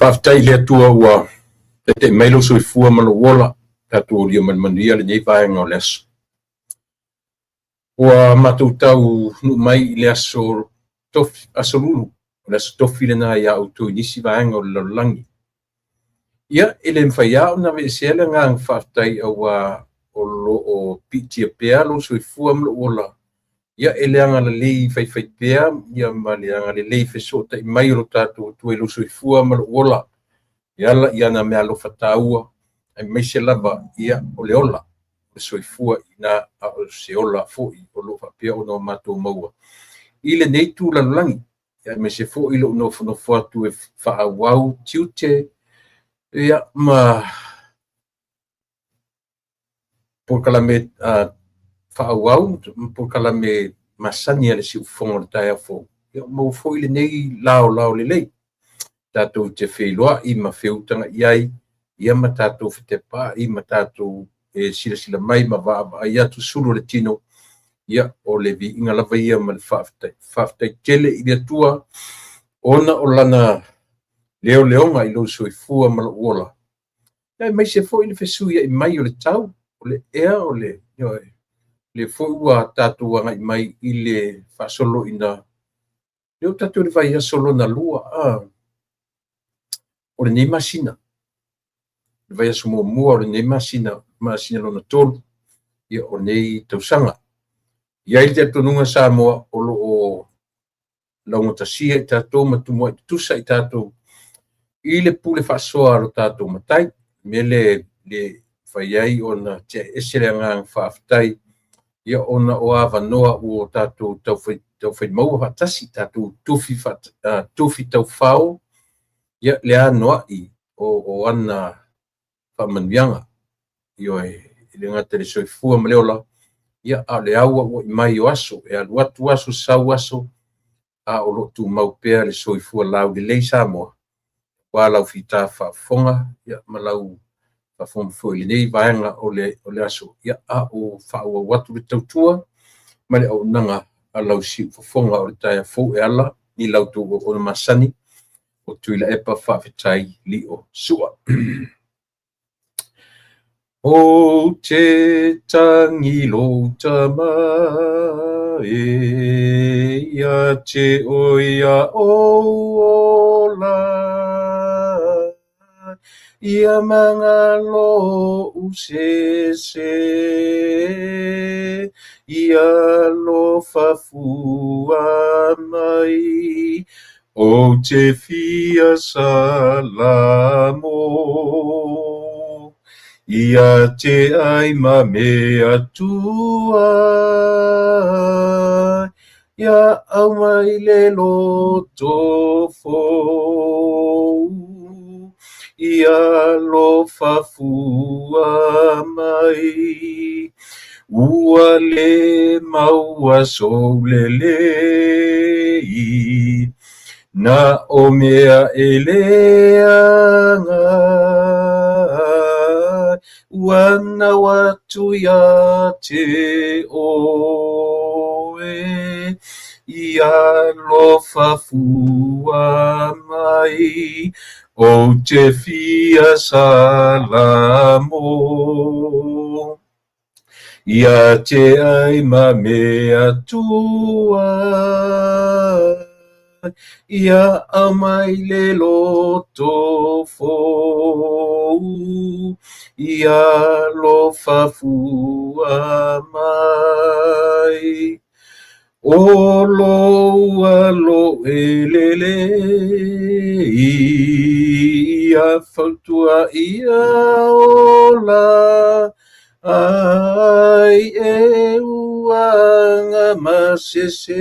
Whaftai lea tua ua te mailo soi fua mana wola tatu o lia manmanuia le nei vaenga o le aso. Ua matautau nu mai i le aso tofi aso lulu o le aso tofi le na ia auto inisi vaenga o le laulangi. Ia ele mwhaia o na veesea le ngang whaftai aua o lo o pitia pea lo soi fua mana wola. Ia ele anga le lei whai pea ia ma le anga le lei whesota i mai o lo tatu tu e lo soi fua mana wola. Ia ia na mea lo whataua ai meise lava ia o le ola o soifua ina o se ola fo'i o lo whapea o no mātou maua. I le nei tū lalulangi ia meise fo'i lo no whatu e whaawau tiute ia ma porkala me whaawau porkala me masani ale si ufonga le tae afo. Ia mau fo'i le nei lao le lei. Tātou te wheiloa i ma whiutanga iai, ia ma tātou whitepa, i ma tātou sila mai ma waa ia tu suru le tino, ia o le vi inga lava ia ma le whaftai tele i le tua, ona o lana leo leonga i lo soi fua ma la uola. Ia mai se fo i le whesu ia i mai o le tau, o le ea o le fo ua tātou wanga i mai i le whasolo ina, leo tātou le vai ia solo na lua, o le nei masina. Le vai aso mua o le nei masina lona tolu, ia o nei tausanga. Ia i te atonunga sa moa o lo o launga tasia i tātou matumua i tusa i tātou. I le pule whasoa alo tātou matai, me le whaiai o na te esere ngang whaaftai, ia o na o awa noa o tātou tau whai maua whatasi, tātou tufi tau whao, ia le anoa i o ana whamanuianga i oe i le ngata le soifua ma leola ia a le aua o i mai o aso e alu atu aso sau aso a o lo tu mau pea le soifua lau le lei Samoa wa lau fita whafonga ia ma lau whafonga fo i le nei vaenga o le aso ia a o whaua watu le tautua ma le au nanga a lau si whafonga o le taia fo e ala ni lau tu o na masani o tuila epa whawhetai li o sua. O te tangi lo tama e ia te oia o la ia manga lo usese ia lo fafua mai o te fia salamo ia te ai ma mea tua ia au mai le loto fo ia lo fafua mai ua le maua soulelei na o mea eleanga wana watu ya te oe ia lo fafua mai o te fia salamo ia te ai ma mea tua ia amai le loto fo ia lo fafua mai o lo alo elele ia fautua ia ola ai e uanga masesei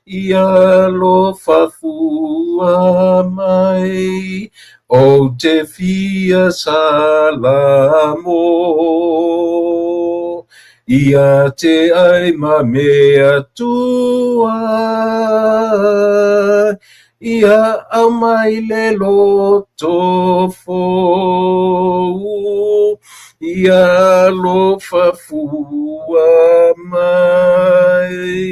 ia lo fafua mai o te fia salamo ia te ai ma mea tua ia amai le loto fo ia lo fafua mai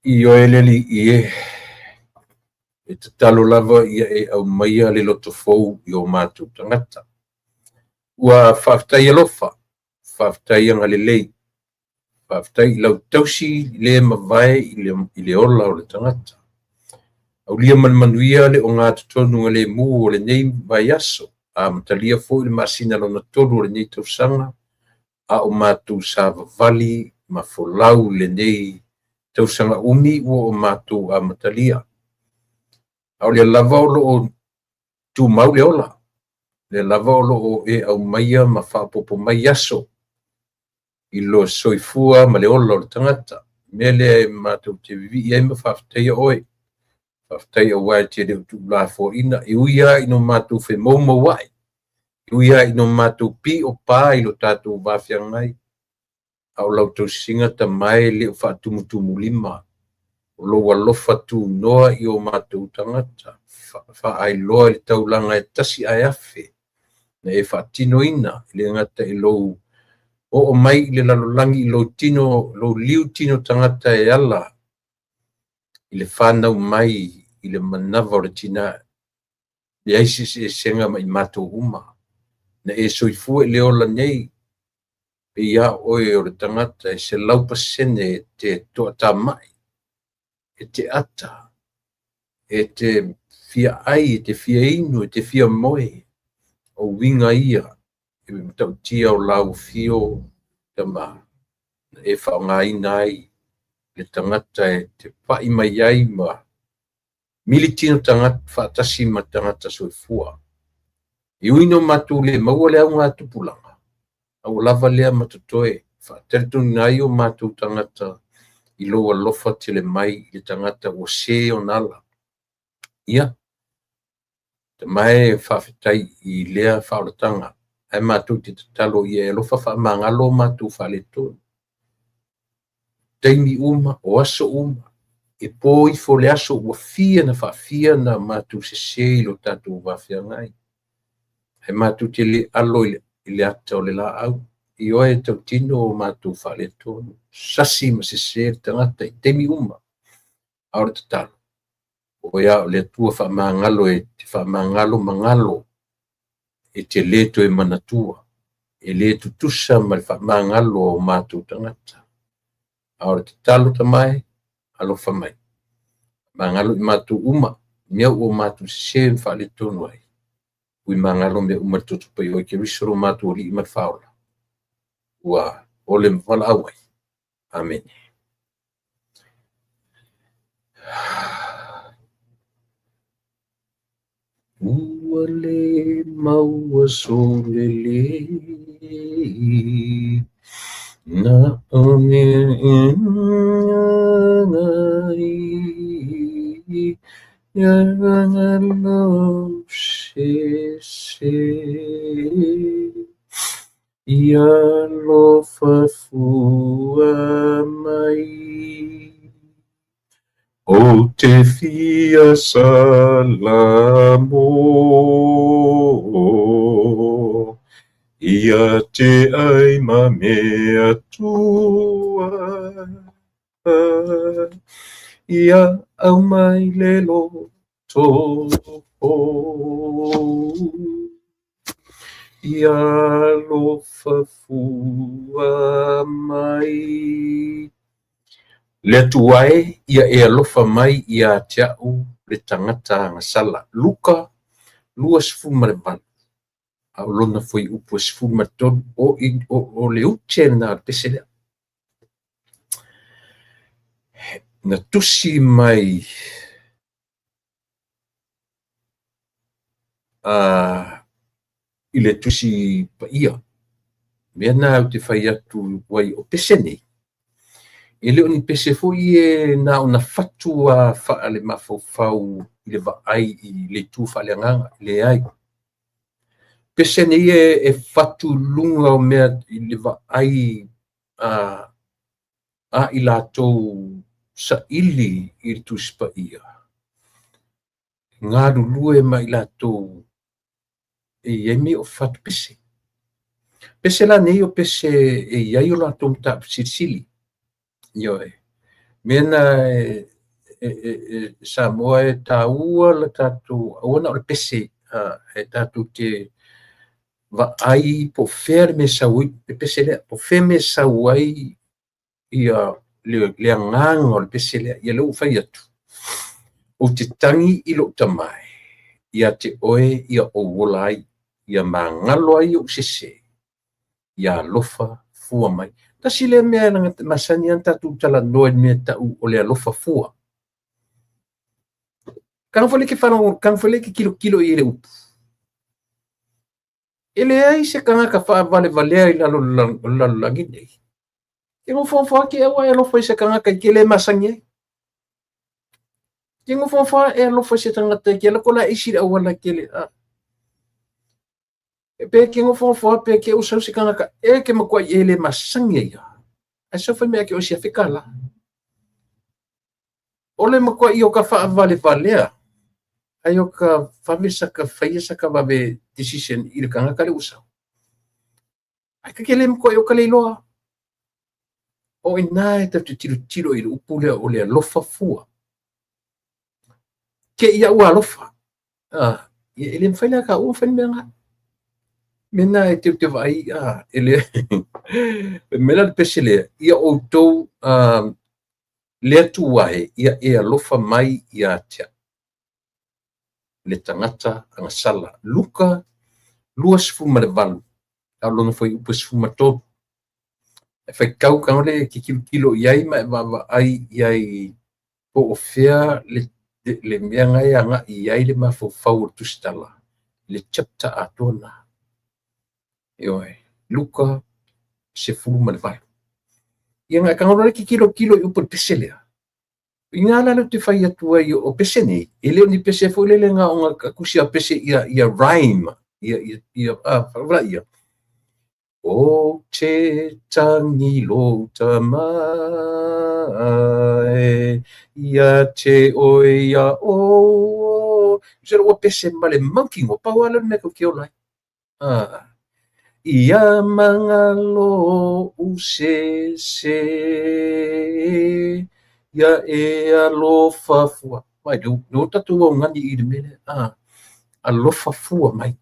I o eleli i e te talo lava ia e au maia le loto fou i o mātou tangata. Ua whaftai alofa, whaftai anga le lei, whaftai lau tausi le mawai i le ola o le tangata. Au lia manuia le o ngā tutonu le mu o le nei vai aso, a matalia fo i le masina lo na tolu o le nei tausanga, a o mātou sa vavali ma folau le nei tausanga umi ua o mātou a matalia. Au le lava o loo tu mau le ola. Le lava o loo e au maia ma whapopo mai aso. I lo soifua ma le ola o le tangata. Mea le mātou te vivi i ma whafteia oe. Whafteia wai te reo tu la fo ina. I uia ino mātou whe mouma wai. I uia ino mātou pi o pā i lo tātou wafiangai. Au lau tau singa ta mai le o whaatumutumu lima. O lo walofa tu noa i o mātou tangata. Wha ai loa le taulanga e tasi ai afe. Na e whaatino ina, le ngata e lou. O mai le lalolangi i lo tino, lo liu tino tangata e ala. I le whanau mai, i le manawa o le tina. Le aisis e senga mai mātou uma. Na e soifua le ola nei. Pe ia oe o le tangata e se laupa sene te toa tā mai. E te ata. E te fia ai, te fia inu, te fia moe, o winga ia, e tau tia o lau fio, te ma, e whaonga inai, le tangata e te pai mai ai ma, militino tangata, whaatasi ma tangata soifua. I uino matu le maua le au ngā tupulanga, au lava lea matutoe, whaateltuni nai o matu tangata, i loa lofa te le mai, le tangata o se o nala. Ia, te mai whawhetai i lea whaoratanga. Ai mātou te talo i e lofa whamangalo mātou whaleton. Teimi uma, o aso uma. E pō i fo le aso ua fia na whawhia na mātou se se i lo tātou wawhia ngai. Ai mātou te le alo i le ata o le la au. I oe tau tino o mātou whaleton. Sasi ma se se tangata i teimi uma. Aore te talo. O ia le tua whamangalo e te whamangalo mangalo e te leto e manatua e le tutusa ma le whamangalo o mātou tangata. Aore te talo tamai, alo whamai. Mangalo i mātou uma, mea o mātou se whale tonu ai. Ui mangalo mea uma tutupa i oi ke risoro mātou li i mat whaola. Ua ole mwala awai. Amen. Ua le maua solele na ome ngai yangalo se ia lo fafua mai o te fia salamo ia te ai ma mea tua ia au mai lelo toho ia lo fafua mai le tuae ia e alofa mai ia te au le tangata ngasala. Luka, lua sifuma le vanu. Au lona foi upu sifuma tonu o le uche na peselea. Na tusi mai i le tusi pa ia. Mea na au te whai atu wai o pesene. E leo ni pese foi e na ona fatu a wha le mafau i le vaai i le tu whaleanganga, le ai. Pese ni e fatu lunga o mea i le vaai a i lātou sa ili i le tu spa ia. Ngā lulue ma i lātou e iemi o fatu pese. Pese la nei o pese e iai o lātou mta sili. Ioe, mena Samoa e taua le tatu ona o le pese e tatu te vai po fer me saui pe pese le po fer me sauai ia le ngang o le pese le ia lo fai atu o te tangi i lo tamai ia te oe ia o wolai ia mangalo ai o sese ia lofa fua mai tasi le mea langa masani an tatu tala noe mea tau o le alofa fua kang fole ke whanau, kang fole ke kilo i le upu. Ele ai se kanga ka wha vale valea i lalo langi nei. Ke ngu whawha ke awa e alofa i se kanga ka ke le masangi ai. Ke ngu whawha e alofa i se tangata ke lako la isi awa la ke le a. Pe ke ngu whawha pe ke usau se kanga ka e ke makua i le masangi ai. Ai sofa mea ke o si afikala. Ole makua i o ka wha vale valea. Ai o ka whamisa ka whaia ka wawe decision i le kanga ka le usau. Ai ka kele mko i o ka leiloa. O ina e tatu tiro i le upule o le alofa fua. Ke ia ua alofa. Ele mwhaila ka ua mwhaila mea nga. Mena e te vai, ele mena le pese lea. Ia o tau lea tu wae, ia e alofa mai ia tia. Le tangata anga sala. Luka, lua sifuma le valu. Alona foi upa sifuma tolu. E fai kau kaole ki kilo iai ma e wawa ai iai po o fea le mea ngai anga iai le mafofau tu stala. Le chapter atona. Ioe, luka sifuma le valu. Ia ngai kaole ki kilo i upa pese lea. Inga ala te fai atua i o pese nei. E leo ni pese fo lele nga o nga kusia pese ia rhyme. Wala ia. O te tangi lo tamai. Ia te oi a o. Sera o pese male monkey o pawala me ko kio lai. Ia mangalo usese. Ia e alofa fua. Mai, no tatu o ngani i mele. Alofa fua mai.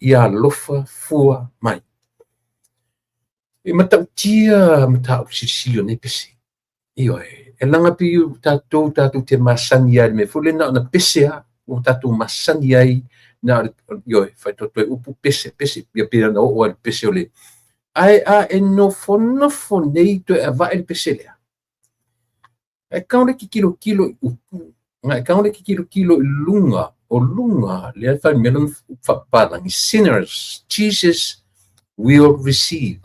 Ia alofa fua mai. E matau tia matau sisilio ne pese. Io e langa pi tatu te masani ai me fule na pese o tatu masani ai na io fai toto upu pese ia pira na o pese ole. Ai e no fo nei to e va el pese le. E kaore ki kilo upu. Ngai kaore ki kilo lunga o lunga le fai melon fapalangi. Sinners, Jesus will receive.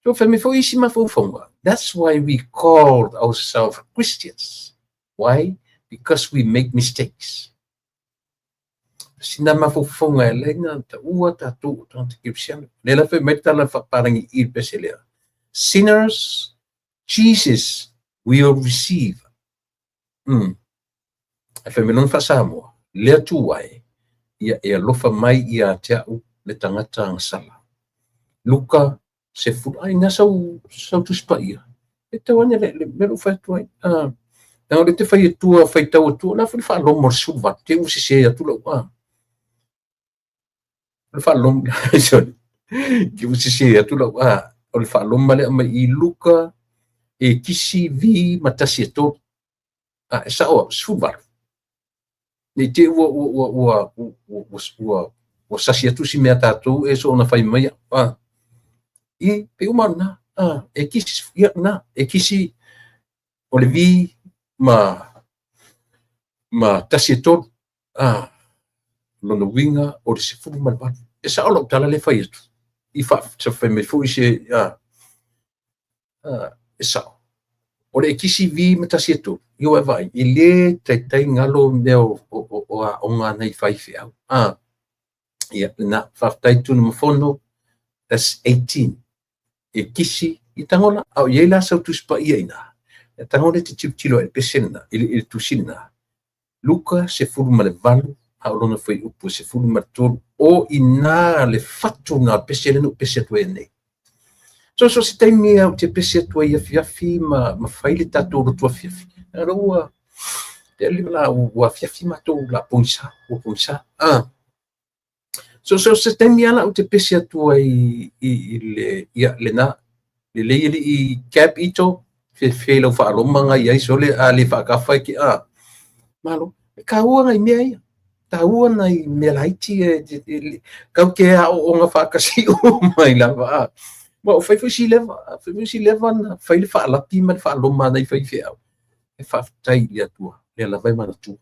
So for me, for isi mafufonga. That's why we called ourselves Christians. Why? Because we make mistakes. Sina mafufonga lenga ta ua ta tu ta kipsian. Lela fe metala fapalangi il peselea. Sinners, Jesus will receive. Fe melon fa Samoa. Lea tuai. Ia e alofa mai ia te au le tangata ang sala. Luka se fu ai na sau tu spaia. E te wane le mero fai tuai. Na le te fai tua fai tau tua na fa lo mor suva te usi se atu lo Le fa lo ki usi se atu lo o le fa lo male ma I luka e kisi vi matasi to. E sa o suva. Ni te ua sasi atu si mea tatu e so na fai mai I pe umana e kisi ia na e kisi o le vi ma tasieto lono winga o le sifuru malvan e sa olo tala le fai atu I fa se fai me fu se e sa o le kisi vi ma tasieto io e vai I le tai ngalo meo o nga nei fai fe au ia na fa tai tu no fono that's 18 e kisi I tangola au ye la sa tu spa ia ina e tangola te tilo e pesena il tusina luka se fulu male valu au lona foi upu se fulu martol o ina le fatu na pesena no peseto ene so se taimi au te pese tua ia fiafi ma faile tatou lo tua fiafi ua te li la ua fiafi matou la poisa so se taimi ala au te pese atua i le ia le na le i cap ito fe lo fa lo manga ia so le ali fa ka fa ki malo ka ua ngai mea ia ta ua nai me laiti kau ke o nga fa ka si o mai la va mo fai si leva na fai le fa la pi ma fa lo ma nai fai fe au e fa tai ia tua le la vai mana tu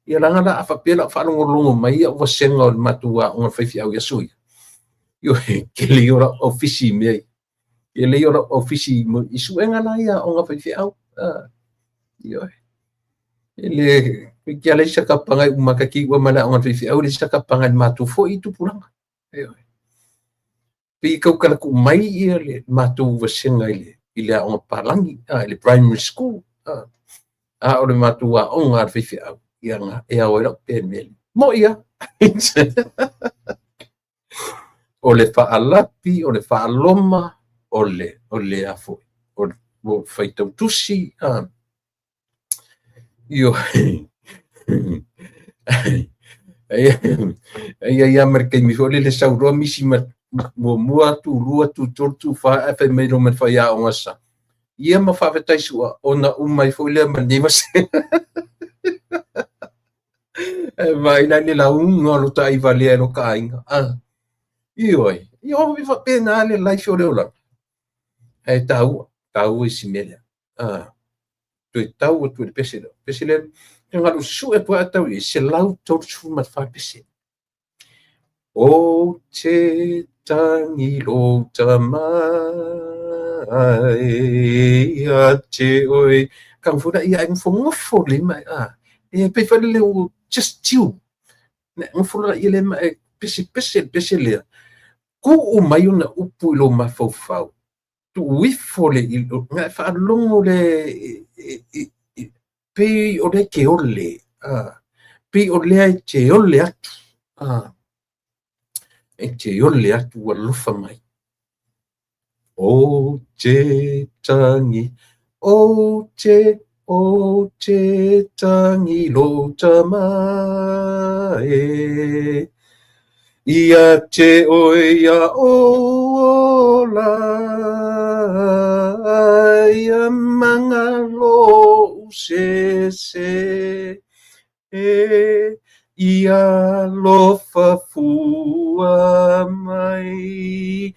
ia langa la fa pela fa longo mai o senga o matua o fai fe au ia sui yo ke le ora ofisi me ke le ora ofisi mo isu enga la ia o fai fe au yo ele ke ale sa kapanga umakaki wa mana o fai fe au le sa kapanga matu fo itu pulanga yo pi kau kala ku mai ia le matu wasenga ile o palangi le primary school o le matu wa o nga fifi au ia nga e o ila penel mo ia o le faalapi o le faaloma o le afo o faitau tusi io ia merkai mi fole le sauro misi mua tu rua tu tortu fa fa me no me fa ya o sa ia ma fa vetai sua ona mai fole ma ni mas vai na ni la no tai vale no kainga io vi fa pena le lai fole ola e tau si mele tu tau tu pesile nga lu su e pa tau se lau tortu ma fa pesile o te tangi lo tamai a te oi kang fura ia ang fongo fole mai e pe fa le just you ne ang fura ia le mai pese le ku o mai una upu lo ma fau tu wi fole il nga fa longo le pe o le ke ole pe o le te ole atu e te ole atu wa lufa mai o te tangi o te tangi lo tamai ia te oia o la ia mangalo se ia lofa fua mai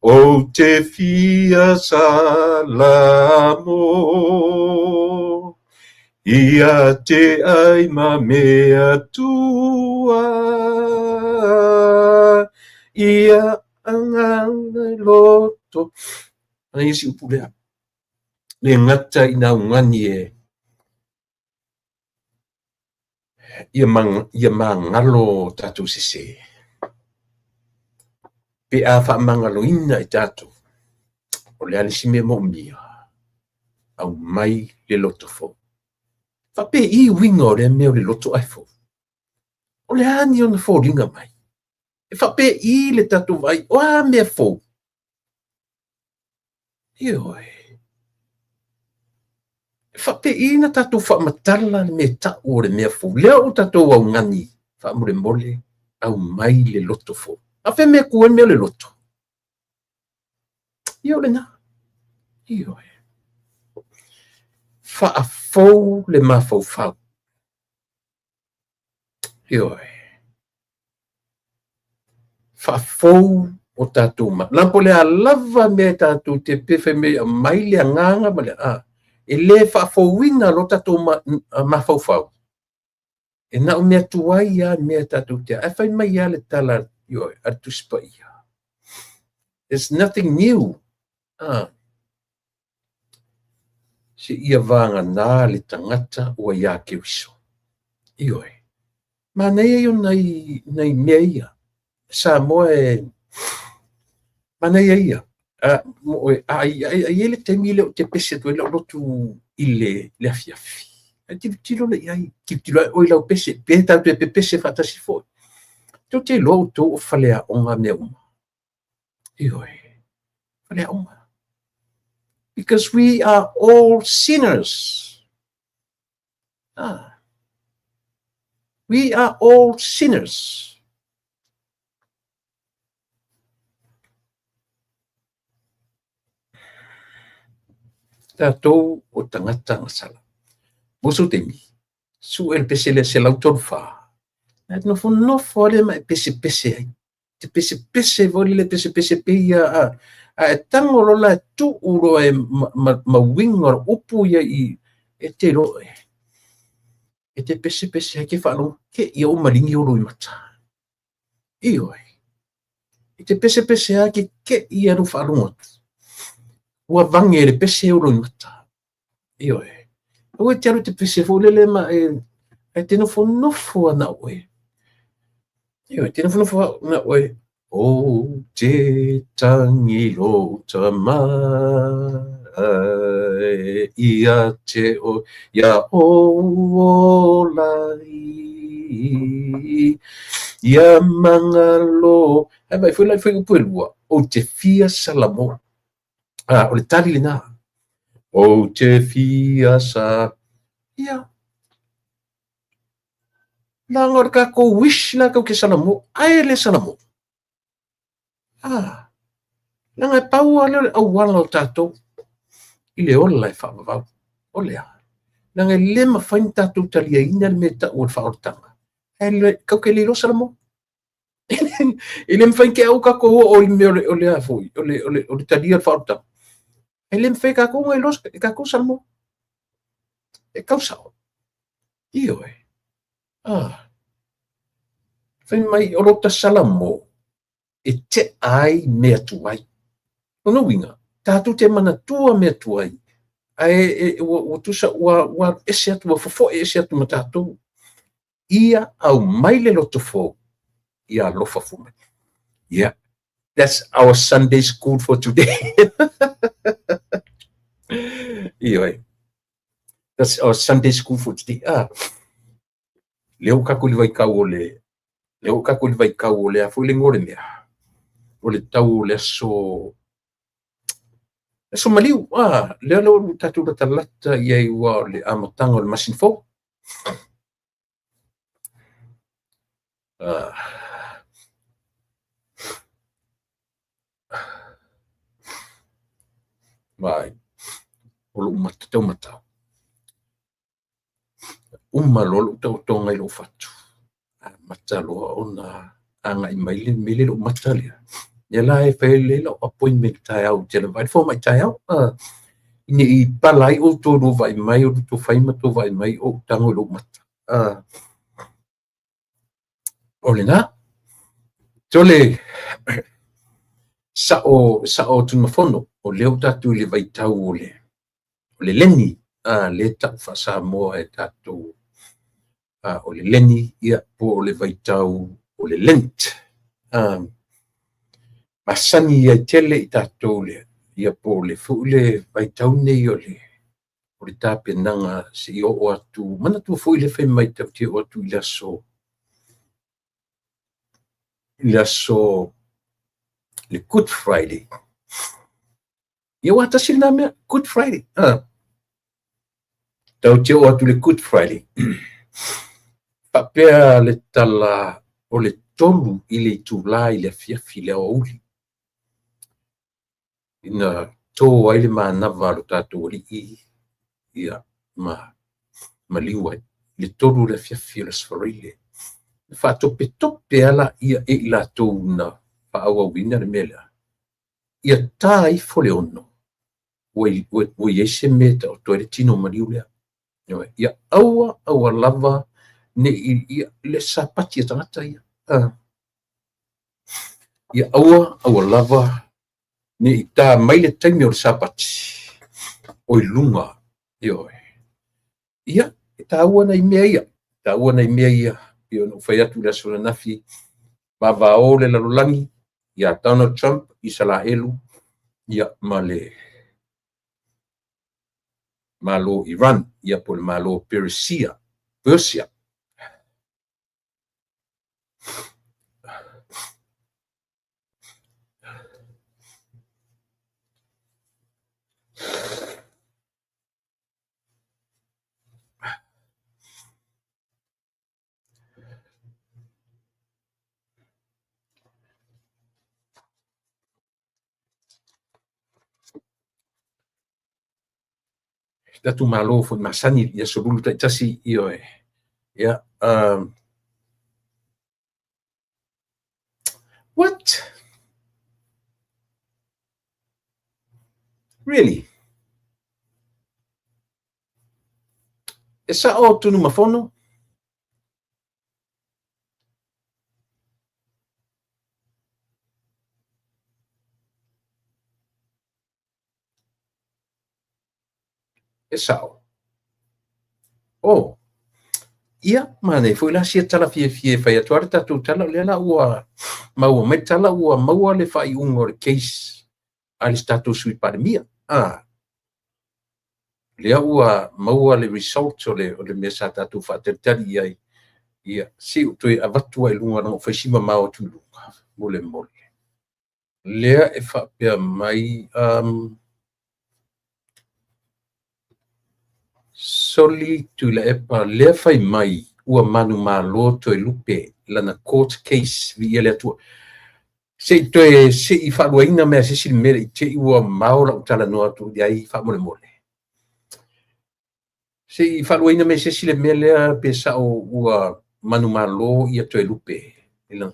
o te fia salamo ia te ai ma mea tua ia anganga loto ai si upulea le ngata ina ngani ia mangalo tatu sese pe a fa mangalo ina i tatu o le alisi me mo mia au mai le loto fo fa pe i wingo le me le loto ai fo o le ani on fo linga mai e fa pe i le tatu vai o a me fo ioi fa pe i na tatu fa matala me ta o le me fo le o tatu au ngani fa mole au mai le loto fo a fe me ku me le loto io le na io fa a fou le ma fou fa io fa fou o tatu ma la pole a lava me tatu te pefe me mai le nganga ma le e le fa fou winga lo tatu ma fou fa e na me tuai ya me tatu te a fai mai ya le tala io atu spa ia there's nothing new se ia vanga na le tangata o ia ke wiso io ma nei io nei meia sa mo ma nei ia mo ai ele te mile te pese to lo tu ile le afiafi ti tilo le ai ti tilo o ile pese pe ta te pese fata si fo to te lo to falea o nga me Because we are all sinners. We are all sinners. Tātou o tangata ngasala. Boso temi. Su el pesele se lautor fa. No fo le mai pese ai. Te pese voli le pese pe ia a tango lola tu uro e ma wingor upu ia I e te ro e te pese ai ke whalo ke ia o maringi o roi mata. E te pese ai ke ia ro whalo atu. Ua vange le pese o roi mata. Ua te aru te pese fo lele ma e te nofo ana oe. Te nofo ana oe. O te tangi lo ta mai ia te o ia o lai ia mangalo vai foi upelua o te fia salamo o le tali lena o te fia sa ia la ngor ka ko wish la ko ke salamo ai le salamo Langa pau ale au wala o tatou. I le ola e whaavavau. O lea. Langa lema whain tatou talia ina le meta o le whaortanga. Kau ke le rosa mo. I le mwhain ke au kako o le me o le afoi. O le talia le whaortanga. E le mwhai kako ngai rosa. E kako salmo. E kau sao. Io e. Whain mai o rota salamo. E te ai mea tuai. Ono winga. Tātou te mana tua mea tuai. O tusa wa ese atu wa fofo ese atu ma tātou. Ia au mai le loto fo. Ia lofa fuma. Yeah. That's our Sunday school for today. Ioi. That's our Sunday school for today. Leo kako li vai kau o le. Leo kako li vai kau o le a foi le ngore mea. O le tau le so maliu, leo leo tatu rata lata iai wa le amatanga o le masin fo. Vai. O lo umata tau matau. Lolo tau tonga I lo fatu. Mata loa ona anga I maile mele lo mata lea. Ia la e whele lo appointment tai au tele vai fo mai tai au. Ine I palai o tō no vai mai o tō whaima tō vai mai o tango lo mata. O le nā. Tole sa o tumafono o leo tatu le vai tau o le leni. Le tau whasa moa e tatu. O le leni ia po o le vai tau o le lent. Masani ia tele I tatu le. Ia po le fuule vai tau nei o le tape nanga se I o atu. Mana tu fui le whai mai tau te o atu I laso le Good Friday. Ia wata sila mea Good Friday. Tau te o atu le Good Friday. Papea le tala o le tolu I le tula I le fiafi le o uli. Ina tō ai le mānawa lo tātou I ia ma liwai. Le tolu le fiafi le sfarile. Whatope ala ia la tōu na whaawa wina le mele. Ia tā I fole ono. Oi ese meta o toere tino mariu lea. Ia aua lava ne ia le sapati e tangata ia. Ia aua lava ne I tā mai le taimi o le sapati. Oi lunga. Ia, tā aua nei mea ia. Tā aua nei mea ia. Ia no whai atu le asura nafi. Mava o le lalulangi. Ia Donald Trump I sala elu. Ia malo Iran. Ia po le malo Persia. Tatu malo foi masani ia solulu tasi io ia what really esa o tunu mafono esa o ia mane foi la sia tala fie fai atuar tatu tala le la ua mau me tala ua mau le fai un case ali status sui pandemia lea ua mau le result o le mesa tatu fa'atetali ai ia si utoi avatu ai lunga no faisima mau tulu mole lea e fa'apea mai soli tu le epa lea fai mai ua manu malo toe lupe lana court case vi ele atua se toe se i fa'aluaina mea se silimele i te ua mau la utala no atu ai fa'amole se i fa'aluaina me se silimele pe sa o ua manu malo ia toe lupe ila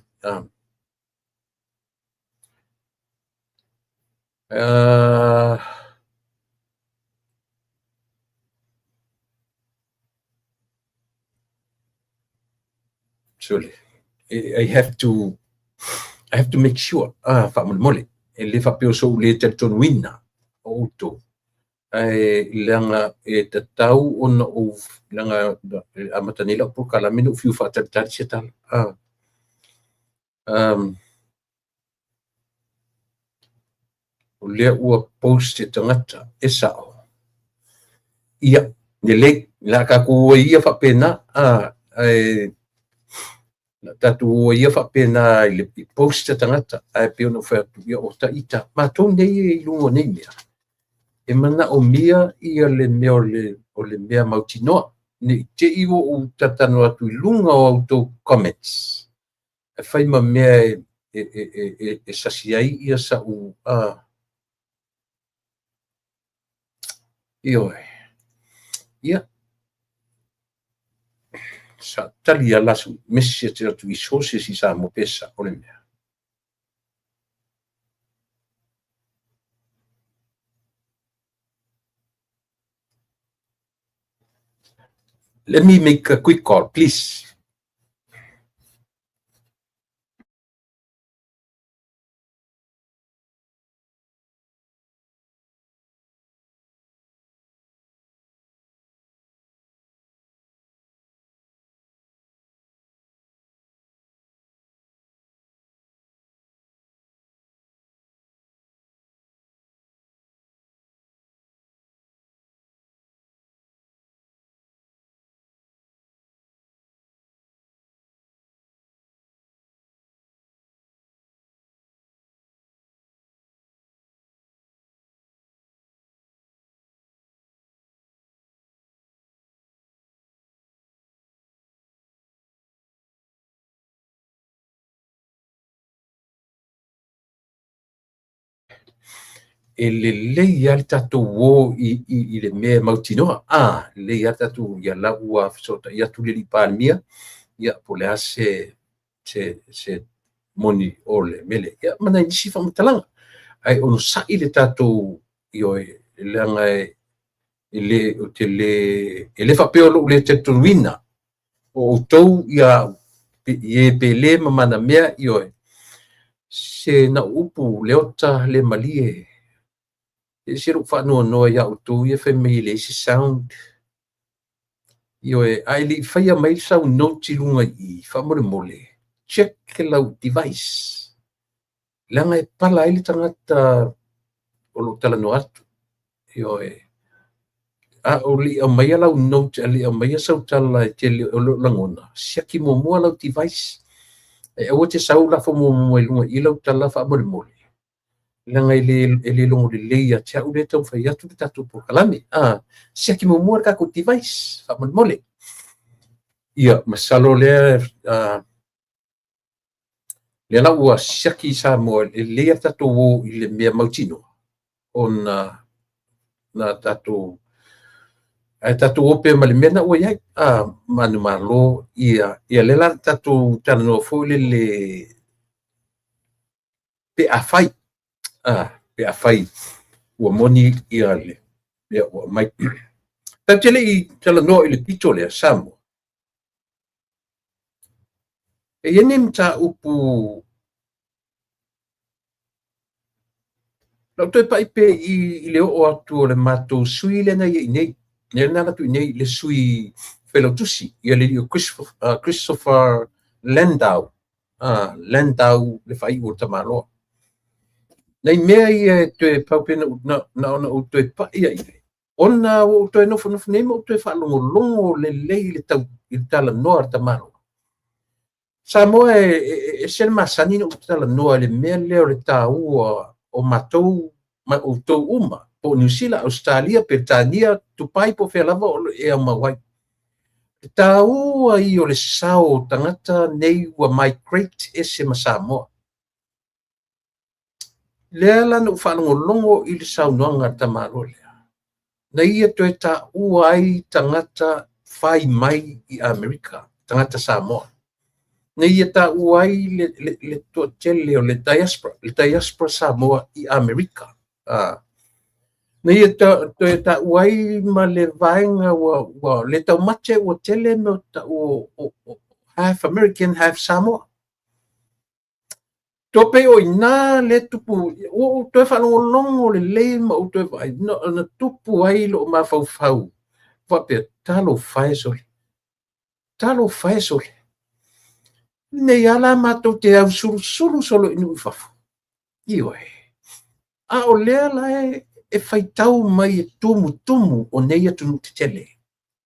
surely I have to make sure fa'amole e le fa'apeo so le tetonu wina o to langa e tatau ona o langa amatanila po kala minu fiu fa'atatari se tala o lea ua post e tangata e sao ia ne le la ka ko ia fa'apena tatu ia fa'apena i le post e tangata pe ona fa ia o taita ma to nei i lungo nei mea e mana o mia ia le mea o le mea mautinoa ne te iwo o tatano atu i lunga o auto comments e fai ma mea e sasiai ia sa u ia sa tali ala su messi te atu i sosi si sa mo pesa o le mea let me make a quick call please. E le lei al tatou o i le mea mautinoa lei al tatou ia la ua fesota ia tu le lipalemia ia po le ase se moni o le mele ia mana i nisi fa'amatalaga ai ono sa'i le tatou io leanga e le fa'apea o lo'u le tetonuina o outou ia ie pele ma mana mea io se na upu le ota le malie e siro whanoa ia outou ia whai mai le isi sound io ai li whaia mai sau noti lunga i whamole check lau device langa e pala ili tangata o lo tala no atu io o li a mai lau note ali a mai sau tala te li o lo langona siaki mo mua lau device e o te sau la fo mo lunga i lau tala whamole langa ele longo le leia te au le tau whai atu le tatu po kalame siaki mo mua ka ko device whamole ia masalo le le la ua siaki sa mo le tatu o i le mea mautino on na tatu ai tatu ope malimena o ia manu malo ia lela tatu tano fo le pe afai pe afai o moni ia le ia o mai tele I tala no ile tito le samo e ene mta upu lo te pai pe I le o atu le mato sui le na ia nei ne na tu nei le sui felotusi ia le Christopher Landau le fai o tamalo nei mea ia te paupena na o te pa ia ona o te no fono nei mo te fa longo le le tau I tala noa tamalo sa mo e sel masani no tala noa le mea leo le tau o matou ma o tou uma po New Zealand Australia Britania tupai po fe lava o e mawai tau ai o le sao tangata nei wa migrate ese masamo Lela no whanongolongo I le saunoanga tamalo lea. Na ia toe ta uai tangata whai mai I Amerika, tangata Samoa. Na ia ta uai le tuatele o le diaspora Samoa I Amerika. Na ia toe ta uai ma le vaenga wa le tau mate o tele me o half American, half Samoa. Tope o ina le tupu o toe whanongolongo le leima o toe vai na tupu ai lo mawhauwhau whape talo whae sole nei ala matou te au suru solo inu whafu ioi a o lea la e whaitau mai e tumu o nei atu te tele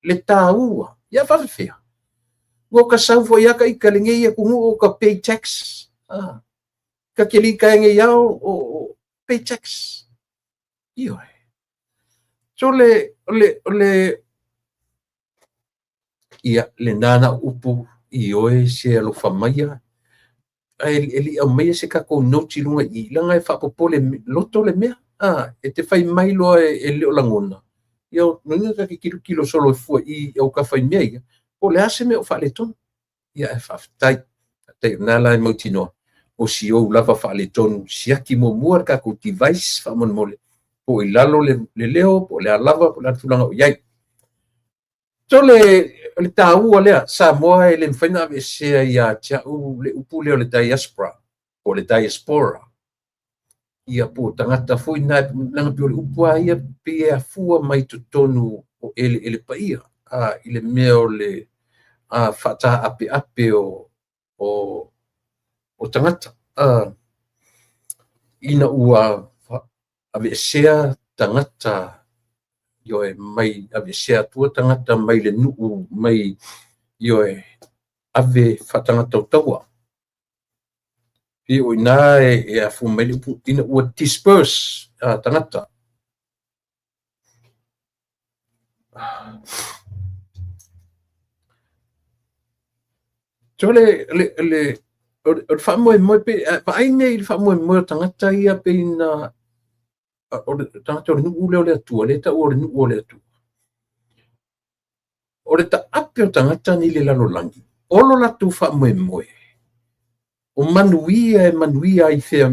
le tāua ia whawhawhia o ka sauwha iaka I ka lingei e kungu o ka pay tax ka keli ka nge yao o pay tax io so le ia le nana upu io se lo famaya eli o me se ka ko noti lunga I langa e fa popole loto le mea e te fai mai lo e le langona io non è che kilo solo fu I o ka fai mea o le ase me o fa le ton ia e fa tai nala e motino o si o lava fa le ton siaki mo mua ka ko device fa mon mole po I lalo le leo po le lava po la tulanga o yai so le tau le Samoa le mfena ve se ia cha u le upu le diaspora o le diaspora ia po tangata foi na langa pe le upu ia pe a fua mai tu tonu o ele paia ile meo le fata ape o tangata ina ua ave sea tangata yo mai ave sea tua tangata mai le nuu mai yo ave fatangata taua I o ina e afu mai ina ua disperse tangata so le o fa mo pe ai nei fa mo tangata ia pe na o tangata o nuu le atua le ta o nuu le atua o le ta ape o tangata ni le lalo langi olo la tu fa mo o manuia I fea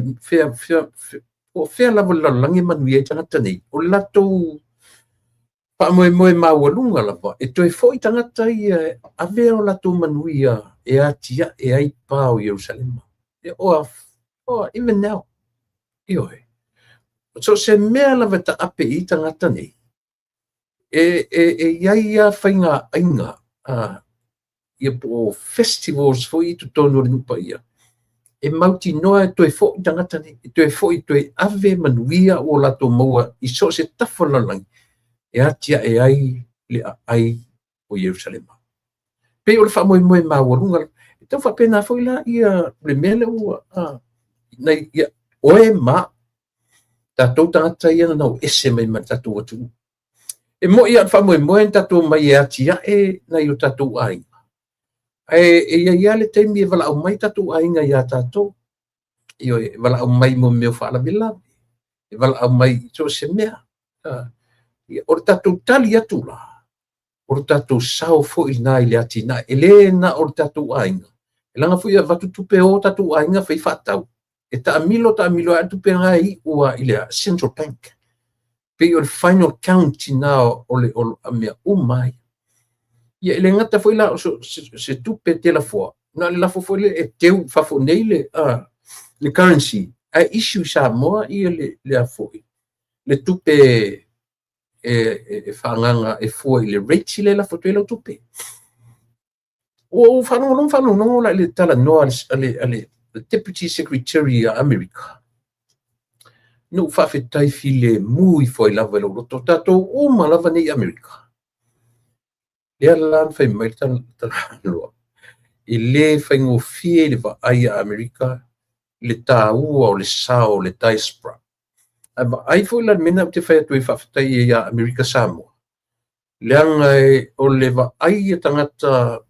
lavo lalo langi manuia I tangata nei o lato fa mo mawalunga lava e toi foi tangata ia ave o lato manuia e atia e ai pa o Jerusalem o even now so se mea lava ta ape I tangata nei e ia whainga ainga ia po festivals fo I tu tono nupa ia e mauti noa e toi fo I tangata nei e toi fo I toi ave manuia o lato maua I so se tafalalangi e atia e ai le ai o Jerusalem pe o le wha moe mawalunga e tau wha pena fo ila ia le mele ua nei ia oe ma tatou tangata ia na o ese mai ma tatou atu e mo ia wha moe tatou mai e atia e na i o tatou ainga e ia le teimi e wala au mai tatou ainga ia tatou io e wala au mai mo meo wha ala vila e wala au mai so se mea o tatou tali atu la o le tatou sao fo'i na i le atina e lē na o le tatou aiga e laga fo'i avatu tupe o tatou aiga fai fa'atau e ta'amilo ae tupenga ua i le Central Bank pe o le final count na o le mea umai ia le ngata foi la se tupe te la fo na la fo foi e teu fa fo nei le currency a issue sa mo ia le a foi le tupe whanganga e fua i le rate le la fo te la tupe o whanonga no la le tala noa ale Deputy Secretary of America no whawhetai file mui foi lava lo roto tato o malava nei America ia lan fai mai loa i le fai ngofie le vaaia Amerika le tāua o le sao le diaspora ai foi lan mena te fai atu e whawhetai ia Amerika Samoa leanga o le vaaia tangata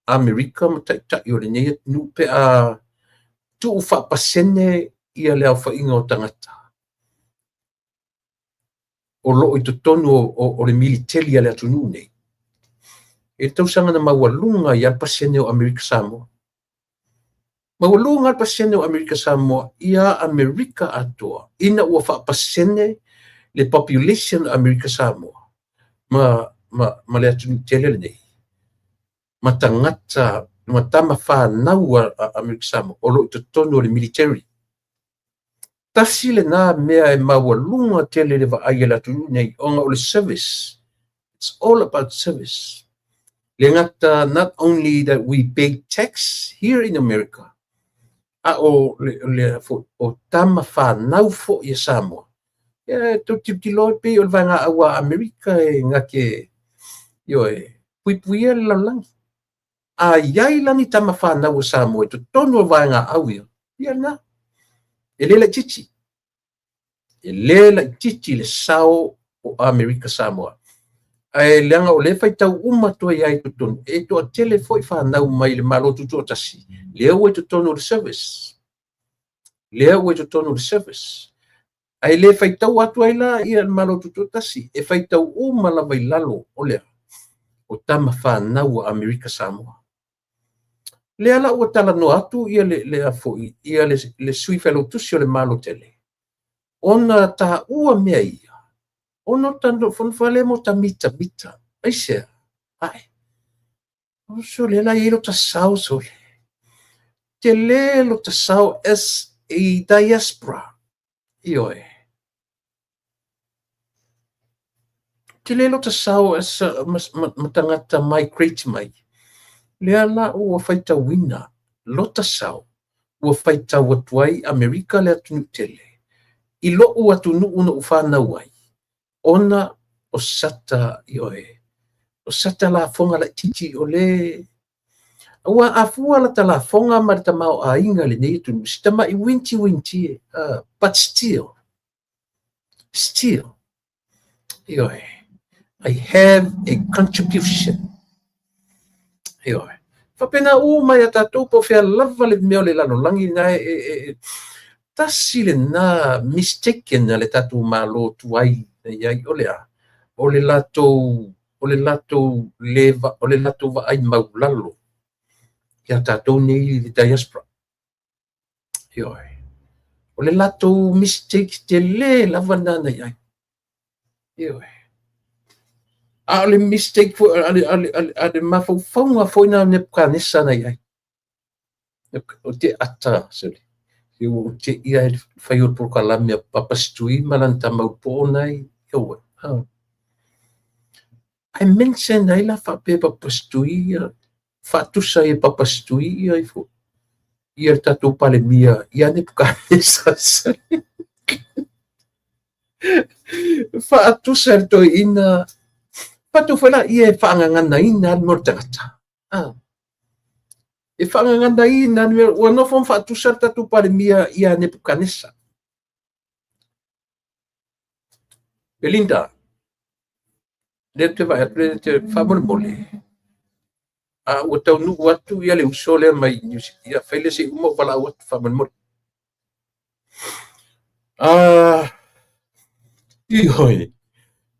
Amerika ma tai o le nei nu pe a tu whapasene ia le au whainga o tangata o loo i tonu o le militeri ale atunu nei e tausanga na mawalunga i alpasene o Amerika Samoa. Mawalunga alpasene o Amerika Samoa ia Amerika atoa. Ina ua whaapasene le population o Amerika Samoa. Ma le atu tele nei. Ma tangata, ma tama whanau a Amerika Samoa. O lo i tonu o le military. Tasi le nā mea e mawalunga tele le vaai le atu nei. Onga o le service. It's all about service. Lengata, not only that we pay tax here in America, o tama whanau fo i Samoa. Tau tipti loi pe o le vanga awa Amerika e ngake puipuia le laulangi. A iai lani tama whanau o Samoa, to tonu o vanga awia. Ia na. E lela titi. E lela titi le sao o Amerika Samoa. Ai leanga o le fai tau to ai to ton e to tele foi fa na mai le malo to tasi le o to tono service ai le fai tau atu ai la ia malo to tasi e fai tau la vai lalo o le o tama fa na o Amerika Samoa le ala o tala no atu ia le a foi ia le sui felo tusi o le malo tele ona ta ua mea ia ono tando fonfale mo tamita ai se ai o so le la ilo ta sao so te le lo ta sao as a diaspora ioe te le lo ta sao as matangata migrate mai le ala o faita wina lo ta sao o faita watuai Amerika le atunu tele ilo o atunu uno ufana wai ona o sata o sata la fonga la titi o le ua afua la tala fonga ma ta mau a inga le nei tu stama I winti but still I have a contribution fa pena mai ata to po fe lava le meo le lano langi na tasile na mistaken le tatu malo tuai ia o le lato leva o le lato va ai maulalo ia tatou nei le diaspora o le lato mistake te le lava nana ia a le mistake fo ale mafaufaunga foina Nebuchadnezzar na ia o te ata sele o te ia fai o prokalame papastui malanta maupo nai I mentioned I la fa pe papastui fa tu sai papastui ai fo ia tatu pale mia ia Nebuchadnezzar fa tu certo ina fa tu fala ia fa ngana ina mortata e fa ngana ina o no fon fa tu certo tu pale mia ia Nebuchadnezzar Belinda le te vai te fa mole o tau nu watu ia le usole mai ia fele se mo fala o fa mole ihoi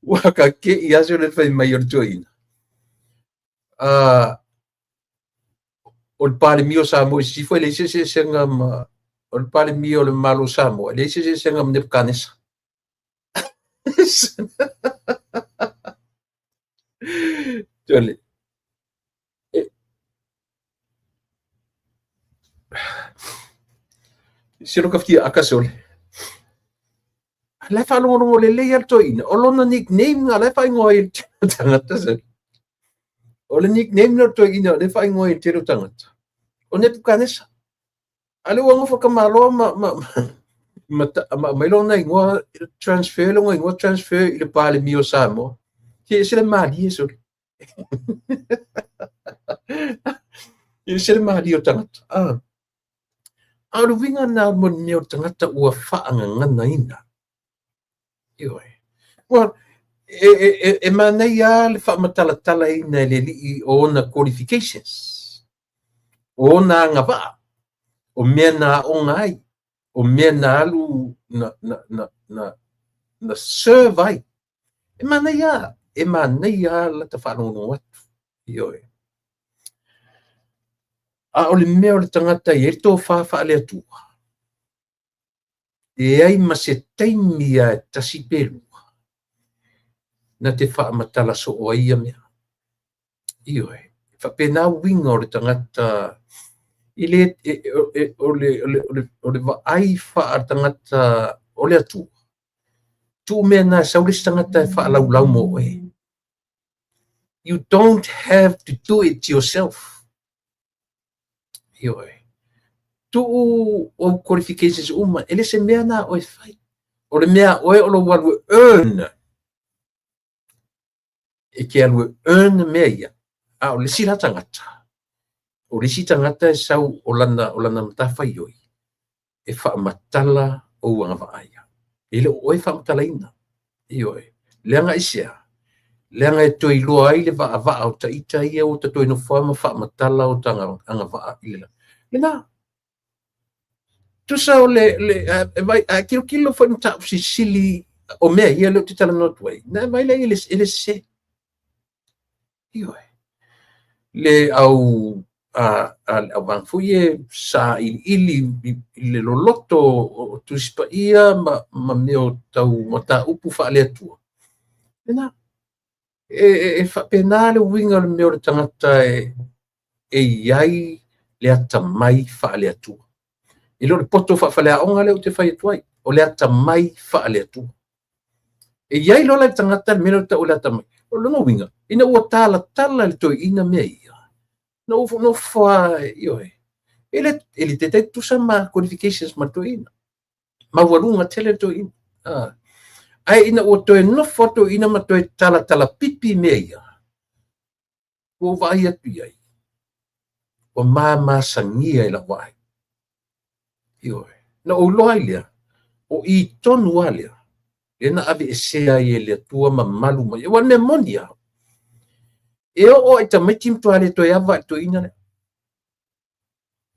waka ke ia so le fai mai or joina o le palemia o Samoa i sifo le seesega ma o le palemia o le malo Samoa le seesega ma Nebukanesa tole silo kaftia akasole lai whalongo le lei al toina o lona nickname nga lai whaingoa i tangata se o le nickname na toina le whaingoa i tero tangata o Nebukanesa ale wanga whakamaloa ma ilona ingoa transfer longa ingoa transfer i le palemia o Samoa ke sile mali eso i sile mali o tangata Aru winga na mo neo tangata ua whaangangana ina. Ioi. Well, e mana ia le whaamatalatala ina le li o na qualifications. O na ngawaa. O mea na o ngai. O mea na alu na survey. E mana ia la ta whanongo watu. Ioi. A o le mea o le tangata i e tō whawha le atua. E ai ma se taimi a tasi peru. Na te whaamatala so o ia mea. Ioi. Whapena winga o le tangata i le o le ai wha tangata o le atua. Tu mea na saulis tangata e whaalaulau mo e. You don't have to do it yourself. Ioi. Tu o qualifications uma, ele se mea na o e whai. O le mea oe o lo walu earn. E ke alu earn mea ia. A o le sila tangata. O le si tangata e sau o lana matafa ioi. E whaamatala o wanga vaaya. Ele oe whaamatala ina. Ioi. Leanga isea. Leanga e toi loa ai le vaa o ta ita ia o ta toi no whaama whaamatala o tanga anga vaa ilela. Lena. Tu sa o le kilo foi no tap si sili o mea ia le te tala not way. Na vai le ele se. Ioi. Le au bang fuye sa ili le loloto tu spa ia ma meo tau mata upu fa le tua. Lena. E fa penale winga le meo le tangata e iai le ata mai fa le tua. I lo poto fa fale aonga le o te fai tuai o le ata mai fa le tua. E iai lo le tangata meno ta o le ata mai. O lo no winga. Ina ua tala le toi ina mea ia. No fa ioi. Ele te tu sama qualifications ma toi ina. Ma walunga tele toi ina. Ai ina ua toi no foto ina ma toi tala pipi mea ia. O vai atu iai. O mama sangia ila wai. Ioi. Na o loa ilia. O I tonu alia. E na ave e sea i le tua ma malu mai. E wan me monia. E o e ta maitim tu ale to e ava to ina le.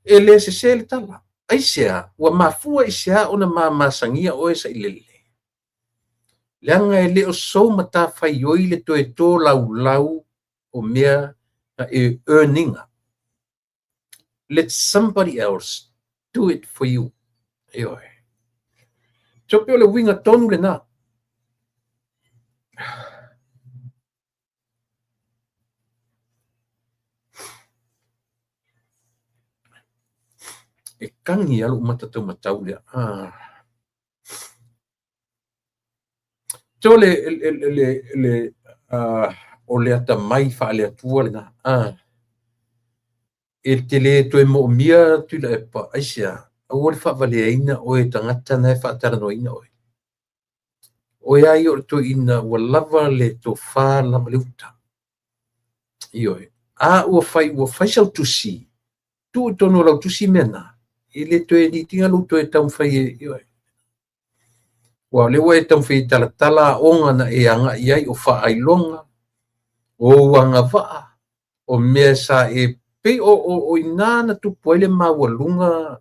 E le se le tala. Ai sea. Wa mafua i sea ona mama sangia o e sa ilele. Leanga e le o sou mata fai oi le to e tō lau o mea na e earninga. Let somebody else do it for you. Ioi. Tope o le winga tonu le na. E kangi alu matatau matau lea. So o le ata mai wha le atua le na. E te le to e mo mia tu la e pa aisia. O le wha vale aina o e tangata na e wha tarano ina oi. O e ai o le to ina ua lava le to wha lava le uta. Ioi. Ua whai sau tusi. Tu tono lau tusi mena. I le to e ni tinga lu to e tau whai e ioi. Wa le wa e tau whai tala onga na e anga iai o wha ailonga. O wanga waa. O mea sa e pe o inana tu poile ma walunga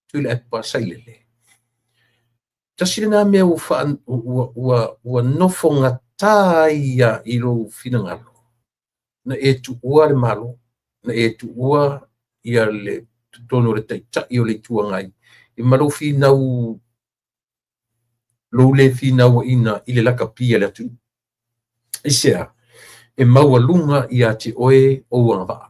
tu le pa sailele. Tasi na mea ua nofo ngata ia i lo finangalo. na e tuua le malo, na e tuua ia le tono le taita'i o le tuagai i malo finau lou le finauaʻina i le lakapia le atu isea e maualuga iā te oe ou agava'a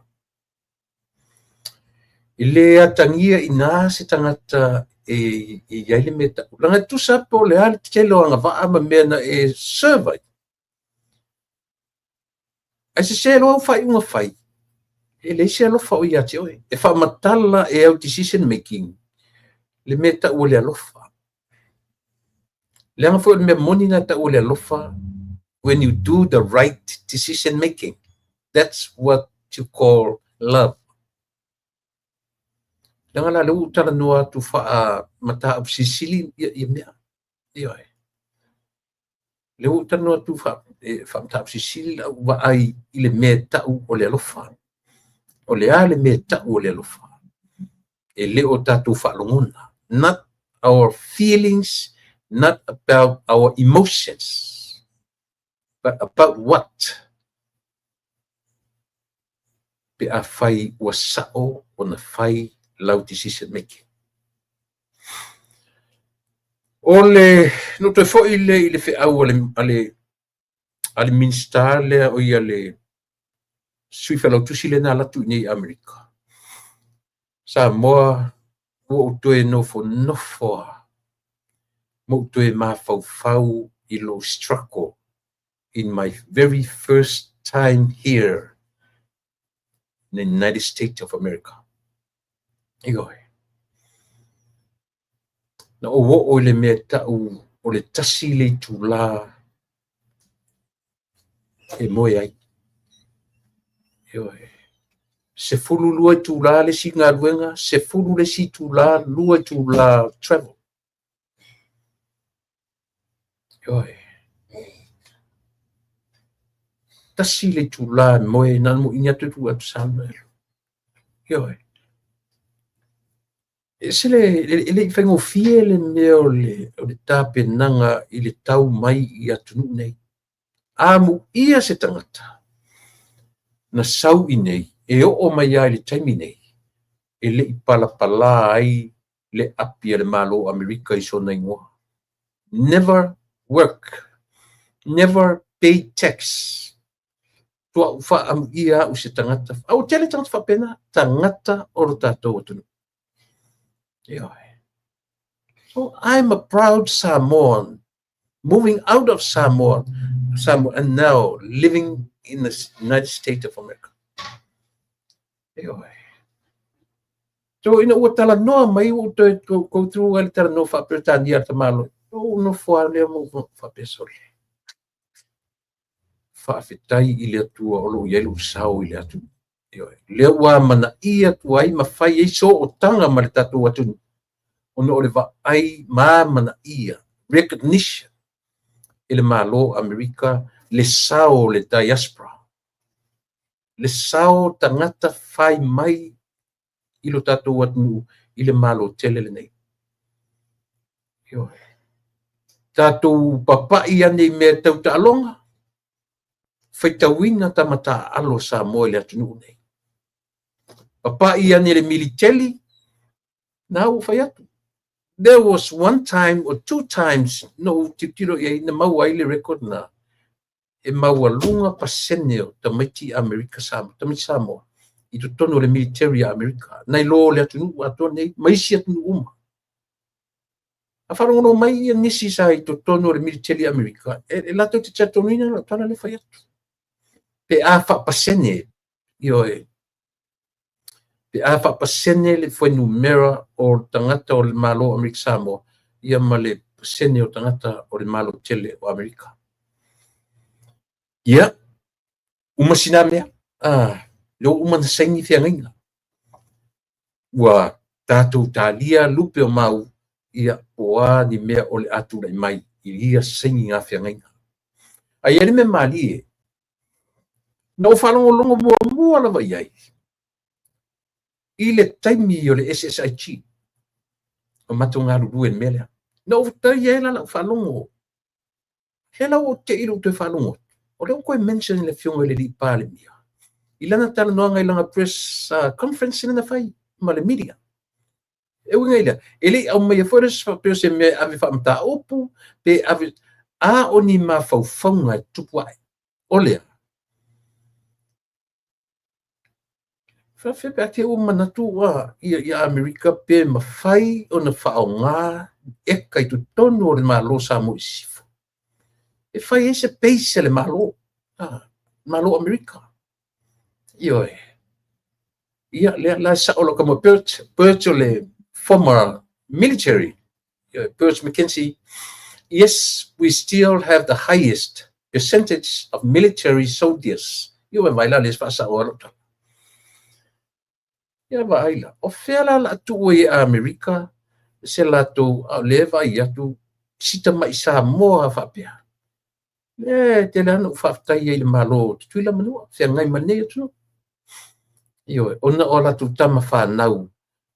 i le atagia inā se tagata iai le mea ta'u laga tusa po le a le tele o agava'a ma mea na e serve ai ai se loa fai'uga fai e leisi alofa o iā te oe e fa'amatala e au decision making le mea ta'u o le alofa leanga foi o le mea moni na ta'u o le alofa when you do the right decision making. That's what you call love. Leanga la leu tala noa tu fa'a mata sisili ia mea ia e leu tala noa tu fa'a mata sisili wa ai i le mea ta'u o le alofa o le a le mea ta'u o le alofa e le o tatu fa'alogona not our feelings, not about our emotions, but about what pe a fai ua sa'o o na fai lau decision making. O le no te fo'i le fe'au ale minister lea o ia le sui falautusi le na latu nei Amerika. Samoa ua utoe nofo mo utoe mafaufau i lo struggle in my very first time here in the United States of America. Igoe. Na o le mea ta'u o le tasi le tula e moe ai. Igoe. Se fulu lua tula le si ngā ruenga, se fulu le si tula lua tula travel. Igoe. Tasi le tula moe na mo inya tu atu Samuel. Igoe. Se le whaingo fie le mea o le tāpe nanga i le tau mai i atunu nei. Amu ia se tangata. Na sau i nei, e o mai ai le taimi nei. E le i pala ai le api le malo Amerika i so na ingoa. Never work. Never pay tax. Tua ufa amu ia u se tangata. Au tele tangata whapena, tangata o lo tātou atunu. Yeah. So I'm a proud Samoan, moving out of Samoa, and now living in the United States of America. Yeah. So ina ua tala noa mai o te go through al tala no fa pretani ar tamalo. No fo le mo fa pesole. Fa fetai i le tua o lo yelu sau i le atu. Le ua mana ia tuai ma fai so o tanga ma le tatu atu. Ono o le va ai ma mana ia recognition ele malo Amerika le sao le diaspora. Le sao tangata fai mai i lo tatu atu i le malo tele le nei. Tatu papai ane me tau ta alonga. Faitawina tamata alo sa mo le atu nei. Papai ane le militeli na u fayatu. There was one time or two times no titiro e na mauaile record na e maualunga paseneo tamaiti Amerika tamaiti Samoa i to tono le military Amerika na lo le atunu ato nei maisi atunu uma a farongo mai nisi sa i to tono le military Amerika e lato te chatonina na tana le faiatu pe a fa pasene io pe a fa pasene le foi numera o tangata o le malo Amerika Samoa ia male pasene o tangata o le malo tele o Amerika. Ia uma sinamea lo uma na saingi fiangainga ua tatou talia lupe o mau ia oa ni mea o le atu lai mai i ia saingi ngā fiangainga ai ele me malie no whalongolongo mua lava iai i le taimi o le SSIG o mato ngā ruruen melea no tai ela la whalongo hela o te ilu te whalongo o leo koe mention le fionga le li pale mia ilana talanoaga ilanga press conference na fai ma le media e unga ila ele au mai forest pe se me ave fa mta opu pe ave a oni ma faufaunga tupu ai ole fa fe pe ate o manatu wa ia Amerika pe mafai ona faonga e kai tu tonu o le malo sa mo isifu e fai ese peise le malo malo Amerika io ia la sa o lo como Birch le former military Birch McKenzie. Yes, we still have the highest percentage of military soldiers. Io vai la les fa sa o lo ia vai la o fela la tu e Amerika se la tu leva ia tu sita mai sa mo fa pia te la no fa tai le malo tu la manu se ngai mane tu io ona ola tu tama fa nau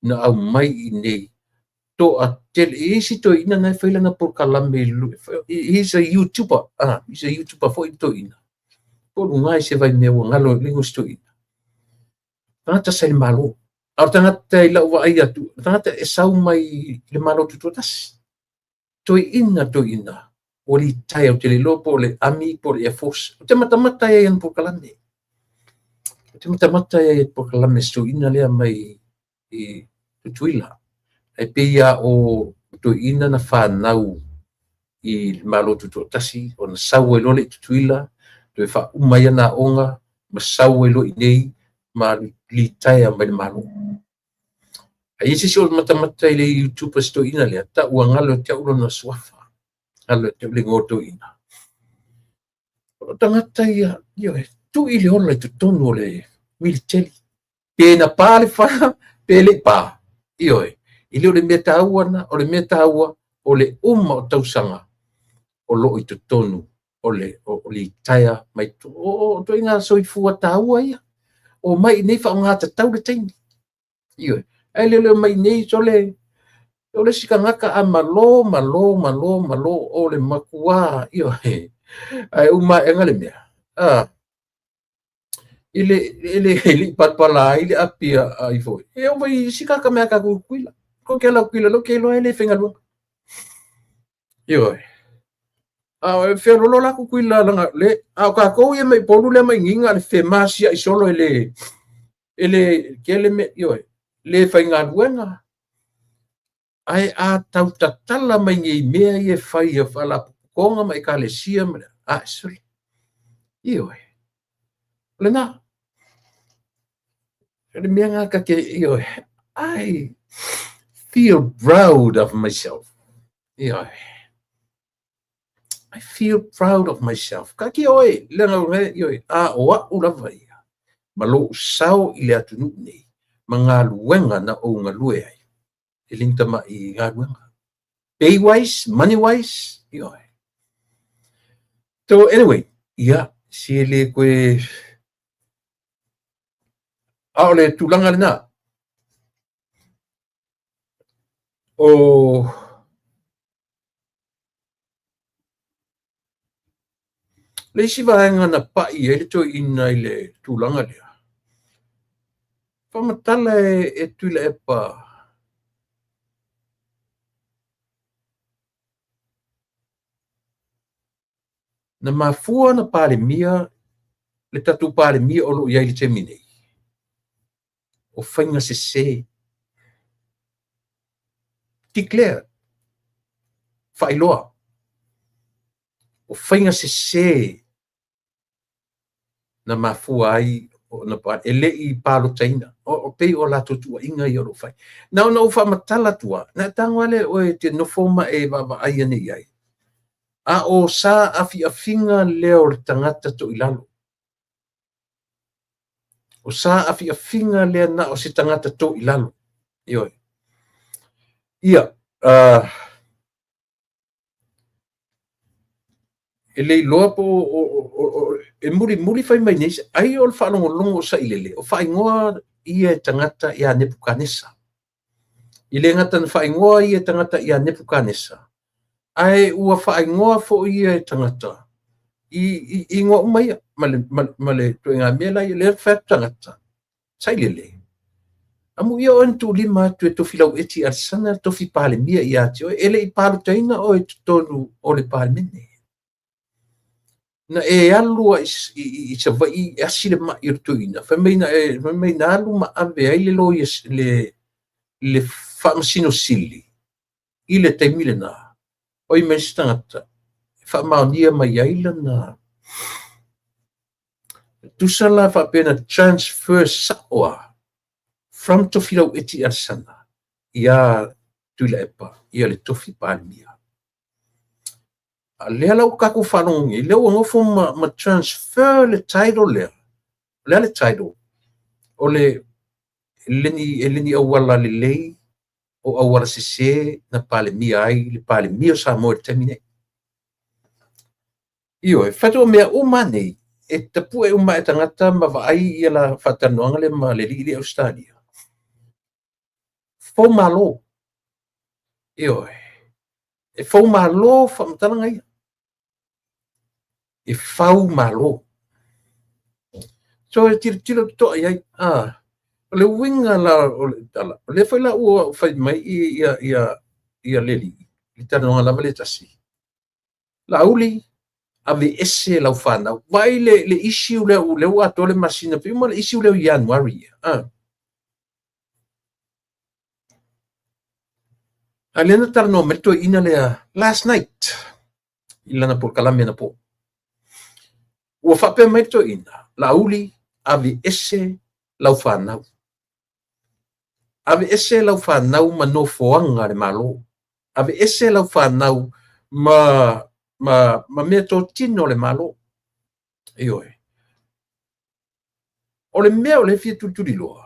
na au mai nei to a tel isi to ina na faila na por kalame he's a YouTuber he's a YouTuber for to ina por ngai se vai me ngalo lingo sto ina tata se malo au tangata ila wa ai atu tangata e sau mai le malo tu tas to ina o li tai o te lopo le ami por e force te mata e en por kalame te mata e por kalame sto ina le mai e tuila e peia o to ina na whanau i malo tuto tasi o na sau e lole tuila to e wha umai ana onga ma sau e lo i nei ma li taia mai le malo a isi si o mata i le YouTubers to ina lea ta ua ngalo te ulo na suafa ngalo te ule ngoto ina o tangata ia tu i le ola i tutonu o le military pe na pale wha pe le pa ili o le mea taua na, o le mea taua, o le uma o tausanga, o lo i tutonu, o le taia mai tu, o to inga soifua taua ia, o mai nei wha o ngata tau le taini. Ai le mai nei so le sikangaka a malo, o le makua, ai uma enga le mea. Ili patpala, ili apia ai foi. E o vai sikaka mea ka kuila. Ko ke la kuila lo ke lo ele fenga lo e fe lo la kuila langa le ka ko ye mai polu le mai nginga le fe masia i solo ele ke le me le fenga luenga ai a tau tatala mai ngi mea ye fai e fala konga mai ka le sia me suri le na le mea nga ka ke ai feel proud of myself. I feel proud of myself. Kaki oi, lenga oa ula vai. Malo sao i le atunu nei. Mga luenga na o nga lue ai. Ilinta ma i nga luenga. Pay wise, money wise, So anyway, si le kwe le tulanga le na. Le si vaenga na pai e to ina i le tūlanga lea. Whamatala e tuila e pa. Na mafua na pare mia, le tatu pare mia o lo iai le te minei. O whainga se. Declare. Whailoa. O whainga se. Na mafua ai na pa ele I palo taina o pe o la tutua inga I o fai na o fa matala tua na tangwale o te no forma e va ai nei ai a o sa afinga leo tangata to ilalo o sa afinga le na o se tangata to ilalo ele loa po e muri fai mai nei ai o fa longo sa ilele o fai ngoa ia tangata ia Nebukanesa ile ngata fai ngoa ia tangata ia Nebukanesa ai ua fai ngoa fo ia tangata ingo mai male to nga mela le fatanga sai lele amu yo antu lima to filau eti arsana to fi pale mia ia tio ele I palu taina o tonu o le pale mene na alu I se vai asile ma irtuina fa meina alu ma ave ai le lo le famsino sili ile taimile na o I mestata fa maunia mai ai na tusala fa pena transfer sawa from to filau eti arsana ia tuila epa ia le tofi palmia le lau kaku whanongi le o ngofo ma transfer le title le title o le leni awala le lei o awala sese na palmia ai le palmia sa mo termine io e fato mea umane e tapu e uma e tangata ma vai ia la whatanoanga le ma le li Australia fo malo io e fo malo whamtalanga ia e fau malo so e tiro to ai le winga la le foi la o fai mai ia leli I tanoanga la vale tasi la uli ave esse la ufana vai le issue le ato le masina prima le issue le January alena tarno merto ina le last night ilana por kalamia na po ua whape mai to ina la uli ave esse la ufana ave esse la ufana ma no foanga le malo ave esse la ufana ma me to tino le malo io o le mea o le fia tuturi loa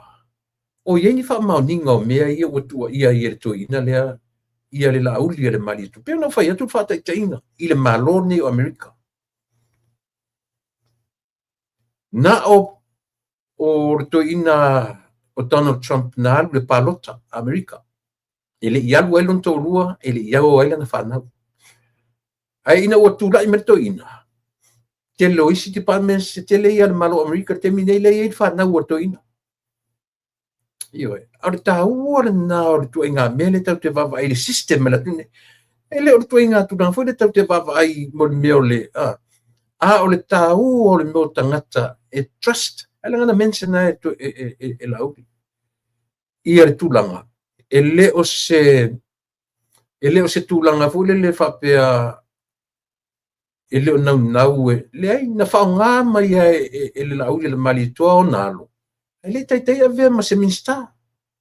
o ieni wha mauninga o mea ia watua ia le to ina lea ia le lauli ia le mali tu peo na whai atu whata taina I le malo ni o Amerika na o to ina o Donald Trump na alu le palota Amerika ele ialu elon to rua ele iau aila na whanau ai ina o tula I merto ina te lo isi department se te le ia le malo Amerika te mine le ia whanau o to ina io ora tau ora na ora tu inga mele tau te vava ai le system la tune ele ora tu inga tu na foi tau te vava ai mo meole o le tau o le mo tangata e trust ala ngana mention na tu e la upi ia le tulanga ele o se tulanga foi le fa pe ele o nau le ai na fa nga mai ele la upi le mali to nalo ele tai ave ma se minsta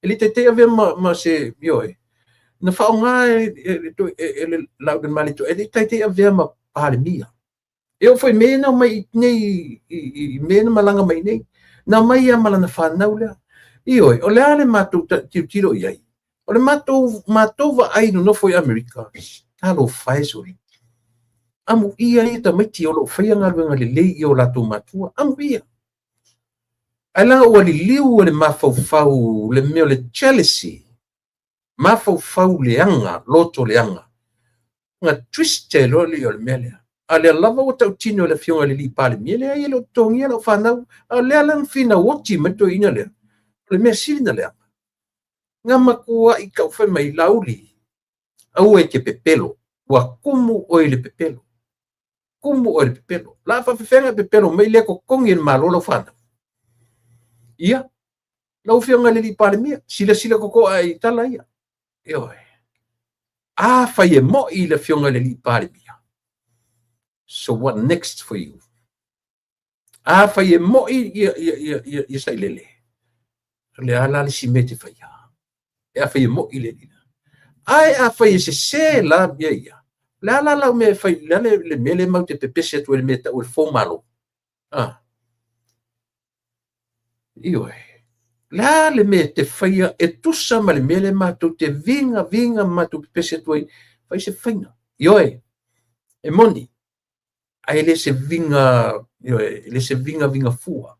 ele tai ave ma se ioe na fa nga ele la upi mali to ele tai ave ma palmia eu foi mena mai nei mena malanga mai nei na mai ia malana fa naula ioe o le ale matu tiro iai o le matu va ai no foi America talo faz ori amu ia ta mai ti o lo fai nga le lei o la tu matua amu ia ala o le liu le mafau le meo le jealousy mafau le anga loto le anga nga twiste lo le mele ale lava o tau tino le fionga le li pale miele ai lo tongia lo fanau ale alan fina woti meto ina le me silina le nga makua I kau fai mai lauli au e ke pepelo wa kumu o le pepelo la fa fenga pepelo mai le ko kongi malo lo fana ia lau fionga le li pale mia sila koko ai tala ia fai e mo I le fionga le li pale mia. So what next for you? Fai e mo I sai lele. Le ala le simete fai fai e mo I le lina. Fai e se la bia ia. Le ala la me fai le mele mau te pepese tu le meta o le fo malo. Io la le me te fai e tusa ma le mele matu te vinga matu pepese tu fai se faina. Io e moni. Ai le se vinga fua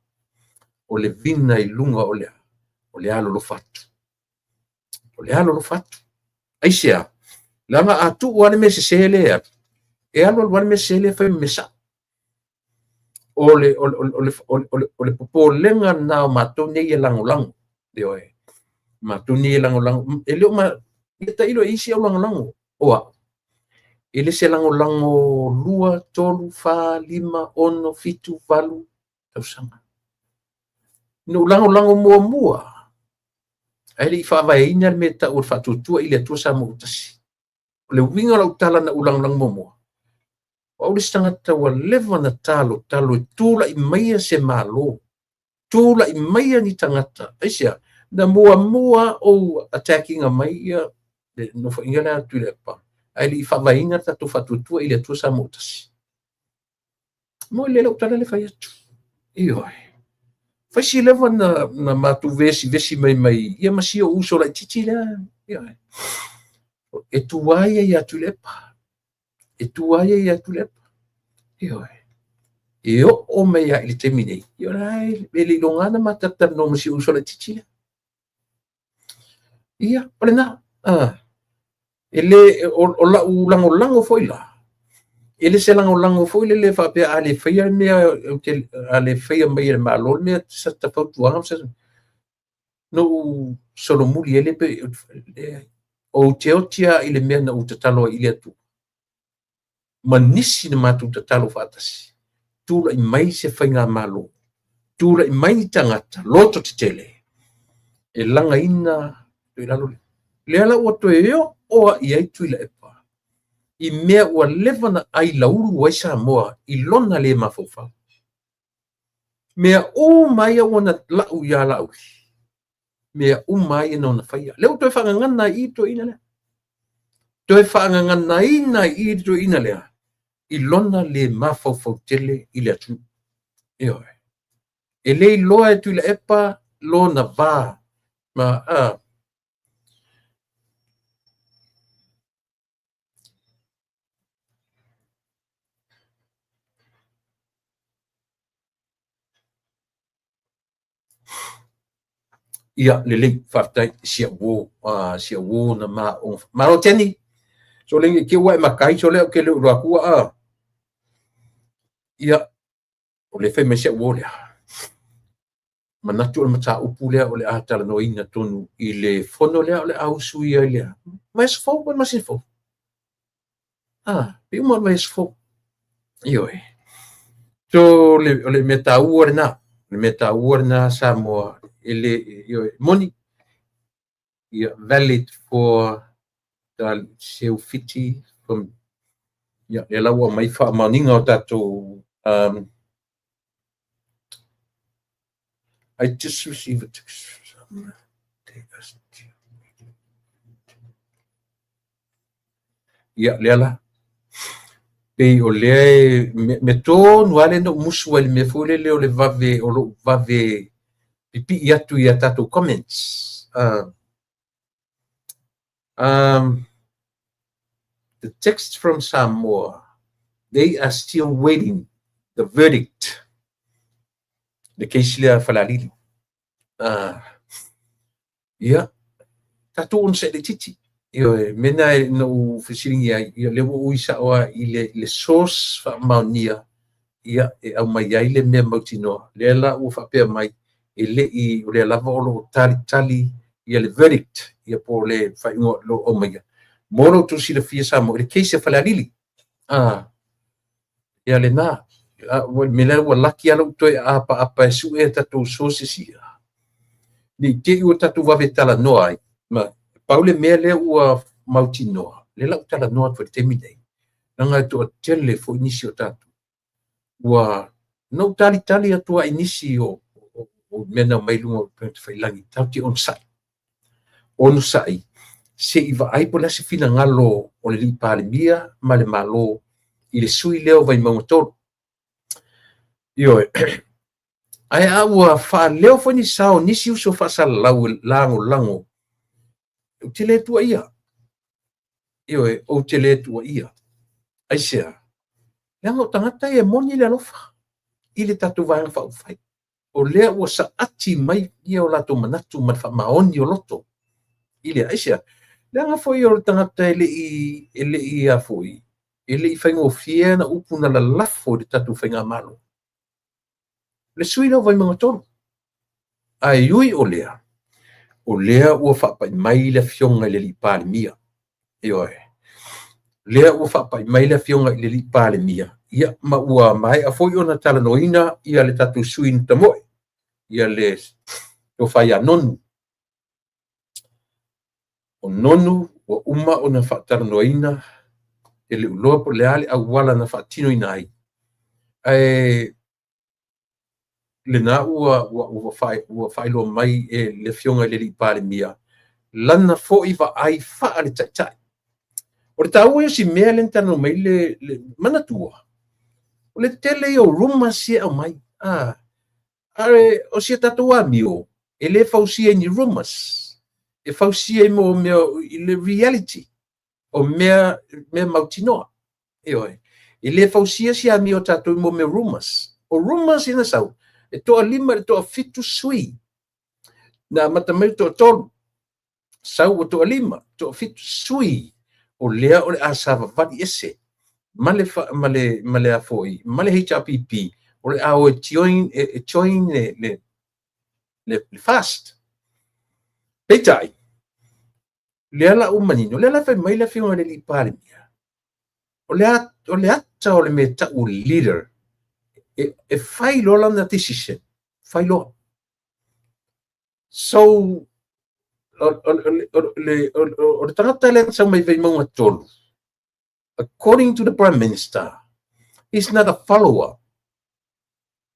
o le vina I lunga o le alo lo fatu ai sea langa atu wane me se le e alo wane me se le fai mesa ole popolenga na matou nei e langolango le oe matou nei e langolango e leo ma ia tailo e isi au langolango oa e le se langolango 2 3 4 5 6 7 8 tausaga no langolango muamua ai le faavaeina le mea taʻu o le faatuatua i le atua sa mo utasi o le uiga lau tala na ulangolango muamua o le tangata ua lewa na talo e tulaʻi maia se mālō tulaʻi maia ni tangata aisia na muamua ou attackinga mai ia no faʻiga le atu i le apa ai leʻi faavaeiga tatou faatuatua i le atua sa mo utasi mo i le lau tala le fai atu ioe faisi lewa na matu vesi mai ia masio uso lai titi lea ioe e tuaia ia atu i le apa e tuaia ia atu le apa ioe e o'o mai ai le temi nei io ai e le ilogana matatano masio uso lai titi lea ia o lenā e lē o la'u lagolago fo'i la e le se lagolago fo'i le faapea a le faia mea a le faia mai le mālō le mea sa tafautuaga sa nou solomuli e le pe o teotia i le mea na u tatalo i le atu ma nisi na matou tatalo faatasi tulaʻi mai se faiga mālō tulaʻi mai ni tagata loto tetele e lagaina i lalo le ala ua toe o aʻi ai tui la epa i mea ua lewa na ai laulu ai Samoa i lona lē mafaufau mea mai ua na laʻu iā laʻui mea mai e na faia leu toe faagagana i toeina lea toe faagagana ina i toeina lea i lona le mafaufau tele i le atu ioe e lē iloa e tui la epa lona vā ma ia lelei faafetai sia uō na malo teni so le ke ua e makai so le o ke le urakua ia o le fai mai sia uō lea manatu o le mataupu lea o le a talanoina tonu i le fono lea o le ausu ia lea mai se fou ma se fou pe uma mai se fou ioe so le metaua le metaua na Samoa ele money valid for the Seufiti from e laua mai faamaoniga o tatou I just received a text from le ala pei o lea me tonu ale no musu ai le mea foi le o le vave o lo vave pipi atu ia tatou comments the text from Samoa they are still waiting the verdict the case lea falalili ia tatou ona se le titi ioe mena no fesilingi ai ia le ui saʻoa i le source faamaonia ia e au mai ai le mea mautinoa lea la ua faapea mai e leʻi o le lava o loo talitali ia le verdict ia po le faaiʻuga lo o maia mo lo tusilafia sa mo i le keisi falalili ia lenā me lea ua laki ala toe apa e suʻe tatou sources ia ni teʻi ua tatou vave talanoa ai ma pau le mea lea ua mautinoa le laʻu talanoa atu le temi nei laga toʻatele foʻi nisi o tatou ua nou talitali atua i nisi o mena mai lunga o failagi tauti ono saʻi seʻi vaai po le ase finagalo o le liʻi palemia ma le mālō i le sui lea o vaimauga tolu ioe ae a ua faaleo foi ni sao nisi uso faasalalau lagolago o te lē tuaʻia ioe ou te lē tuaʻia aisea leaga o tagata e moni le alofa i le tatou vaega faaufai o lea ua saʻati mai ia o latou manatu ma le faamaoni o loto i le aisea leaga foi o le tagata e leʻi ia foʻi e leʻi faigofia na upu na lalafo i le tatou faiga malo le sui no vai mga tolu ai ui o lea ua whapai mai le fionga le li pāle mia ioe lea ua whapai mai le fionga le li pāle mia ia ma ua mai a foi ona talanoina ia le tatu sui ni tamoe ia le o fai a nonu o nonu o uma ona whaatalanoina e le uloa po le ale au wala na whaatino ina ai le na ua fai lo mai e le fionga le li pāle mia lana fo i va ai wha le tai o le tau e si mea le tano mai le manatua o le tele o ruma sia au mai are o sia tatua mio e le fausia ni rumas e fausia mo mea i le reality o mea mautinoa e le fausia sia mio tatu mo me rumas o rumas ina sau e toa lima e toa fitu sui na matamai toa tolu sau o toa lima toa fitu sui o lea o le asava vadi ese male a foi male HRPP o le ao e join le fast peitai lea la umanino lea la fai mai la fionga le li pale mia o le ata o le me tau leader e fai lola na decision fai lola so o le tangata le sa mai vei maunga tolu according to the Prime Minister, he's not a follower.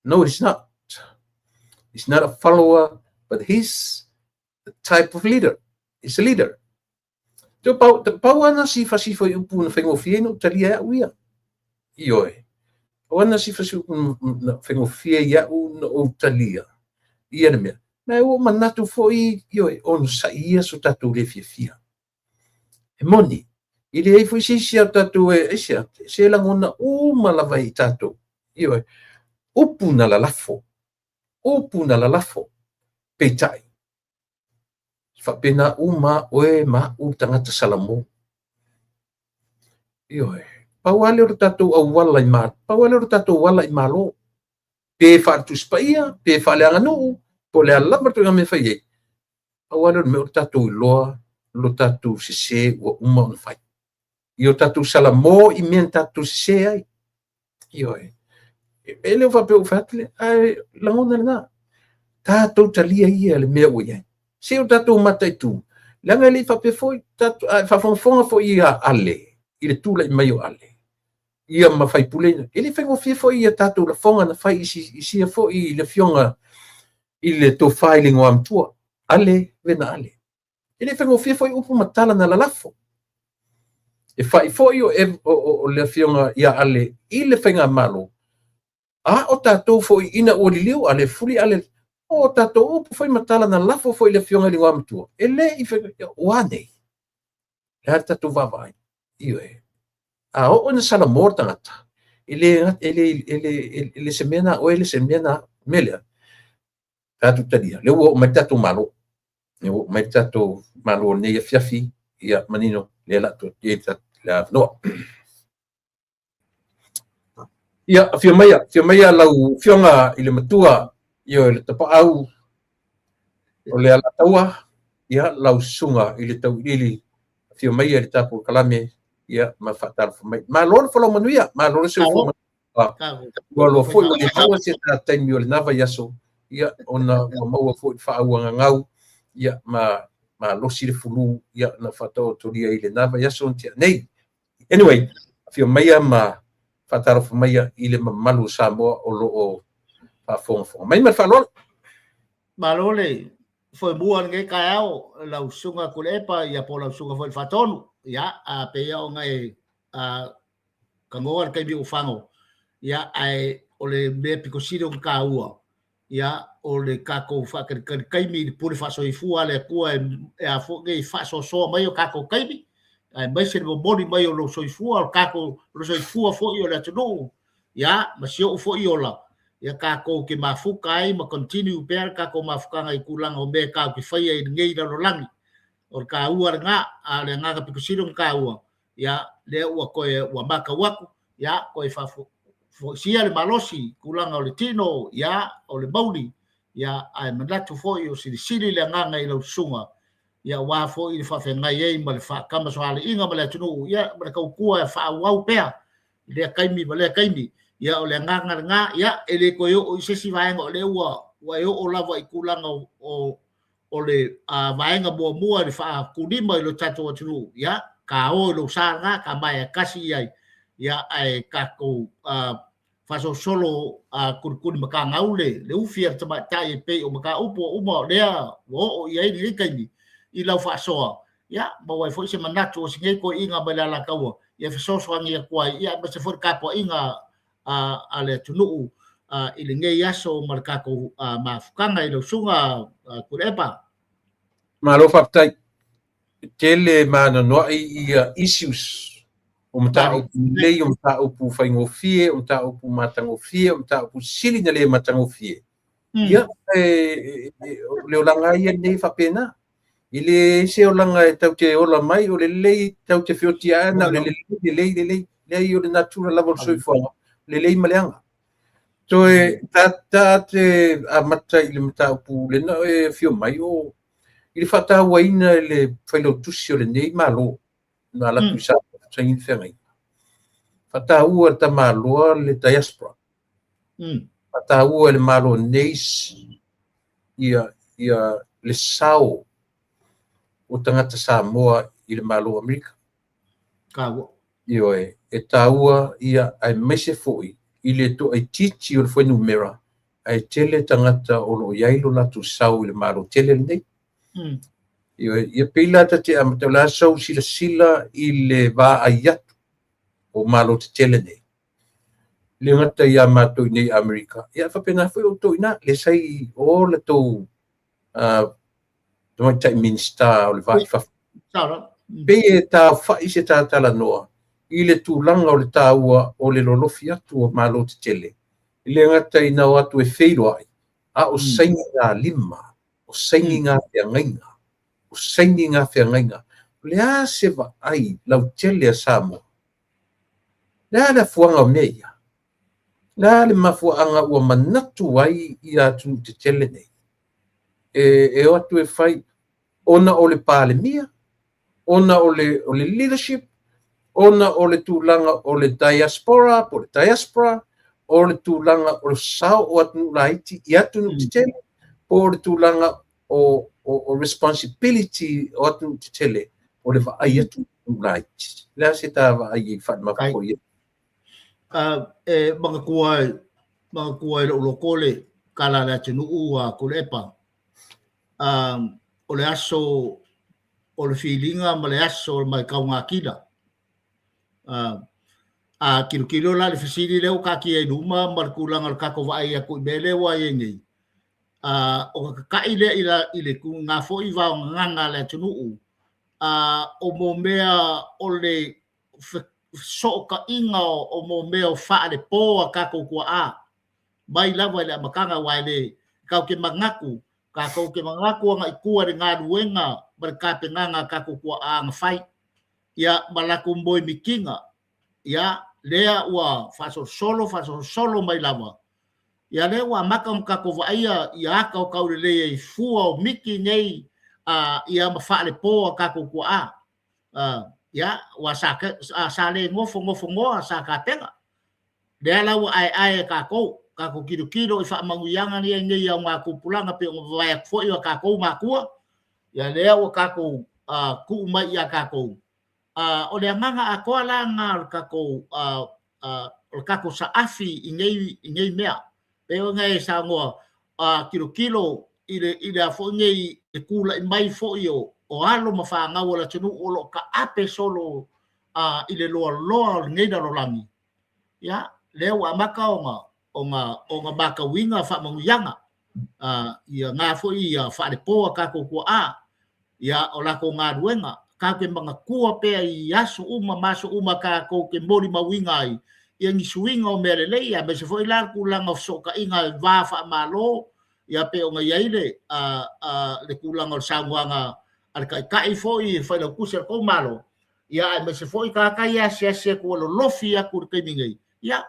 No, he's not. He's not a follower, but he's the type of leader. He's a leader. Te pau ana sifa i upu na whengofie no talia uia. Ioe. O ana sifa na whengofie ia u na o talia. Ia na mea. Na o manatu fo i ioe. On sa ia so tatu le fia. E moni. I le foi sia tatu e sia se la ngona malava i tatu io upu na la lafo peitai fa pena uma oe ma u tangata salamo io pawale o tatu au wala i malo pe fa tu spaia pe fa le nganu po le ala bertu me fa ye pawale me o tatu lo tatu se o uma on fai io tatu salamo i men tatu se ai io ele va pe fatle ai la ona na tatu talia ia le me o ia se o tatu matai tu la ngali fa pe foi tatu fa fonfonga foi ia ale ile tu la mai o ale ia ma fai pule ele fa ngofie foi ia tatu la fonga na fai isi foi le fionga ile to filing o amtua ale vena ale ele fa ngofie foi upu matala na la lafo e fai foi o le fionga ia ale i le whainga malo. O tātou foi ina o liliu ale fuli ale o tātou upu foi matala na lafo foi le fionga li wamtua. E le i whainga oanei. Le hata tu vavai. Iwe. O na sala mor tangata. Ele semena o ele semena melea. Tātou tadia. Le ua o mai tātou malo. Le ua mai tātou malo nei a fiafi ia manino le la to la no ia fia mai lau fionga i le matua io le tapa au o le ala taua ia lau sunga i le tau ili fia mai le tapu kalame ia ma fatal mai ma lor folo manuia ma lor se fo ma lo fo le taua se ta taimi o le nava yaso ia ona mo fo fa ua ngau ia ma losi le fulu ia na fatao toria i le nava yaso ntia nei anyway fia mai ma fataro mai i le malu Samoa o lo o fa fo mai ma falol malole foi buan ngai kaao la usunga kulepa ia po la usunga foi fatonu ia a pe ia ngai a kangoa kai bi ufango ia ai ole me pikosido kaua ia ole kako fa kai mi pure fa so ifu ale ku e a fo ngai fa so mai o kako kai mi ai mai se mo boni mai o lo so ifu al kako lo so ifu fo io la tunu ia ma sio fo io la ia kako ke mafuka ai ma continue per kako mafuka ngai kulang o me ka ki fai ai ngai la langi o ka ua nga ale nga ka pikosido ka ua ia le ua ko e ua maka waku ia ko e fa fo sia le malosi kulanga o le tino ia o le mauli ia ai manatu fo i o sili le nganga i lo sunga ia wa fo i fa fe ngai ei ma le fa kama so ale inga ma le tunu ia ma ka kua fa wa pea le kaimi ma le kaimi ia o le nganga nga ia ele ko yo o se si vaenga o le wa yo o lava i kulanga o le vaenga bo mua le fa kulima i lo tatu o tunu ia ka o lo sa nga ka mai kasi ai ia ai ka ko faso solo kurkuni maka ngaule le ufia tama tai pe o maka upo uma lea o ia ni kaini i lau faso ia ma wai foi se manatu o singe ko inga balala kawa ia faso so ngia kwa ia ba se for kapo inga ale tunu i le ngai aso marka ko mafukanga i lo sunga kurepa Malo fatai tele mana no i issues mta le mta upu faingofie mta upu matangofie mta upu sili na le matangofie ia le olanga ia nei fa pena ile se olanga e tau te ola mai o le tau te fiotia na le le o le natural level soifo le maleanga so ta te amata ile mta upu le na fio mai o ile fata waina le failo tusio le nei malo na la tusa tsain fengai fata ua ta malo le diaspora fata ua le malo neis ia le sao o tangata Samoa i le malo Amerika ka io e taua ia ai mese foi i le to ai titi o le foi numera ai tele tangata o lo yailo la tu sau i le malo tele nei ia pila te amatala sau sila i le va ayat o malo te tele nei le ngata ia mato nei Amerika ia fa pena foi o to ina le sai o le to don't take minister o le vai fa be ta fa ise ta tala noa i le tūlanga o le tāua o le lolofi atu o malo te tele le ngata ina o atu e feiro ai o saingi ngā lima o saingi ngā whiangainga o saingi ngā whiangainga le a sewa ai lau tele a Samoa le fuanga o meia le mafuanga ua manatu ai i atu te tele nei e o atu e fai ona o le palemia ona o le leadership ona o le tūlanga o le diaspora o le tūlanga o le sao o atu laiti i atu te tele o le tūlanga o responsibility o atu te tele o le vaai atu laiti lea se tā vaai i whanmako i mga kuai lo kole kala la tinu ua kulepa o le aso o le filinga ma le aso mai kaunga kila kilo la le fisili leo ka ki e luma mar kulanga ka ko vai a ku bele wa yengi o ka ile ile ku nga fo i va nganga le tinu o mo mea o le so ka inga o mo mea fa le po ka ko ku a mai lava le makanga wa le ka ke mangaku ka ko ke mangaku nga ikua ri nga duenga berka penanga ka ko ku a nga fai ya malaku mboi mikinga ya lea ua faso solo mai lava ya le wa makam ka ko va ia ya ka ka le fua miki nei ia ma fa le po ka ko ku a ya wa sa le ngofo sa ka tenga le la wa ai ka ko kilo i fa manguyanga ni ngai ya nga ku pulanga pe va fo ia ka ko ma ku ya le wa ka ko ku mai ya ka ko o le nganga a ko la nga ka ko ka ko sa afi ngai mea pe ngai sa ngo kilo ile fo ngai e kula mai fo io o alo ma fa nga wala tunu o lo ka ape solo ile lo ngai da lo langi ya le wa maka o nga baka winga fa manguyanga ia nga fo ia fa le po ka ko ia o la ko nga duenga ka ke mga kua pe i aso maso ka ko ke mori mawinga ai ia ni swinga o merele ia me se foi la kulanga so ka inga va fa malo ia pe o nga yaile le kulanga o sangwanga al kai foi fa lo kuser ko malo ia me se foi ka ia se ko lo lofia kur ke ningai ia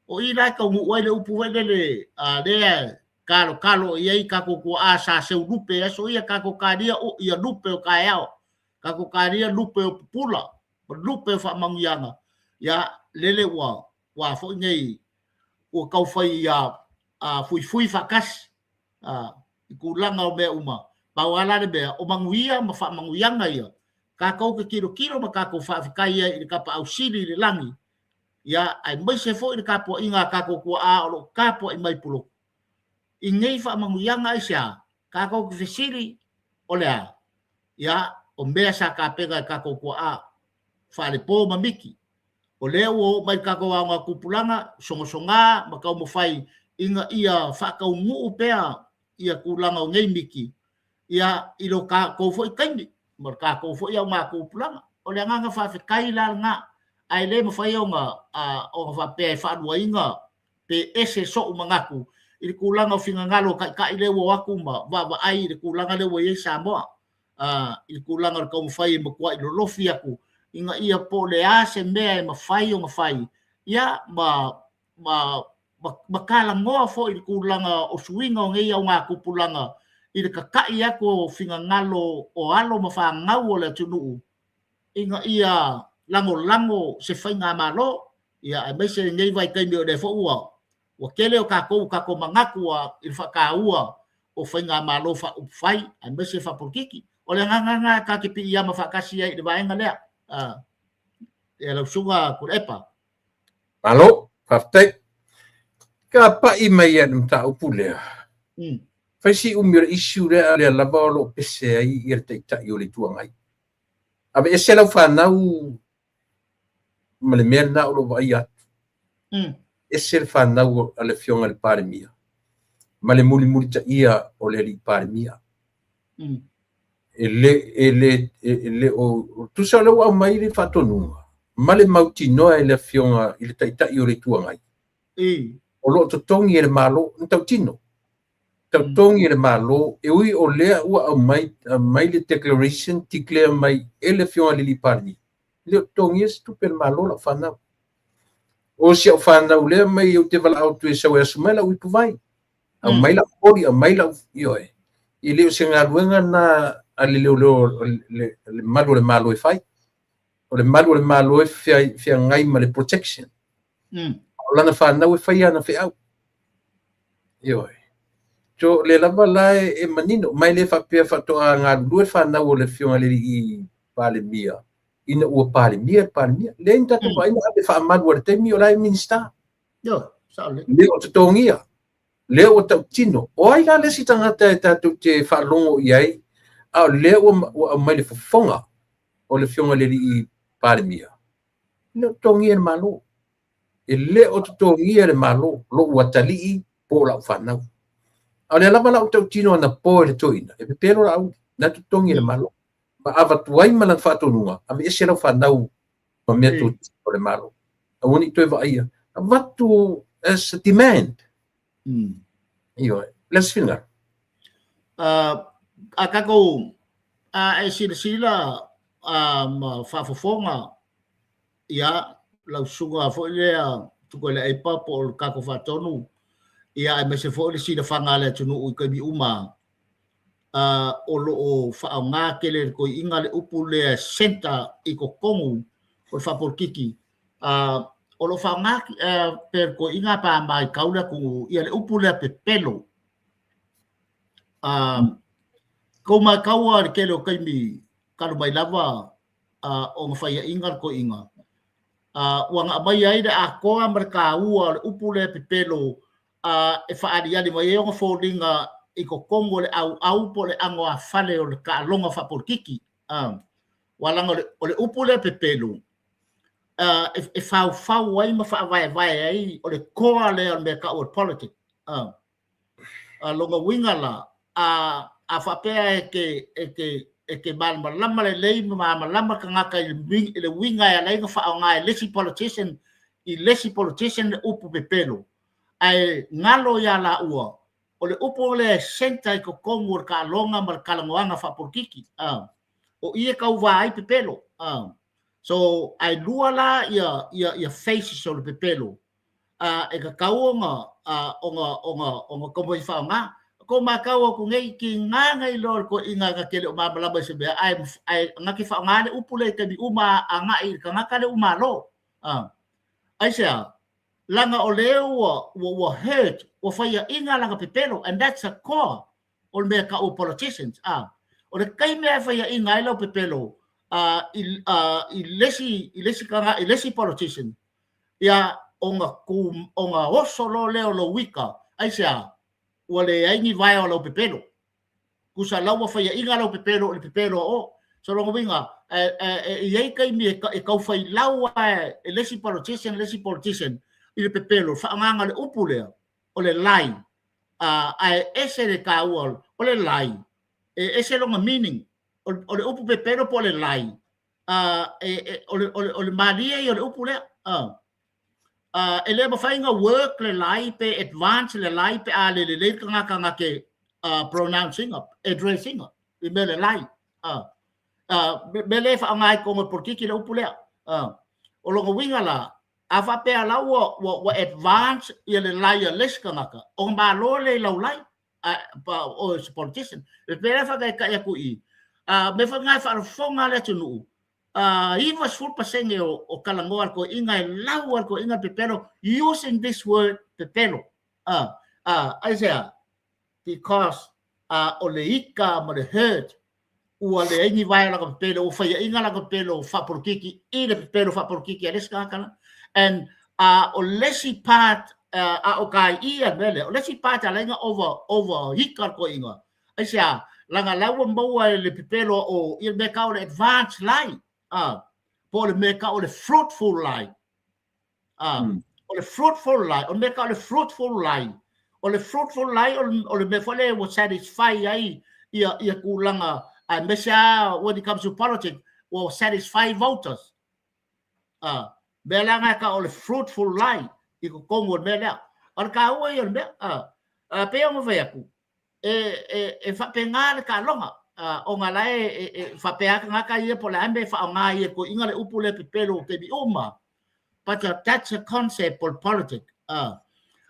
o ila ka ngu wai le upu wai le kalo ia i kako ko asa se lupe so ia kako kadia o ia lupe o kaiao kako kadia lupe o pula lupe fa mangianga ya lele wa fo nei o kau fai fui fa kas ku langa o be uma pa wala le be o manguia ma fa mangianga ia kako ke kilo ma kako fa kai i ka pa ausili le langi ya ai mai se fo i ka po inga kako ko a o ka po i mai pulo ingei fa manguyanga isa kako fesili olea ya o mea sa ka pega kako ko a fa le po mamiki o leo mai kako wa kupulanga songa makau mo fai inga ia fa ka ngu pea ia kulanga o ngei miki ia ilo ka ko fo kaini mar ka ko fo ia ma kupulanga o le nga fa fe kai la nga ai le mo fai o o fa pe fa duinga pe ese so mangaku i kulanga finga ngalo ka ile wo aku ma wa ai i kulanga le wo ye Samoa i kulanga ka mo fai mo kwa lo lofi aku inga ia po le ase me ma fai o fai ia ma kala ngoa fo i kulanga o swinga o ngai nga kupulanga i ka ia ko finga ngalo o alo ma fa ngau le tunu inga ia lango se fai nga malo ia ai me se ngai vai kai me de fo ua o kele o kako mangaku i whakaua o whainga malo wha upwhai a mese wha porkiki o le nganga ka ke pi ia ma whakasi ai de vaenga lea e lau sunga kurepa malo whaftai ka pa i mai anum ta upu lea whaisi umira isu rea lea lava o lo pese ai i rita ita i o le tuangai abe e se lau whanau ma le mea na o lo vai atu ese le whanau a le fionga le paremia. Ma le muli ta ia o le li paremia. Ele o tusa le au mai le whatonunga. Ma le mauti noa e le fionga i le taitai o le tuangai. O lo totongi e le malo, ntau tino. Tautongi e le malo, e ui o lea ua au mai le declaration, tiklea mai e le fionga le li paremia. Le tongi e stupe le malo la whanau. O si au whanau lea mai au te wala au tu e sau e asu mai la ui puwai. Au mai la ori, au mai la ioe. I leo se ngā ruenga na a le malu le malo e whai. O le malu le malo e whia ngai ma le protection. O lana whanau e whai ana whi au. Ioe. So le lava la e manino, mai le whapea whatoa ngā rue whanau o le whionga le i pale mia. Ina ua pale mia. Le inta tu ina ave whaamadu ar te mi o lai minsta. Yo, saole. Le o te tongia. Le o tau tino. O ai la lesi tangata e tatu te whaalongo i ai. A le o mai le whafonga o le whionga le i pale mia. Le o tongia le malo. E le o te tongia le malo. Lo ua tali i po lau whanau. A le lava lau tau tino ana po e le toina. E pe pero lau na tu tongia le malo. Ma ava tuai ma lan whatonunga. Ave ese lau whanau ma mea tu o le malo. A wani toi wa aia. A watu as a demand. Io, let's finger. A kako e sila ma whafofonga ia lau sunga fo lea tuko le aipa po kako whatonu ia e mese fo le sila whangale tunu ui kaimi uma o lo o whaonga kele ko inga le upu le senta i ko kongu o whapolkiki o lo whaonga per ko inga pa mai kaula ku ia le upu le pepelo ko mai kaua kele o kaimi kalu mai lava o ngawhaia inga ko inga wanga mai ai de a koa marka ua le upu le pepelo e whaariani mai e onga fōringa i ko kongo le au po le ango a fale o le ka longa whapolkiki. Walanga o le upu le pepelu. E whau ai ma whaawai ai o le koa le al mea ka o politik. Longa winga la a whapea e ke malama le lei malama ka ngaka i le winga e leinga whao ngai lesi politician le upu pepelu. Ai ngalo ya la ua. O le upo le senta i ko kongo ka longa mar kalangoanga whapolkiki. O ia kau vai pepelo. So ai lua la ia faces o le pepelo. e ka kaunga onga komoi whaonga ko makau ko ngai ki ngai lor ko inga ka kele uma malaba se be ai ngaki whaonga le upule ka bi uma anga I ka ngaka le uma lo ai sia langa o leo wo hurt wo faya inga langa pepelo and that's a core o me ka o politicians o le kai me faya inga lo pepelo I lesi politician ya onga osolo leo lo wika ai sia wale ai ni vai o lo pepelo kusa lawa faya inga lo pepelo le pepelo o so lo winga e kai mi e kau fai lawa lesi politician I le pepelo fa nganga le upule o le lai ese le kawol o le lai ese lo meaning o le upu pepelo po le lai o le maria I o le upule ele ba fainga work le lai pe advance le lai pe le kanga ke pronouncing up addressing up I me le lai me le fa ngai ko mo portiki le upule o lo winga la afa pe ala wo advance I le lai les kanga ka o ba lo le lau lai o politician pe fa ka ya ku I me fa ngai fa fonga le tunu Iwas full pasenge o kalangoar ko inga lawar ko inga pepelo using this word pepelo I say because o le ika mo le hurt o le ingi vai la pepelo o fai inga la pepelo fa porkiki I le pepelo fa porkiki ales kakala and o lesi part o kai I bele o lesi part ala inga over hikar ko inga I say langa lawa mbawa le pepelo o il me ka o advanced line po le meka o le fruitful line o le fruitful line o meka o le fruitful line o le fruitful line o le mefole will satisfy ai ia kulanga mesa when it comes to politics will satisfy voters belanga ka o le fruitful line I ko kongo mela o ka o ia me pe o ve aku e fa pengar ka longa o nga lai fa pe aka ngaka ia po la ambe fa nga ia ko inga le upule pepelo ke bi uma but that's a concept for politics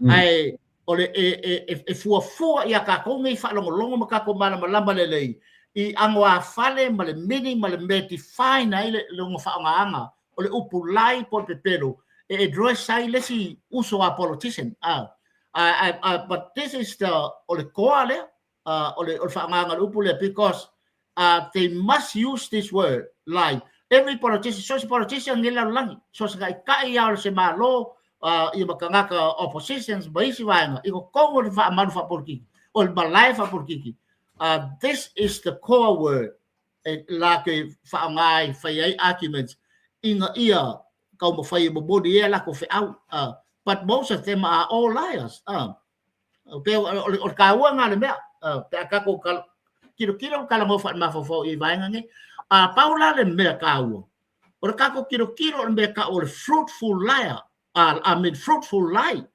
ai o le e fu ia ka ko ngai fa longo maka ko mala malamba le lei I angwa fale male mini male meti fine ai le longo fa nga o le upulai po pepelo e address sai le si uso a politician but this is the o le koale or upule because they must use this word like every politician social politician nila lang so sa kai ya se malo I makanga oppositions baisi wanga iko kongo fa manu fa porki or balai fa porki this is the core word like fa ngai fa arguments in ia ka mo fa mo body la ko fa out but most of them are all liars okay or ka wanga le pe ka ko kilo kala mo fa ma fo I vai ngai paula le me ka o ka ko kilo le ka o fruitful liar I mean fruitful lie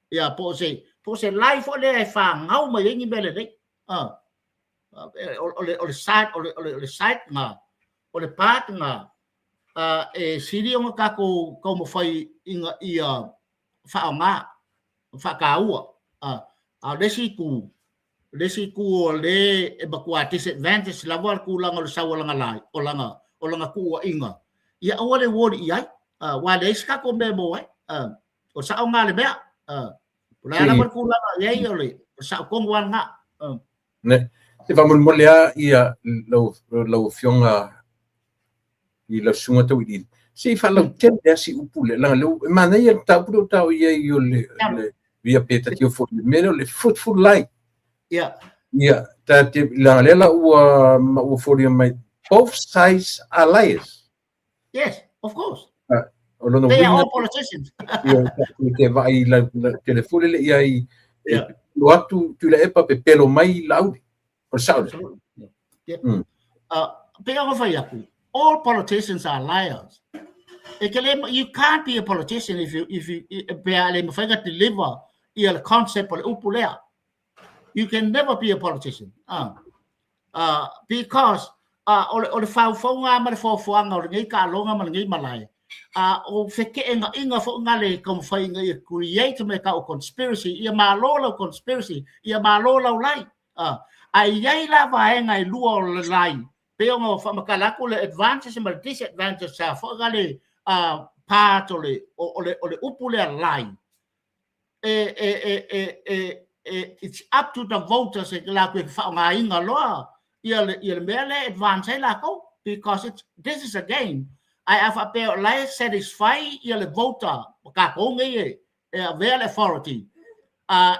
ya po se lie fo le fa ngau ma ngi bele dei o le site nga o le part nga e siri o ka ko mo fai inga ia fa nga fa ka o lesi ku le e bakua disadvantage la war ku langa sa wala lai o langa ku inga ia o le wori ia wa le ska ko me mo o sa o nga le bea la war ku langa ia o le sa ko wan nga ne te va mo molea ia lo fionga I la sunga to I se fa lo tende si upule la lo mana ia ta pro ta ia yo le via peta tio fo meno le fruitful life yeah that la u for my both sides are liars yes of course no they are all politicians que vai la telefone le ia lo atu tu le epa pe pelo mai laudi por saudi pega fa yaku all politicians are liars you can't be a politician if you deliver your concept or upulea. You can never be a politician because or fa nga ma fo nga ngai ka longa ma ngai malai o feke inga fo ngale kom fai ngai create me ka o conspiracy ia malola conspiracy ia malola lai ai yai la va ngai luo lai pe ngo fa makala ko le advantages and disadvantages sa fo ngale part ole upule lai it's up to the voters la ko fa ngai nga lo ia mele advantage la ko because this is a game. I have a pair like satisfy the voter ka only a real authority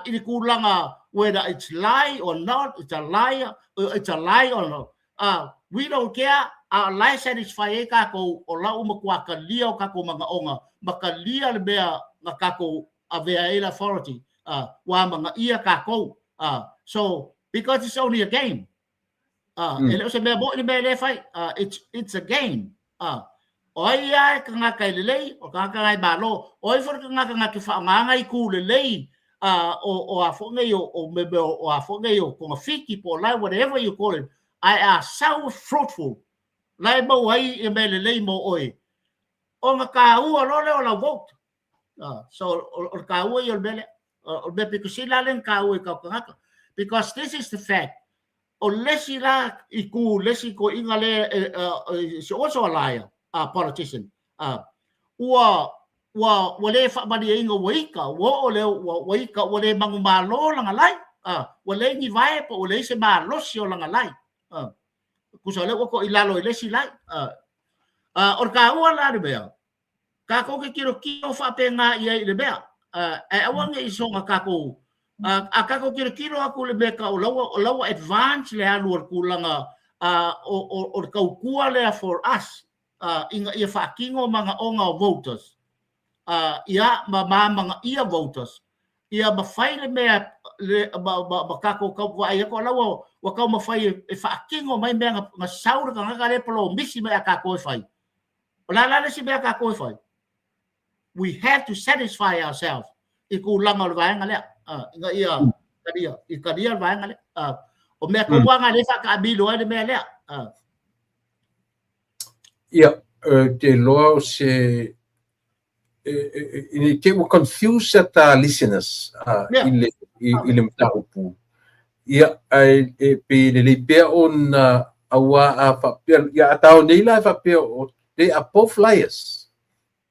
in kulanga whether it's lie or not, it's a lie or not, we don't care. Lie satisfy ka ko o la umakwa ka lio ka ko mga onga makalia le bea ka ko a real authority wa mga ia ka ko so because it's only a game it's a game oi ai ka nga kai lelei o ka ngai balo oi for ka nga ki fa nga ku lelei o a fo ngai o mebe o a fo ngai o ko fiki po lai whatever you call it I are so fruitful lai mo ai e me lelei mo oi o nga ka u lo le o la vote so o ka u yo bele o be because sila len ka u ka ka because this is the fact o lesi la iku lesi ko ingale so also a liar politician wa le fa ba di ngo weika wo le weika wo le mangumalo lang alai wo le ni vai po le se ba lo sio lang alai ku so le ko ilalo le si lai or ka wa la de be ka ko ke kiro fa pe nga ia le be awang e so ka ko ka ko kiro aku le be ka o lo advance le alu ku langa o ka ku le for us inga ia fakingo mga onga voters ia mga ia voters ia ba faile me ba kako ka wa ia ko lawo wa ka ma fai e fakingo mai me nga saur ka nga le polo misi me ka ko fai la si me ka ko fai we have to satisfy ourselves iku langa wa nga le inga ia kadia wa nga le o me ko wa nga le fa ka bilo de me le Ia, te loa se te will confuse the listeners ile mtaupu. Ia pe le pe on awa a fa ia atau nei la fa pe they are both liars.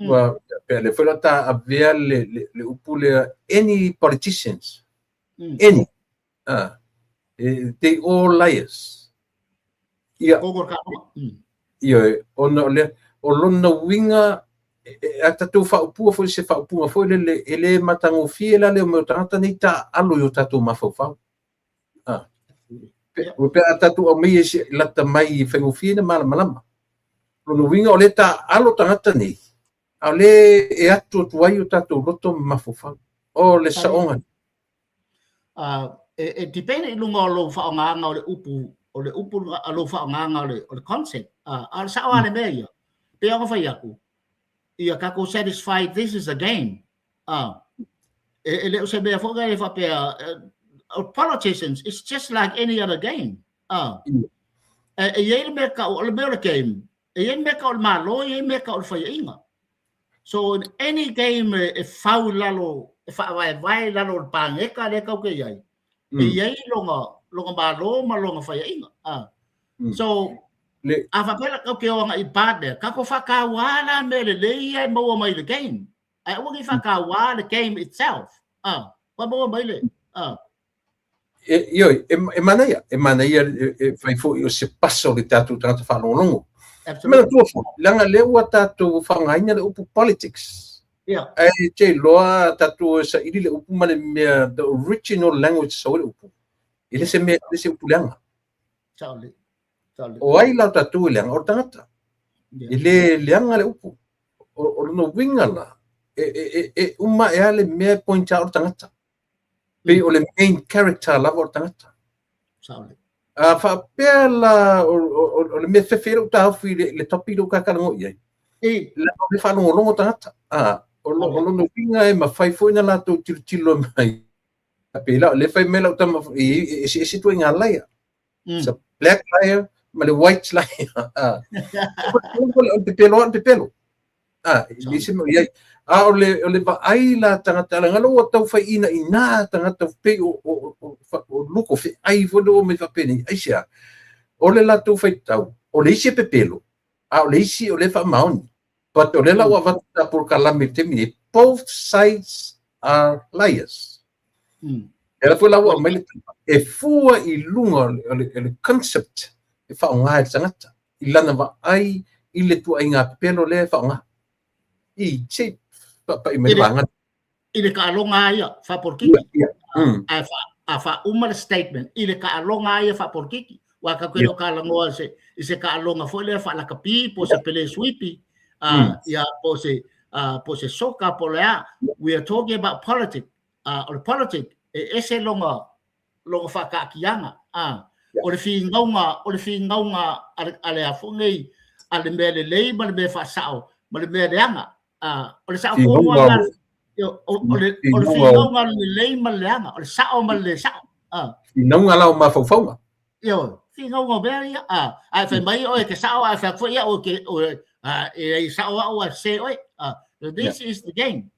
Wa pe le fela ta avea le upule any politicians. Any they all liars. Ia ia ona le o lona winga ata tu fa pu fo se fa pu fo le ele matango fiela le mo tata ni ta alu yo tatu mafo fa pe ata tu o mi se la ta mai fe fiena mal malama lona winga o le ta alu tata ni ale e atu tu ai yo tatu roto mafo fa o le saonga depende lunga lo fa nga le upu alo fa nga le concept al sa wale meia pe nga fa yaku ia ka ko satisfied this is a game ele se be fo ga fa pe politicians it's just like any other game ye me ka o le game ye me ka o malo ye me ka o fa inga so in any game if fa lalo fa vai lalo pangeka le ka ke yai ye longa malo malonga fa inga so afa pela ke o nga ibade ka ko fa ka wala me le ye mo mai le game ai o fa ka wala the game itself pa mo mai le io e manaia fai fo io se passo le tatu tanto fa longo me tu langa le wa tatu fa ngaina le upu politics ai te loa tatu sa ili le upu male the original language so le upu ile se me se upu langa o ai la tatu langa o tangata ile langa le upu o no winga la uma e ale me point out tangata pe o le main character la o tangata fa pela o le me fefero ta fu le topido ka ka ngo ye la o fa no longo tangata o no winga e ma fai fo ina la to tilo mai pela le fai mela ta e si tu nga la ya so black layer ma le white layer te pelo Ni se mo ia ole ba ai la tangata la ngalo o tau fai ina tangata pe o luko fe ai vodo me fa peni ai sia ole la tu fai tau ole se pepelo ole si ole fa mauni but ole la wa vata por calamity me both sides are liars era foi la wa mai e fua I lunga le concept e fa nga tangata ilana va ai ile tu ai nga pepelo le fa nga I che pa ime banget. Ile ka alonga ia fa por kiki. A fa uma statement ile ka alonga ia fa por kiki. Wa ka kwelo ka langoa se ka alonga foi le fa la kapi po se pele sweepy. Ya po se soka po lea. We are talking about politics. Or politics ese longa fa ka kianga. O le fi ngaunga ale afongai ale mele lei ma le fa sao ma le mele anga. Ole sao ko ngala ole fingo ngala le maleanga ole sao male sao fingo ngala ma fofonga yo fingo ngo beri ai fe mai o ke sao ai fa foi o ke e sao o se oi this is the game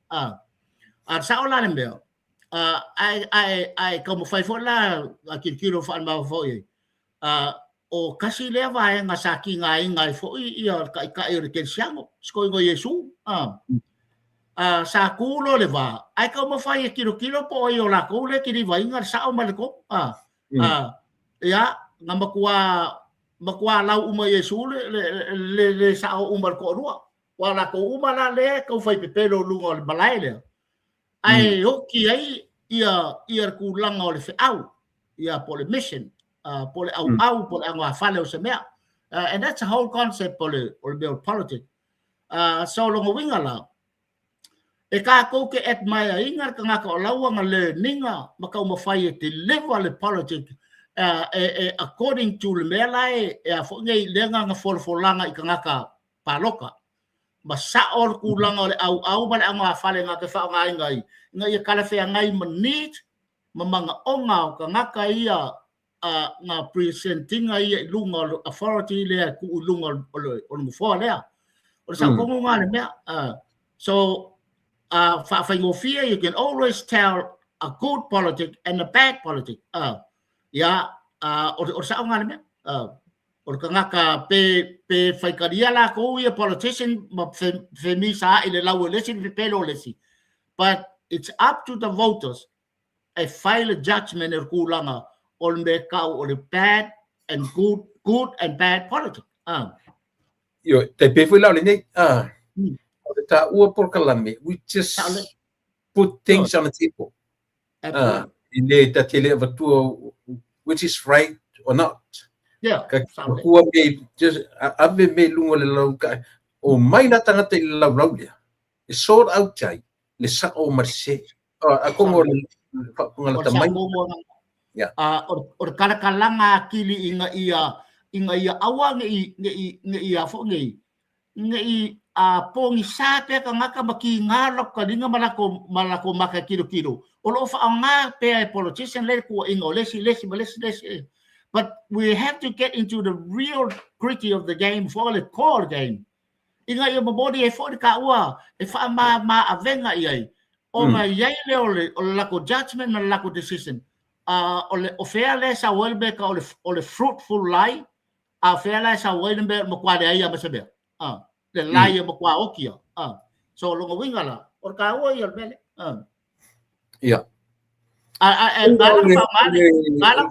sao la lembeo ai como fai foi la aquele kilo fa ma foi o kasi leva e nga saki ngai foi ia ka e ke siango sko ngo Yesu sa kulo leva ai ka mo fai kilo po o la ko le ki vai ngar sa o mal ko ya nga makua lau uma Yesu le sa o umar ko rua wala ko uma la le ko fai pepelo lungo le balai le ai o ki ai ia ku langa o le fe au ia po le mission por por angwa fale o se mea and that's a whole concept por build politics so lo wingala e ka ko ke et mai ingar ka ngaka o lawa nga le ninga maka mo fai te level le politics according to le mela e a fo ngai lenga nga folanga I ka ngaka paloka ba sa or ku langa le au ba angwa fale nga ke fa ngai ngai kala fe ngai manit mamanga onga ka ngaka ia na presenting ai lunga authority le ku lunga o mo le o sa ko nga le so fa fear you can always tell a good politic and a bad politic or sa nga le or ka ngaka pe fai karia la ko ia politician ma fe mi sa ile la le sin pelo le si but it's up to the voters a file a judgment er ku langa on the cow or the bad and good and bad politics. Yo, te pe foi la le ta ua por kalame. We just put things on the table. Ile ta tele vatu which is right or not. Yeah. Kua me just ave me lungo le lau ka o mai na tanga te lau lau le. E sort out chai le sa o marse. A kongo le ngala tamai. Or kalakalanga kili inga ia awa ngi fo ngi pongi sa pe ka ngaka maki ngalo ka dinga malako maka kilo o lo fa nga pe politician le ko ingo lesi but we have to get into the real gritty of the game for the core game inga ia body e for ka wa e fa ma avenga ia o nga ia le o la ko judgment na la ko decision o fea le sa welbe ka o le fruitful lie a fea le sa welbe mo kwa de ia masebe le lie mo kwa okia so lo wingala or ka o ia bele ya ngalang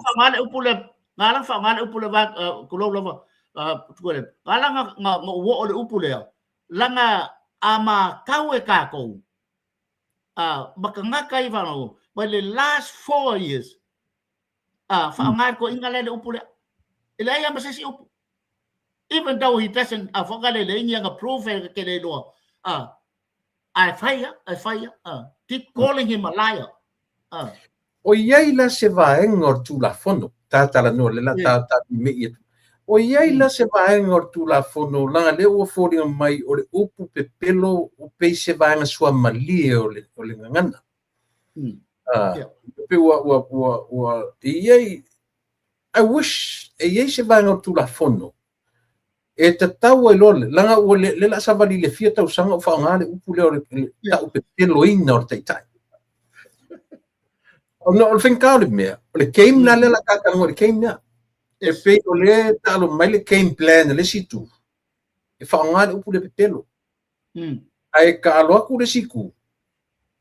fa ngale upule va kulo lo tukole ngalang nga wo le upule langa ama kawe ka ko makanga kai va no but the last 4 years fa ko ingale le upule ile ya masasi upu even though he doesn't afogale le inga approve ke le lo I fire keep calling him a liar o iai la se vaenga tu la fono tata la no le la tata me o iai la se vaenga tu la fono la le o fori mai o le upu pe pelo o pe se vaenga sua mali o le ngana pe wa iai I wish iai se vaenga tu la fono e tatau ai lole langa o le la savali le fia tau sanga o whaanga le upu leo le tau pe telo ina o taitai. O no o whenkau le mea, o le keim na le la kakanga o le keim na. E pe o le talo mai le keim plan le situ. E whaanga le upu le pe telo. Ai ka aloa ku le siku.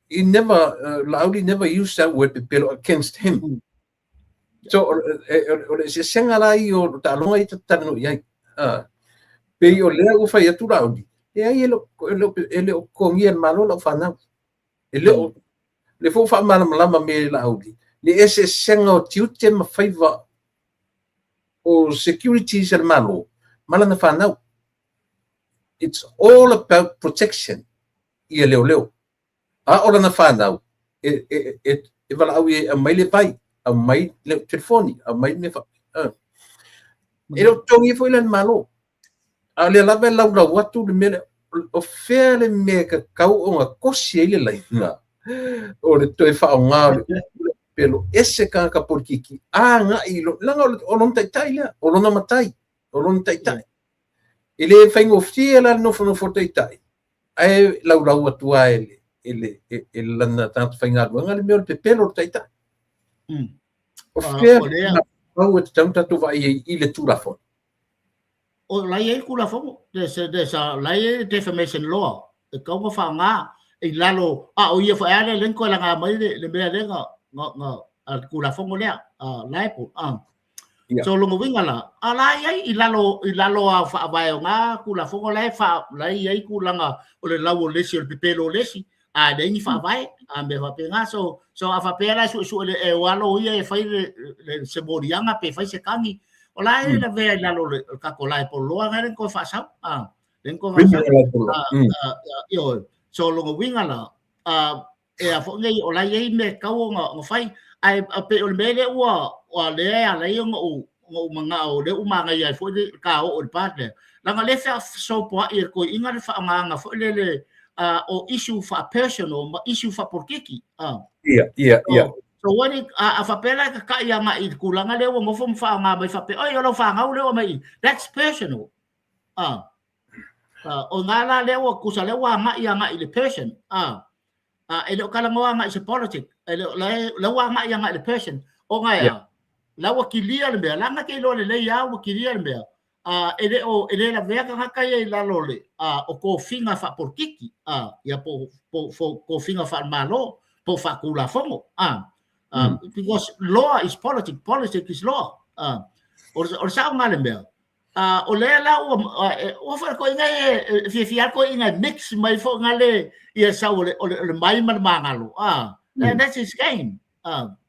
He never, Lauli never used that word pe pelo against him. So, o le se senga lai o talonga i tatano iai. Pe o lea u fai atu Lauli. E ai ele o kongi en malo la whanau. Ele o, le fo wha malama me Lauli. Le ese senga o tiute ma whaiva o securities al malo. Malana whanau. It's all about protection. Ia leo. Ora na whanau. E wala au e mai le pai. A mai le telefoni. A mai me wha. E lo tongi fo ilan malo. A le lawe lau watu le mele. O whea le mea ka kau o ngā kosi e le lai. O le toi wha o ngā pelo. Ese ka porkiki. Ngā ilo. Langa o lon taitai lea. O lona matai. O lon taitai. E le whaingo fia la nofo taitai. Ai lau atua ele lana tanto whainga rua. Ngā le mea le pelo taitai. O fea au e tauta tu vai I le turafo. O lai e kula fongo. There's a lai defamation law. E kaunga whaanga I lalo. O ia whaeare lenko la ngā mai le mea lenga ngā kula fongo lea. Lai po. So longo winga la. Lai ai I lalo a whaawai o ngā kula fongo lai ai kulanga o le lau o lesi o le pipelo lesi. De ni whaawai. Me whapenga. So a whapea su e walo ia e whai le se morianga pe whai se kangi. O lai la vea lalo le kako lai po loa ngā renko whaasau. Renko whaasau. So longo winga la. E a whongai o lai ei me kau ngā whai. Ai pe o le mele ua o lea a lai ngō mga o le umanga iai fwoi ka o le partner. Langa le whea so poa I ko inga le whaanganga fwoi le o issue fa personal, ma issue fa porkiki. Yeah. So when a whapela ka kaya nga I kulanga lewa ngofo mwha nga mai whape. Oi, olo whangau lewa mai. That's personal. O ngala lewa kusa lewa nga I le person. E leo kalangoa nga I se politic. E lewa nga I le person. O nga ya. Lawa kilia le mea. Langa ke lo le ya wa kilia le mea. Ele la vea ka kaya I lalo le. O ko finga fa porkiki. Ya po ko finga fa malo. Po fa kula fongo. Because law is politics. Politics is law. Or sa nga le mea. O le la o fa ko inga fia ko inga mix mai fo nga le ia sa o le mai mangalo. That's his game.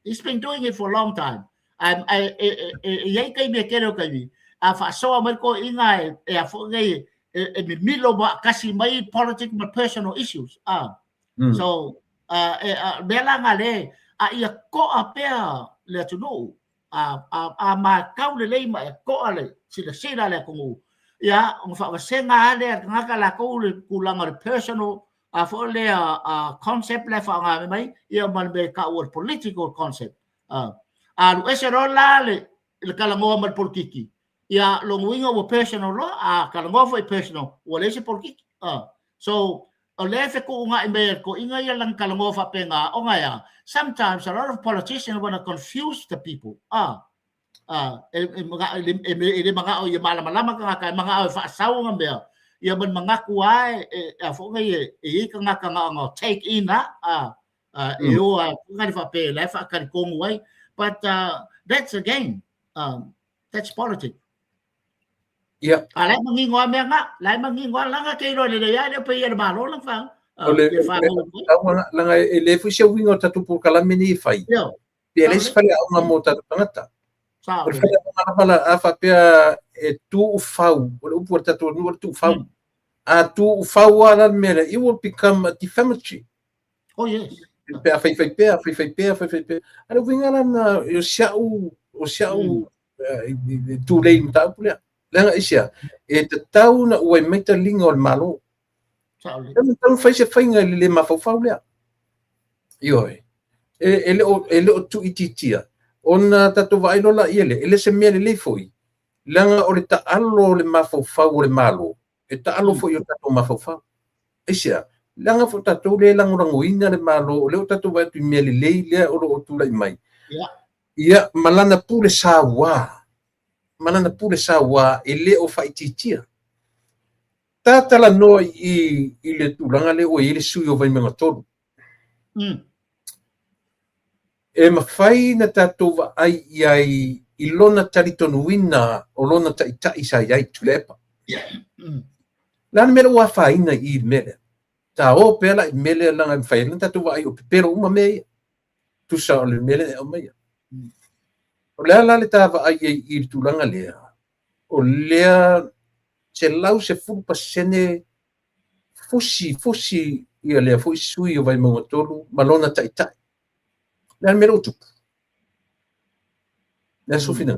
He's been doing it for a long time. Ia kai me kero kai. A fa so mer ko inga e a fo ngai e me milo ba kasi mai politics but personal issues. So bela nga le a ia ko a pea le to know. Ma kau le ma ko ale sila le ko ya on fa senga le nga la ko le kulanga le personal fo le concept le fa nga mai ia man be ka o political concept lu esero la le kalango mal politiki ia lo winga o personal lo kalango fo personal o le se politiki so o le fe ko nga me ko inga ia lang kalango fa penga o nga ya sometimes a lot of politicians want to confuse the people mga o ia malama ka mga o fa sau nga me ia man mga kuai fo nga ka nga take in eu nga fa pe la fa ka ko ngoi but that's a game that's politics lai mangi ngwa me nga lai mangi ngwa la nga ke ro le ya le pe ia malo lang fa langa ele fu se wingo tatu por kala mini fai pe les fale una mota tangata it will become defamatory. Oh yes. Ano vingalan o siau tu lei mta pula. Langa isia e te tau na ua meta lingo malo. Então faz a fainga le mafafau lea. Ioi. Ele o tu ititia. Ona tatu vai lola ele se mele le foi langa o le taalo le mafofau o le malo e taalo fo i o tatou mafofau isia langa fo tatou le langolangoina le malo o le o tatou vai tu mele lei le o lo tulai mai ia malana pule sawa e le o faititia tatala no i le tulanga le o i le sui o vai menga tolu e mawhai na tatou ai iai i lona talitonuina o lona taitai sa iai tulepa lana mele ua whaina i mele ta o pela i mele langa mwhai na tatou ai o pepero uma mea tusa o le mele o mea o lea la le tawa ai i le tulanga lea o lea se lau se fulu pasene fusi ia lea fo sui o vai mga tolu malona taitai lea mele o tupu lea sufina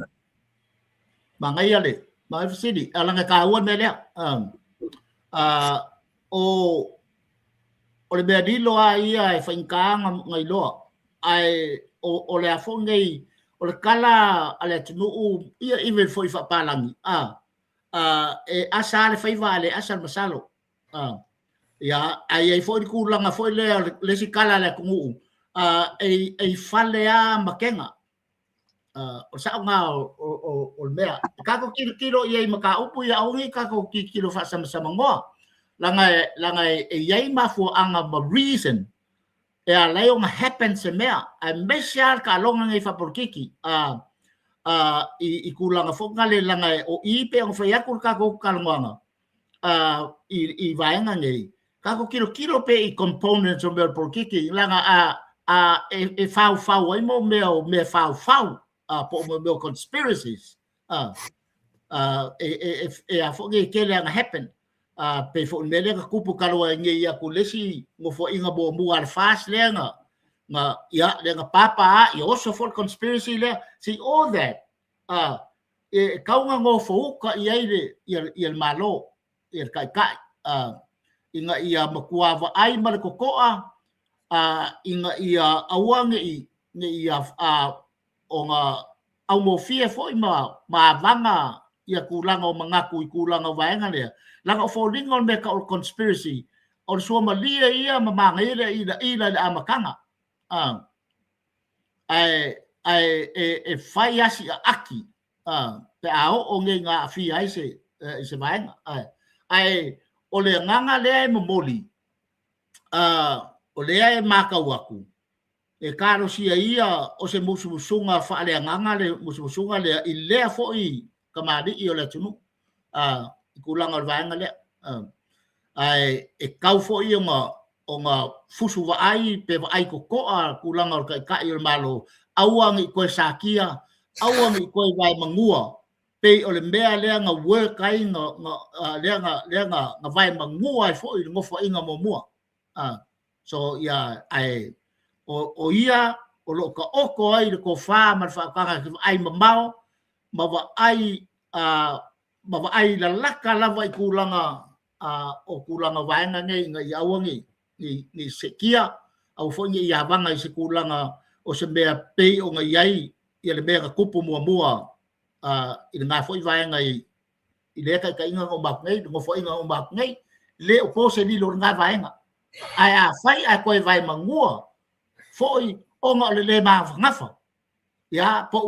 mangai ale mai sini alanga kawan mele o le mea dilo a ia e whainkaanga ngai loa ai o le afo ngai o le kala ale tunu ia even foi whapalangi e asa le whaiva le asa masalo ia ai foi kulanga foi le si kala le kungu e fale a makenga o sa nga o mea kako kilo ia maka upu ia ongi kako kilo fa sama ngoa langa e ia mafu anga ma reason e a leo ma happen se mea a mesial ka longa ngai fa porkiki i kulanga fokale langa o i pe o fa yakul kako kalonga i vaenga ngai kako kilo pe i components o mea porkiki langa e fau ai mo me fau po mo conspiracies e a foge ke le nga happen pe fo mele ka kupu kalwa ngi ya kulesi ngo fo inga bo mu al fast le nga ya le nga papa i also for conspiracy le see all that e kaunga ngo fo ka i ile malo i kai inga ia makuava ai mal kokoa inga ia awangi ni ia o nga au mo fie fo ma vanga ia kulanga o mangaku i kulanga vaenga le langa fo ringol me ka o conspiracy o so malia ia mamanga ila amakanga e fai asi aki pe ao o nga fi ai se vaenga o le nganga le momoli o le e makawaku e karo sia ia o se mususunga fa le nganga le mususunga le i le fo i kamadi i o le tunu kulanga vaenga le e kau fo i o nga fusu wa ai pe wa ai kokoa kulanga ka i o malo awang i koe sakia awang i koe vai mangua pe o le mea le nga work ai le nga vai mangua fo i ngo fo inga momua so ia o ia o lo ka oko ai ko fa ma fa ka ai mamao ma wa ai la laka lava i kulanga o kulanga vaenga ngai awangi ni sekia au fo ni ia vanga i se kulanga o se mea pe o ngai ai ia le mea kupu mua i nga fo i vaenga i le ka inga o mak ngai ngo fo inga o mak ngai le o po se ni lo nga vaenga ai fai ai koe vai mangua foi o nga le ma ngafa ya po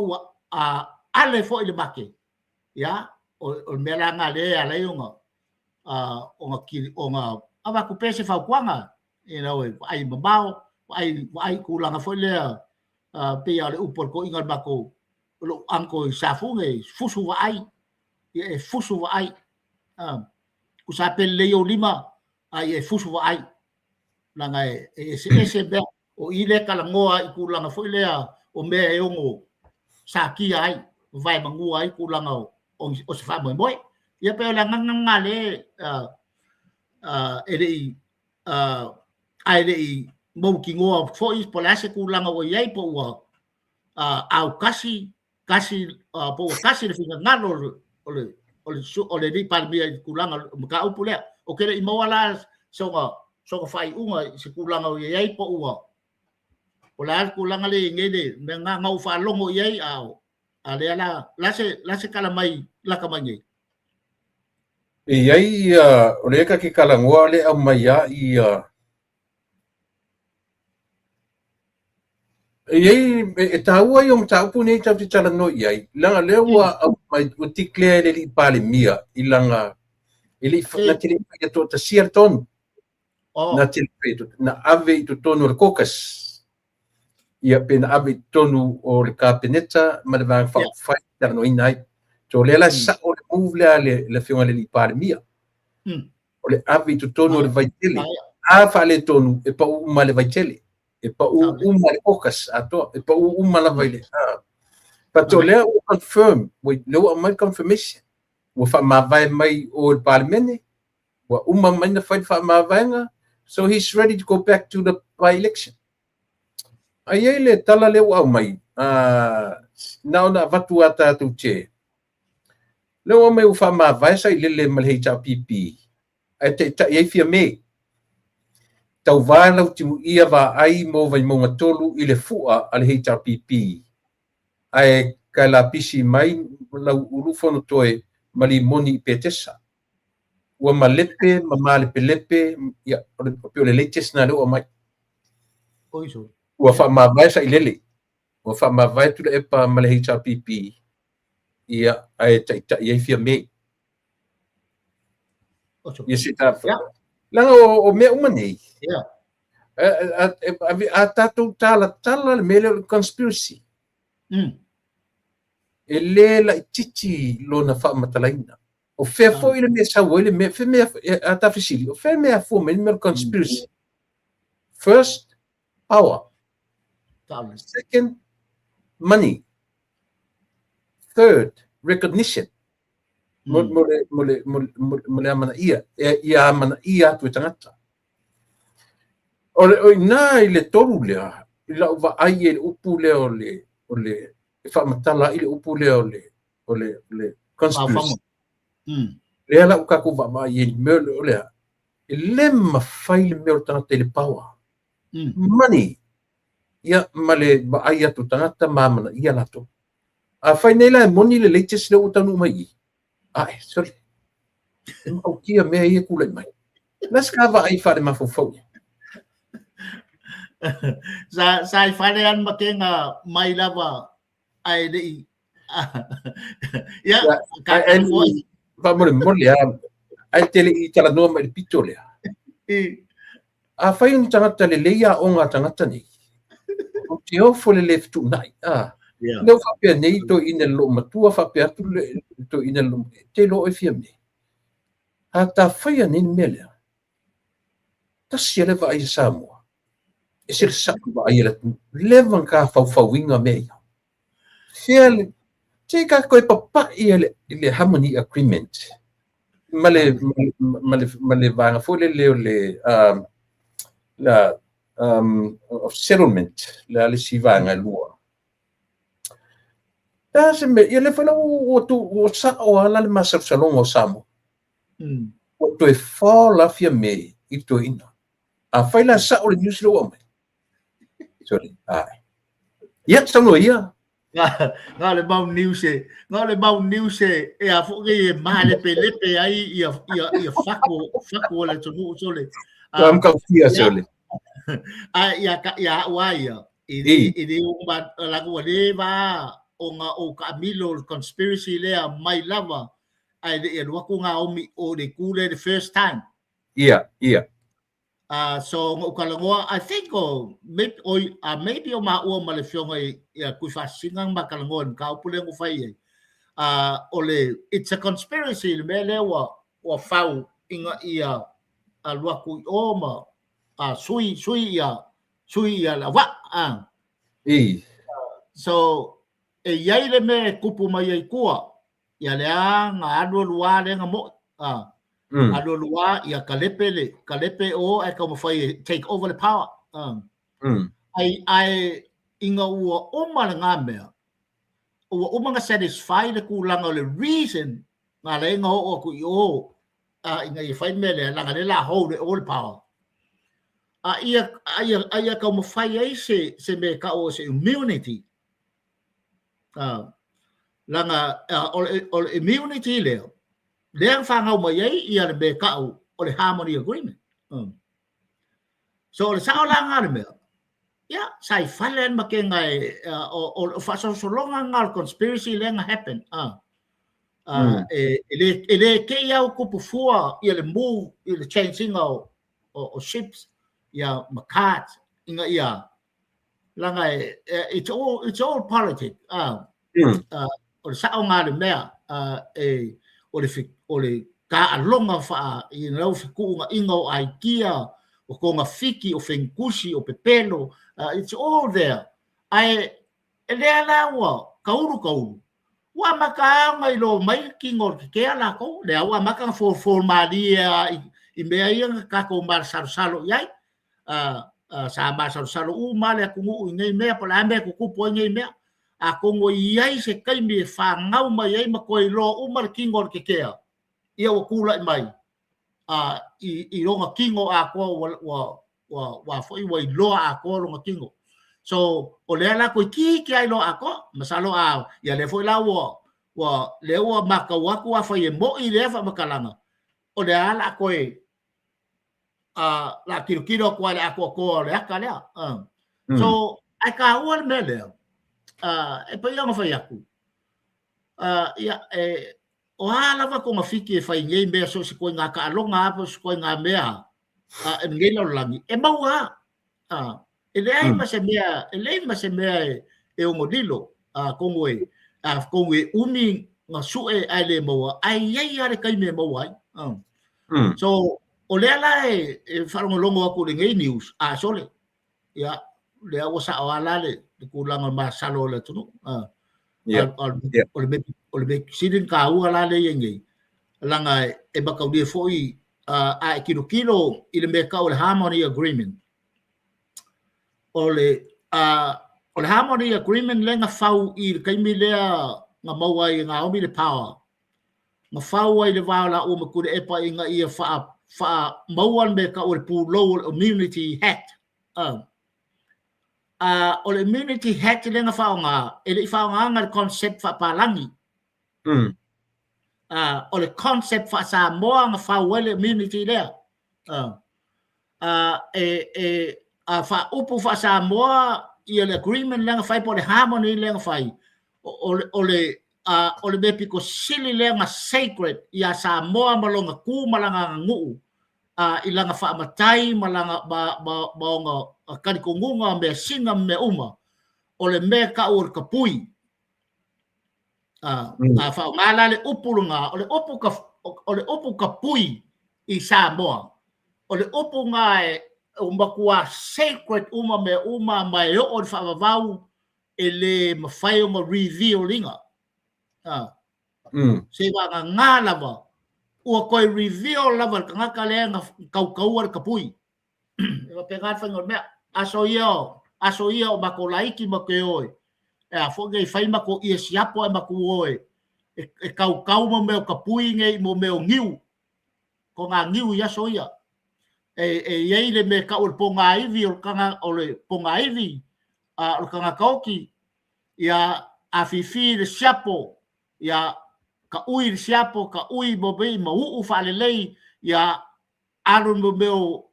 ale foi le make ya o mela nga le ale nga o nga ava ku pese fa kwanga ai babao ai kulanga foi le pe ale upor ko ingal bako lo anko safunge fusu wa ai e fusu wa ai ku sa pe le yo lima ai e fusu wa ai langa ese be o ile kalangoa i kulanga foi lea o mea e ongo saki ai vai mangua ai kulanga o se fa moi ia pe la nganga le ai le mo ki ngoa foi polase kulanga o iai po au kasi po kasi le finga ngalo ole di palmia kulanga ka upule o kere i moala so fai unga se kulanga o iai po o la kulanga le ngede me nga ngau fa longo iai au Ale la se kala mai la ka mai. E ai o le ka ke kalangoa le au mai a i e taua i o mataupu nei tau te tala no i ai. Langa lea ua au mai o tiklea le li pale mia i langa i li na te li i to ta sia tonu. Na te li na ave i to tonu le kokas. Ia pena ave tonu o le kapeneta ma le vang fai tala no inai. So le la sa o le move le fionga le li pale mia. O le ave i to tonu o le vaitele. A fa le tonu e pa uma le vaitele. E pa uma le kokas ato e pa uma la vai le pa to le o confirm le o mai confirmation o fa ma vai mai o le parliament o uma mai na fa ma vainga so he's ready to go back to the by election ai ele tala le o mai na vatu ata tu che le o mai o fa ma vai sai le mal HRPP ai te ai fia me tau vālau timu ia wā ai mō vai mō ngatolu i le fua a le HRPP. Ai kai la pisi mai lau urufono toe ma li moni i pētesa. Ua ma lepe, ma lepe lepe, ia, o le latest na leo mai. Ua wha ma vai sa i lele. Ua wha ma vai tu le epa ma le HRPP. Ia, ai ta i fia me. Ia si ta langa o mea umanei. A tātou tala le mele o conspiracy. E le la i titi lo na wha matalaina. O whea fo i le mea sawa i le mea, whea mea a tawhisili, o whea mea fo me le conspiracy. First, power. Second, money. Third, recognition. Mole amana ia. Ia amana ia tu e tangata. O ina i le toru lea, i lau wa ai e le upu lea o le e whamatala i le upu lea o le conspiracy. Lea lau kako wa mai e mea o lea, e le mawhai le mea o tangata i le power. Money, ia ma le wa ai atu tangata mamana ia lato. A whai nei la e moni le latest le utanu mai i. Ai, sorry. Mau kia mea ia kulai mai. Naska wa ai whare mawhawhau. Sa falean makenga mai lava ai dei ya va mole ai tele i tala no mai pitole a fai un tangata le leia o nga tangata nei o te ofo le left tonight no fa pe nei to ina lo matua fa pe atu to ina lo te lo e fia me a ta fai ani mele ta siele va ai Samoa e se saku va ai levan ka fauinga me fiel te ka koe papa i le harmony agreement male vanga fo le la of settlement le sivanga lua ta se me ele fa o sa o ala le masa salon o Samoa o to e fa la fia me i to ina a fa la sa o le news lo me sorry ia sono ia nga le mau news e a fo ke male pelepe ai ia fako le tonu sole am ka fia sole ia waia i umba la ko le va o Camilo conspiracy le mai lava ai le ku nga o de kule the first time ia so ukalangoa I think maybe o ma o ma le fionga ia ku fa singang ma kalangoa ka pule ngo fai ole it's a conspiracy le mele wa fau inga ia a lua ku o ma sui ia la wa so e yai le me kupu mai ai kua ia le nga adu lua le nga mo ado lua ia kalepe o e como foi take over the power ai inga ua uma nga mea ua uma nga satisfy le kulanga le reason nga le nga o ku o inga i fai mele langa le la hold all power ia como fai ai se me ka o se immunity langa o immunity leo leng fangau mai ai ia le bekau o le harmony agreement so le sao langa le me ya sai falen makengai o fasosolonga ngal conspiracy lenga happen ele ke ia ko pufua ia le move ia le changing o ships ia makat inga ia langa it's all politics o le sao ngā le mea o le ka alonga wha i rau whiku ngā inga o aikia o ko ngā whiki o whenkusi o pepelo it's all there ai e lea laua kauru wa maka ngai lo mai ki ngor ke ala ko le wa maka formalia i mea ia ka ko mar salo yai sa ma salo male ku ngai mea pala me ku po ngai mea a kongo iai se kai me fa ngau mai ai ma koi lo mar kingor ke ia o kula mai i ronga kingo a ko wa foi wai lo a ko ronga kingo so o le ala ko ki ai lo a ko masalo a ia le foi la wa le wa maka wa ko fa ye mo i le fa makalanga o le ala ko la kilo ko ala ko le ka le so ai ka wa me le e pa ia fa yaku ia o ala va ko mafiki fa ngei me so se ko nga ka longa po se ko nga mea ngei lo langi e maua ele ai ma se mea e o modilo kongwe umi nga sue ai le maua ai ai are kai me maua so o le ala e farongo longo aku le ngei news sole ia le awa sa ala le ku langa ma salo le tunu o le sidin ka ala le yengi langa e baka dia foi a kilo i le meka o le harmony agreement o le harmony agreement lenga fau i kai milea nga maua i nga omi le power nga fau ai le wala o makude e pa inga ia fa mauan meka o le pulo immunity act o le immunity act lenga fau nga ele fau nga concept fa palangi o le concept fa sa moa nga fau le immunity lea fa upu fa sa moa i le agreement lenga fai po le harmony lenga fai o le bepi ko sili lenga sacred ia sa moa malonga ku malanga ngu i langa fa matai malanga ba nga kani ko ngunga me singa me uma o le me ka ur kapui fa ngala le upulunga o le upu kapui i sa moa o le upu ngai umakua sacred uma mai o fa vau ele mafai o reveal linga se wa ngala ba o ko reveal lava ka le kau ar kapui e pegar fa ngor me aso ia o makolaiki makoi e fo ngai fai mako i siapo e makuoi e kau mo me kapui ngai mo me ngiu ko nga ngiu ya so ia e ye le me ka ul ponga ivi o kanga o le ponga ivi o kanga kauki ia afifi le siapo ia ka ui le siapo ka ui mo be mo u fa le lei ia alu mo me o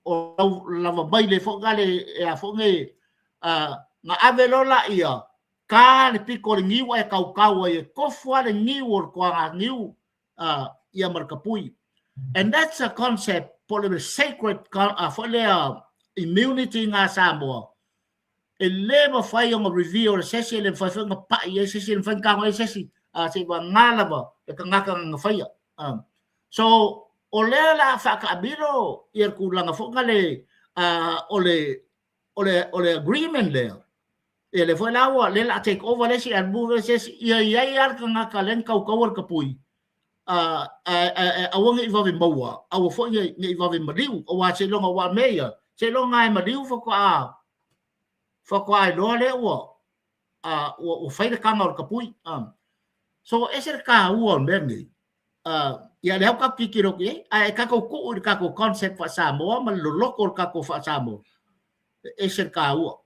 lava bai le fo gale e a fo nge na avelola ia ka le piko le ngiu e kau e kofua le ngiu o kwa ngiu ia markapui and that's a concept for the sacred for the immunity nga Samoa e leva fai o reveal sesi le fai nga pa ye sesi le fai ka sesi se ba ngala ba e ka nga fai so o le la fa ka biro ir ku langa fo ngale o le agreement le e le foi la le take over le si albu sesi ia ar ka nga ka len kau ka pui awang i vavi maua awa fo ngai i vavi maliu o wa se longa wa meia se longa ai maliu fo ko ai lo le o fai de kanga o kapui so eser ka u on bengi ia le ka pikiro ki ai ka ko concept fa Samoa ma lo loko ka ko fa Samoa eser ka u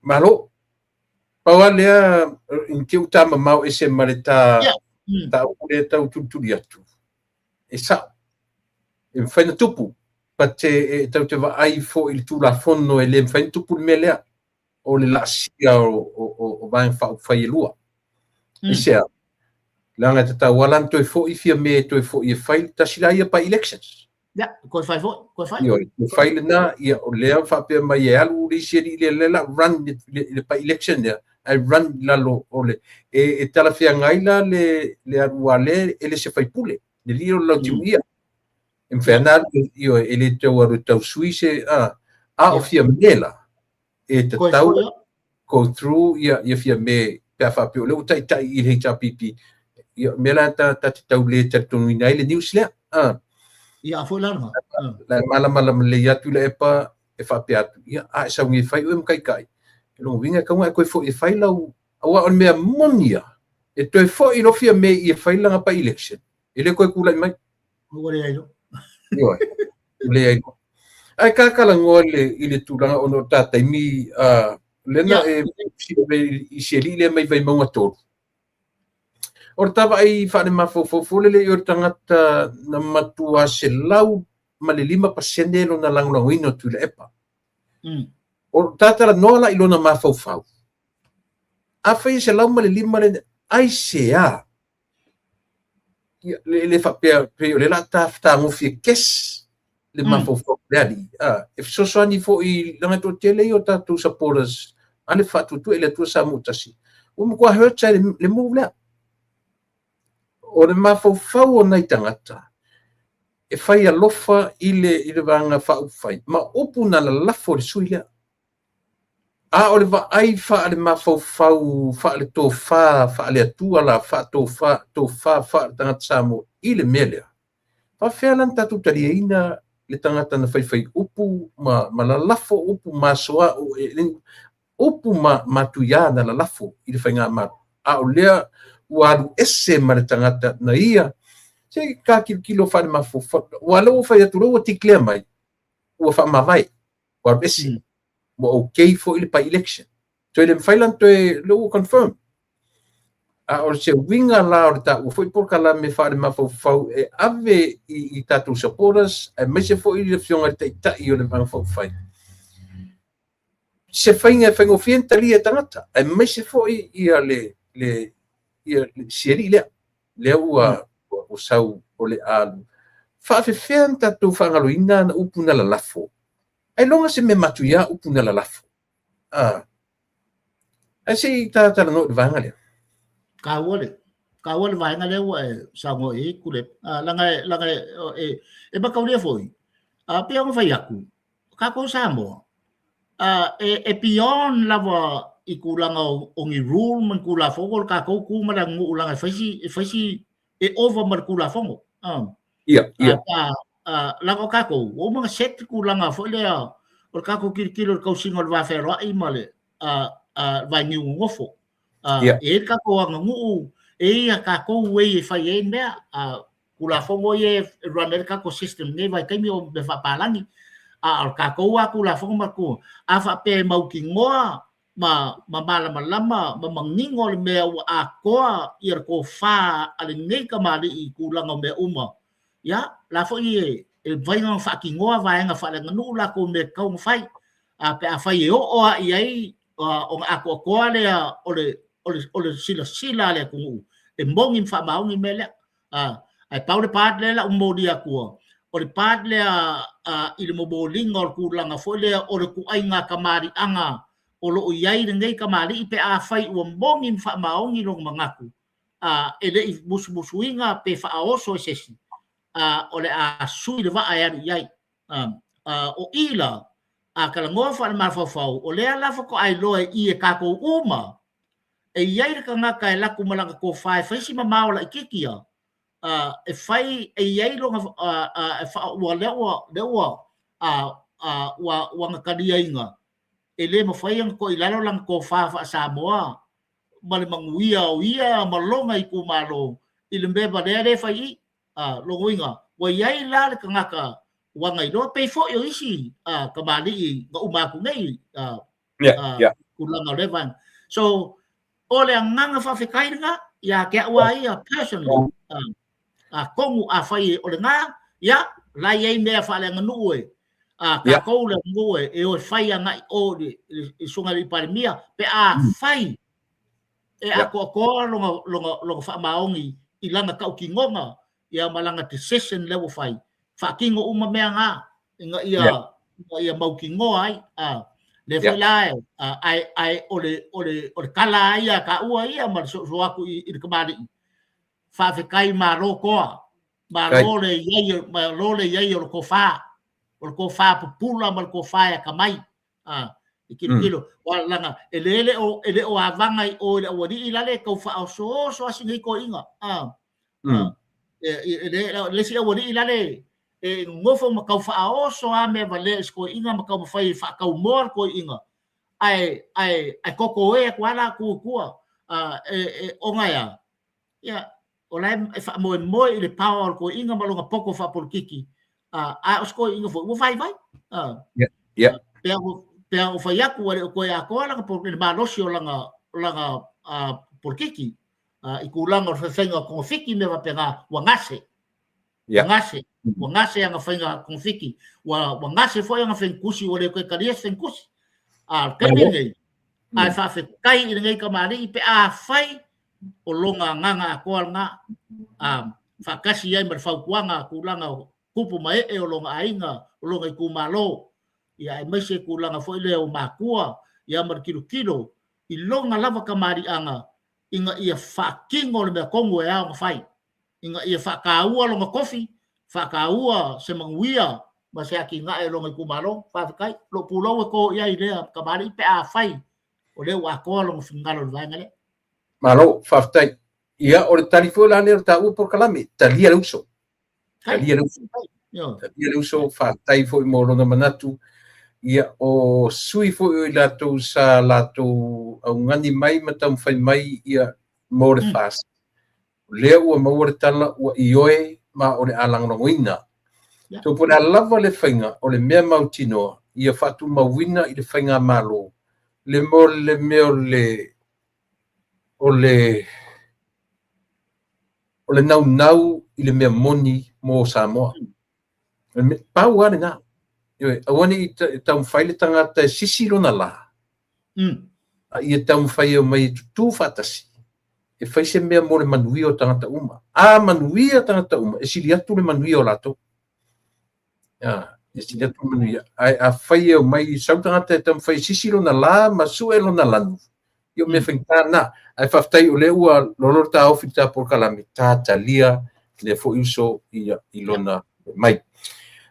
malo Paua lea in ke utama mau ese mareta ta ule tau tuturi atu. E sa e whaina tupu pa te tau te wa ai fo il tu la fono e le whaina tupu me lea o le lasia o vai whai e lua. E sea langa te tau walan toi fo i fia me toi fo i e whai tasila ia pa elections. Ya, koe fai fo, koe fai. Yo, fai na ia o lea whapea mai e alu uri seri le la run le pa election there. I run lalo ole e tala fia ngaila le aruale ele se fai pule le liro la timia en fernal io ele te waru tau suise o fia mela e te tau go through ia fia me pe fa pe le tai tai il HRPP ia mela ta tau le te tonu ina le news le ia fo la mala le ya tu le pa e fa pe atu ia sa ngi fai o kai no vinga ka wa ko fo e fai lau awa on me monia e to fo i no fia me i fai langa pa election ele ko kula mai o le ai no yo le ai ai ka kala ngole ile tulanga ono tata mi lena e seli le mai vai monga to or tava ai fa de mafo fo le yo tangata na matua se lau male 5% lo na lango ino tu le epa o tata no la ilona mafau a fai se lau male 5 ai se a le fa pe le la ta mo fi kes le mafau dali if so ni fo I langa to tele yo tatu supporters ane fa tu ele tu sa mutasi o mo ko hurt sai le move la o le mafau o nai tangata e fai alofa ile vanga fa fai ma opuna la lafo le suila o le va ai fa le mafau fa le to fa le tua la fa to fa tangata samo ile mele fa felan tatu taliina le tangata na fai upu ma la lafo upu masoa upu ma tuia na la lafo ile fai nga ma o lea wa ese ma le tangata na ia se ka kilo fa ma fo walo fa ya tulo ti clear mai o fa ma vai wa besi mo okay for ile pa election to ile failan to lo confirm o se winga la ta o foi por kala me fa ma fo e ave I tatu supporters e me se fo ile fiona ta I le van fo fai se fainga fengo fienta li tangata e me se fo I le seri le o sau o le alu fa fe fienta tu fa ngaloina na upuna la lafo ai longa se me matuia upuna la lafo ai se ta no vanga le ka wole vanga le wa sa mo e kule langa e ba ka le foi pe ngo fa yaku ka ko sa mo e pion lava I kulanga o ngi rule man kula fogol ka ko ku mala ngu ulanga faisi e over mar kula fongo ia la ko ka ko o mga set kulanga fo le o ka ko kilo ko singol va fe ro I male va nyu ngofo e ka ko ngu e ka ko we fa ye me kula fongo ye runner ka ko system ne va kai mi o be fa palangi ka ko wa kula fongo ma ko a fa pe mau ki ngoa ma malama mangingol me a koa ir ko fa ale nei ka mali I kulanga me uma ya la fo I vai nga fa ki ngoa vai nga fa nganu la ko me ka fai pe a fai o ai o a ko le ole sila le ku e mbongin fa mau ni mele ai pau de pat le la mo dia ku o le pat le I le mo bolingol kulanga fo le o le ku ai nga kamari anga o lo iai ngai ka mali pe a fai o mbongin fa maongi long mangaku ele I busuinga pe fa oso sesi o le a sui le va ai iai o ila kala ngo fa ma fa o le ala fa ko ai lo I ka ko uma e iai ka nga ka la ku malanga ko fa si ma maola kikia e fai e iai lo fa o le wa nga kadia inga ele mo fai ang ko ilalo lang ko fa Samoa male manguia malonga I kumalo ilembe ba de fai lo winga wa yai la ka ngaka wa ngai do pe fo isi ka bali nga uma ku nei kulanga levan So ole nganga fa fikai nga ya ke wa ia personally kongu a fai ole nga ya la ye me fa le nganu e ka ko le ngue e o fai nga o i sunga li parmia pe a fai e a ko lo fa maongi i langa ka ki ngonga ia malanga decision level fai fa kingo uma me nga inga ia mau ki ngo ai le foi lai ai ole kala ia ka ua ia ma so aku i kamari fa fe kai maro ko maro le ye ko fa pula mal ko fa ya kamai ikilo wala ele o avanga o le wadi ilale ko fa so asingi ko inga le si wadi ilale e ngofo makau fa so ame vale sko inga makau fai fa kau mor ko inga ai koko e kwala ku onga ya olai fa mo le power ko inga malonga poko fa por kiki sko inga fo vai pe o fa ya ko ya ko la por le malosio langa por kiki ikulanga fa fenga ko fiki me va pega wangase wangase yang fenga ko fiki wangase fo yang fen kusi ole ko karia fen kusi kainingai ai fa fe kai ngai kamari pe fai o longa nganga ko nga fa kasi ai mar fa kuanga kulanga kupu mai e o longa ainga o longa ku malo ia mai se kulanga foi le o makua ia mar kilo i longa lava kamari anga inga ia fa kingo le kongo e a fai inga ia fa ka ua longa kofi fa ka ua se manguia ma se aki nga e longa ku malo fa kai lo pulo ko ia idea kamari pe fai o le wa ko longa fingalo vangale malo faftai ia o le talifo la ne ta u por kalami talia uso faftai fo mo longa manatu ia o sui fo i lato sa lato au ngani mai matam fai mai ia mo le fast le o mo le tala o ioe ma o le alang rongoina to po la lava le fainga o le mea mautino ia fatu mawina i le fainga malo le mo le meo o le nau i le mea moni mo Samoa pau ane nga awani i tau whaile tangata sisi lona la ia tau whaile o mai tu fatasi e whaise mea mo le manui o tangata uma manui o tangata uma e sili atu le manui o lato e sili atu manui a whaile o mai sau tangata e tau whaile sisi lona la ma sue lona lanu io me whaitana ai whaftai o le ua lolor ta ofi ta por kalami ta talia le fo iso i lona mai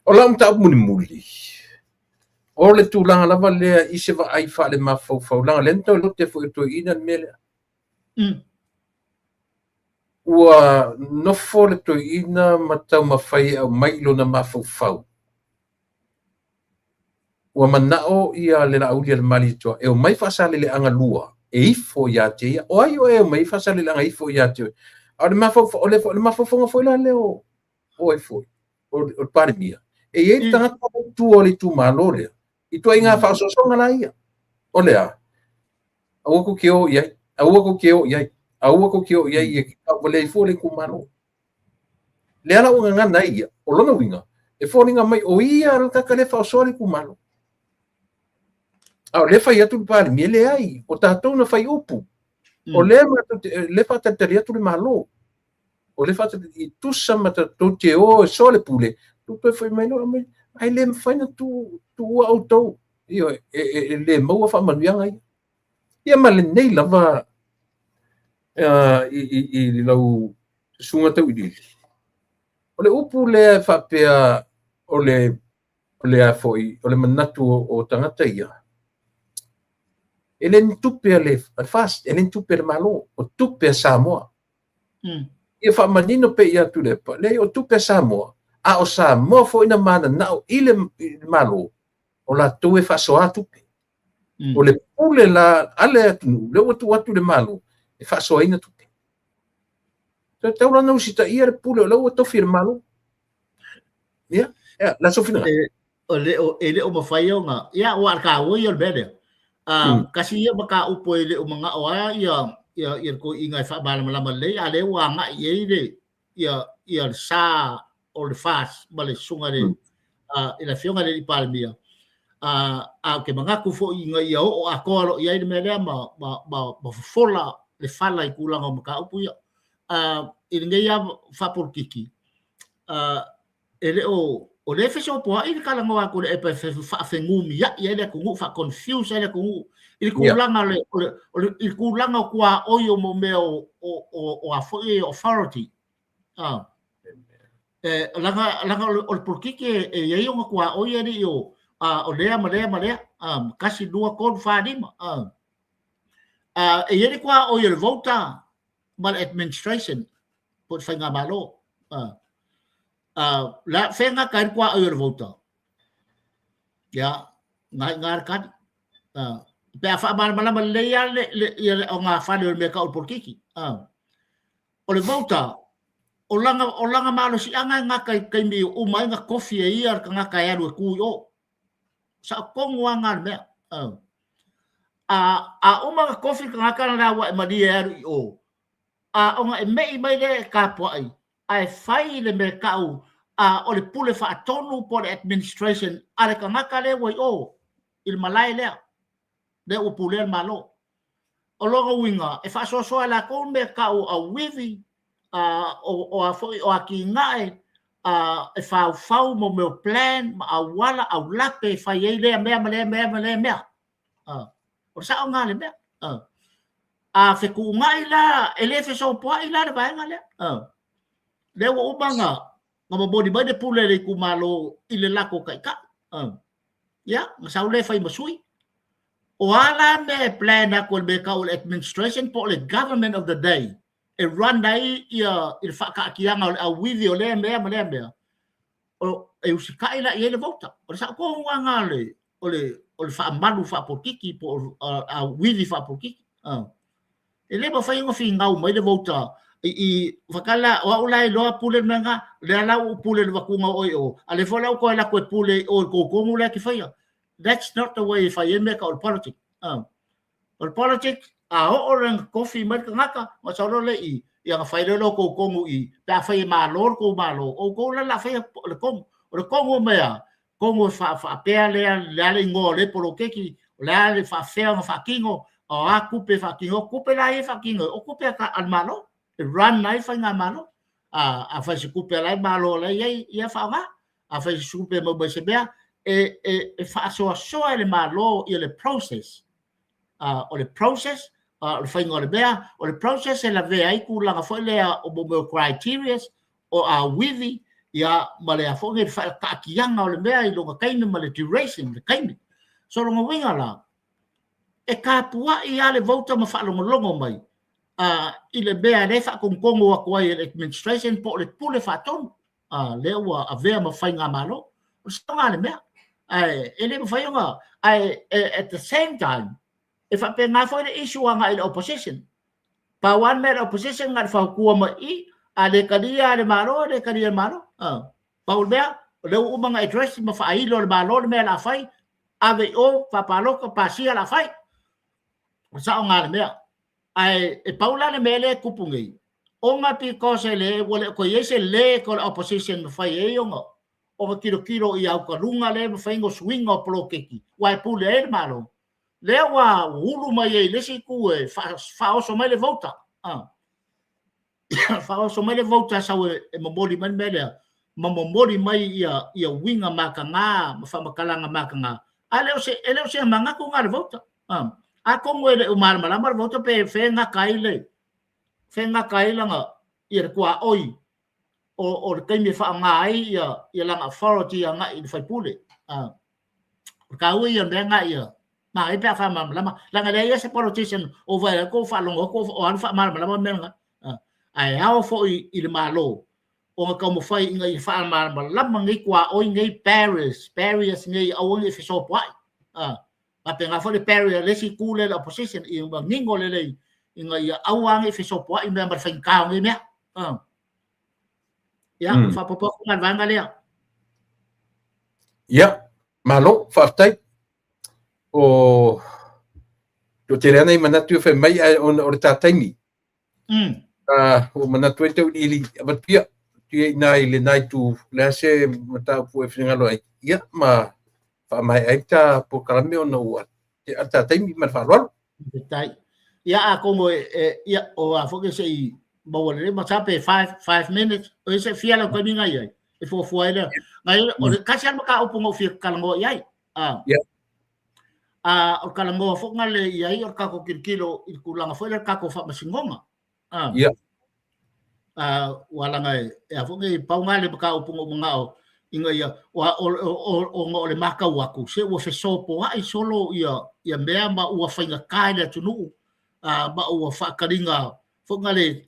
o la mta muli o le tūlanga lava lea i se wa ai wha le mawhau langa lenta o lote fo i toi ina mele ua nofo le toi ina matau mawhai au mai lona mawhau ua manao ia le la aulia le mali toa e o mai whasale le anga lua e ifo ia te ia o ai o e o mai whasale le anga ifo ia te o le mawhau fo ila leo o e fo o pare mia e e tangata tu o le tu malore i tua inga whaososonga la ia o lea aua ko keo iai e ki tau wale i fo le kumaro le ala unga ngana ia o lona winga e fo ringa mai o ia ala taka le whaosore kumaro le fai atu le pare mia le ai o tātou na fai upu o le whatatari atu le malo o le whatatari i tusa matatou te o e so le pule tupe fai mai no ai le mawhaina tu ua au tau le maua whamanuianga ia ma le nei lava i lau sunga tau i lili o le upu le whapea o le afoi o le manatu o tangata ia ele tupe le fast ele tupe le malo o tupe Samoa ia whamanino pe ia tu le o tupe Samoa a o Samoa fo ina mana na o ile malo o la tu e whasoa tupe o le pule la ale atu le watu le malo e whasoa ina tupe tau rana usita ia le pule o lau tofi le malo la sofina ele o mawhai o nga ia o arka ui o bede kasi ia maka upo ile mga oa ia ko ingai fa bala malama le ale wa nga ile ia sa o le fas bale sunga le ila fionga le palmia ke mga ku fo ingai o akoro ia ile mele ma fola le fala i kulanga maka upo ia ile ia fa por kiki ele o le feso po ai kala ngo ko le pe fa fengumi ya ele ko fa confuse ele ko il kulanga le il kulanga kwa oyo mo me o authority langa o por kiki e yo kwa oyo ri yo o le male kasi dua kon fa di e ele kwa oyo le vota mal administration por fenga malo la fenga kan kwa oyo le vota ya ngar kan pe fa mal le ya le o nga fa le me ka por kiki o le vota o langa malo si anga nga kai mi o mai nga coffee ia ka nga kai ru ku yo sa kongwa nga me o ma coffee ka nga kana wa ma di o o nga me mai le ka po ai fai le mercado o le pule fa tonu por administration ale ka nga le wa il malai le o pule malo o logo winga e fa so la con mercado a wivi o aki ngai e fa mo meu plan a wala a lape fa ye le me o sa nga le me fe ku ngai la ele fe so po ila ba nga le wo banga ngamo body ba de pule le ku malo ile lako kai ka ya sa le fa masui o ala me plan na ko be ka administration po le government of the day e run dai il fa ka kianga a video le me o e usika ila ile vota o sa ko nga le o le fa malu fa por kiki po a video fa por kiki ele ba fa ngo finga o mai de vota i fakala o ulai lo pule nga le ala o pule wa kunga o ale fola ko la ko pule o ko mula ki fa that's not the way if I make our politics or politics o rang coffee mai ngaka ma solo le i yang fai lo ko ngu i ta fai ma lor ko malo o ko la fai le ko o mea ko ngo fa pe le ngo le polo keki le fa fa kingo o a kupe fa kingo kupe la fa kingo o kupe ka al malo run nai fa nga malo a fa se kupe la malo le ia fa nga a fa se kupe mo be se bea e fa so le malo i le process o le process o fa ngore bea o le process e la vea i ku langa fo le o mo criteria o a wivi ya male a fo nge fa ka kianga o le bea i longa kaime male duration le kaime so longa winga la e ka tua i ale vota ma fa longo mai i le bea le fa kongo wa ko i administration po le pule fa ton le wa a vea ma fa nga malo o sa nga le bea ele mo fa nga at the same time if I pay nga for the issue nga in opposition pa one man opposition nga fa kuwa ma i ale kadia le malo pa ulbea le mga address ma fa ilo le malo le la fai ave o pa palo ka pasia la fai sa nga le mea e paula le mele kupungi o nga pi ko se le wole ko yese le ko opposition fa ye yo o kilo i au kalunga le fa ngo swing o pro keki wa pule e malo le wa ulu mai e le si ku e fa o so mai le vota fa o so mai le vota sa e momoli man mele momoli mai ia winga makanga ma fa makalanga makanga ale o se manga ku ngar vota a ko ngwe o mal mala mar vota pe fe nga kai nga ir kwa oi o kai me fa nga ia lang authority nga i fa pule ka wi ia nga ia ma e pa fa mal mala la nga ia se politician over ko fa long ko o fa mal mala men ai how fo i le malo o ka mo fa nga i fa mal mala ngi kwa oi ngi Paris ngi o ngi fi so pa a penga fo le Paris le si kule la opposition i ngingo le nga ia awang i fi so pa i member fa ka ngi me ya fa popo ngal vanga le ya malo fa tai o to te rana I manatu fe mai o le tataimi o manatu te ili abatia ti nai le nai tu le se mata pu e fingalo ai ia ma fa mai ai ta po kalame o no te tataimi ma fa lo tai ia a como ia o a foke sei bo le ma tape 5 minutes o se fiala ko minga ia e fo ele ngai o le kasi ma ka upungo fi kalango ia o kalango fo ngale ia o ka ko kilo I kulanga fo le ka ko fa masingonga wala ngai e fo ngai pau ngale ka upungo ngao inga ia o le maka waku se o fe sopo ai solo ia mea ma ua fainga kai le tunu ma ua whakaringa whongale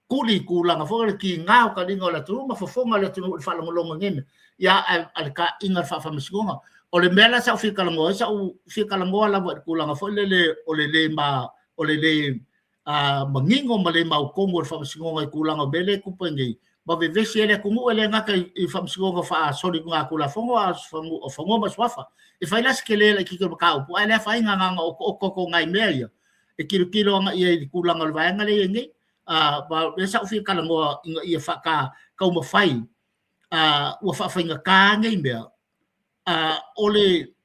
kuli kulanga whongale ki ngāo ka ringa o le tunu ma whafonga le tunu I whalangolonga ngene ia ale ka inga whawhamasikonga o le mea sa whikalangoa sa whikalangoa la kulanga whole o le mangingo ma le mau kongo le whamasikonga I kulanga bele kupengi ma ve vesi ele kungu ele ngaka I whamasikonga wha sori ngā kula whango ma swafa e whailas ke le ki ke makau pu ele whainga nganga o koko ngai mea ia e kilo nga ia I kulanga le vaenga le ngai ba le sa ufi kalangoa ia whaka kau ma whai ua whainga ka ngai mea ole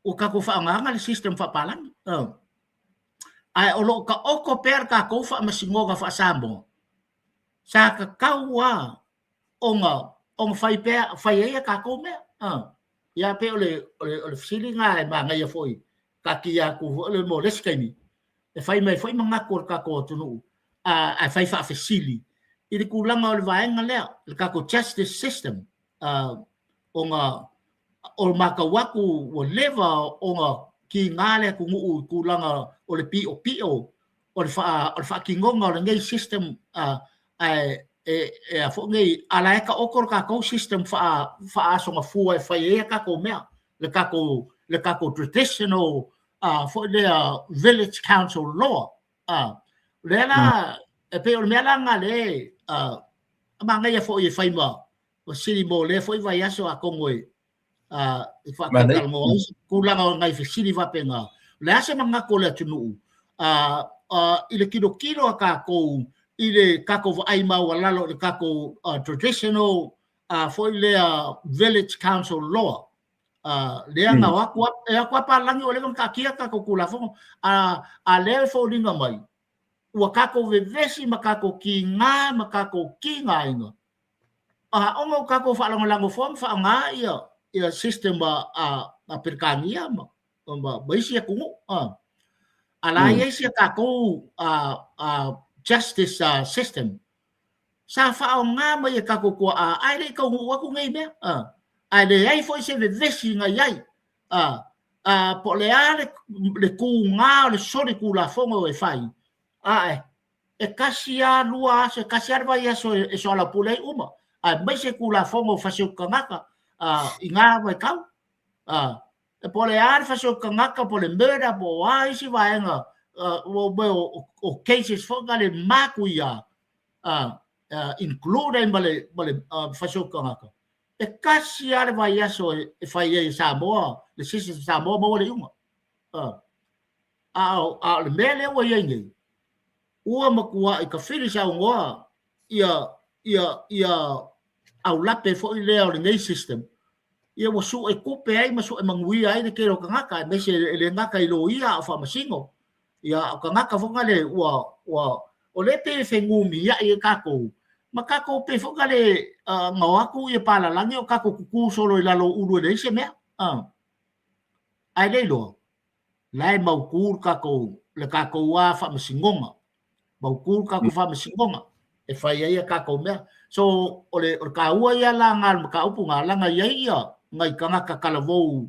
o kako whaanganga le system whapalangi ai o lo ka oko per ka kou whaamasingoga whaasambo sa ka kaua onga whai pea whai ea ka kou mea ia pe ole fisilinga e ma ngai a foi ka kia ku ole mo leskaini e whai mai whai mangakor ka kou tunu a whai whaafesili I le kulanga o le vaenga lea le ka kou justice system onga o maka waku o leva onga ki ngale ku ngu kulanga o le pio o le fa kingonga o le ngai system a fo ngai ala ka okor ka ko system fa so ma fu fa e ka ko mea le ka ko traditional for the village council law le la e pe o mea la ngale ma ngai fo e fa ma o sili mo le fo vai aso a kongoi fa ka mo kulanga ngai fi sili va penga le ase manga ko le tunu ile kilo ka ko ile kako ai mau lalo le kako traditional for le village council law le nga wa kwa pa langi ole ka kia ka ko kula fo a le fo linga mai wa kako ve vesi makako ki nga makako ki nga inga ongo kako fa lango fo fa nga ia system a perkania ma baisi ku ala ia sia kako justice system sa fa nga mai ka ko ai le ko wa ku ngai me ai le ai foi se vesi nga yai po le ale le ku nga le sori ku la fongo e fai e kasia lua se kasia vai so la pulei uma mai se ku la fongo fa se kangaka inga vai kau e po le ale fa se kangaka po le mera po ai si vai nga o cases for gale makuia including bale fasokanga e kasia le vai aso e fai e Samoa le sisi Samoa mo le uma le mele o yengi ua makua e ka fili sa ngoa ia au lape fo le o le system ia wo su e kupe ai masu e mangui ai de kero kanga me se le ngaka I lo ia fa masingo ia ka ngaka fonga le o le pe fengumi ia I kako makako pe fonga le ngawaku ia pala langi o kako kuku solo I lalo ulu le se me ai le lo lai mau kur kako le kako wa fa masingonga mau kur kako fa masingonga e fai ia kako me so ole ka ua ia la ngal ka upunga langa ia ngai ka ngaka kalavou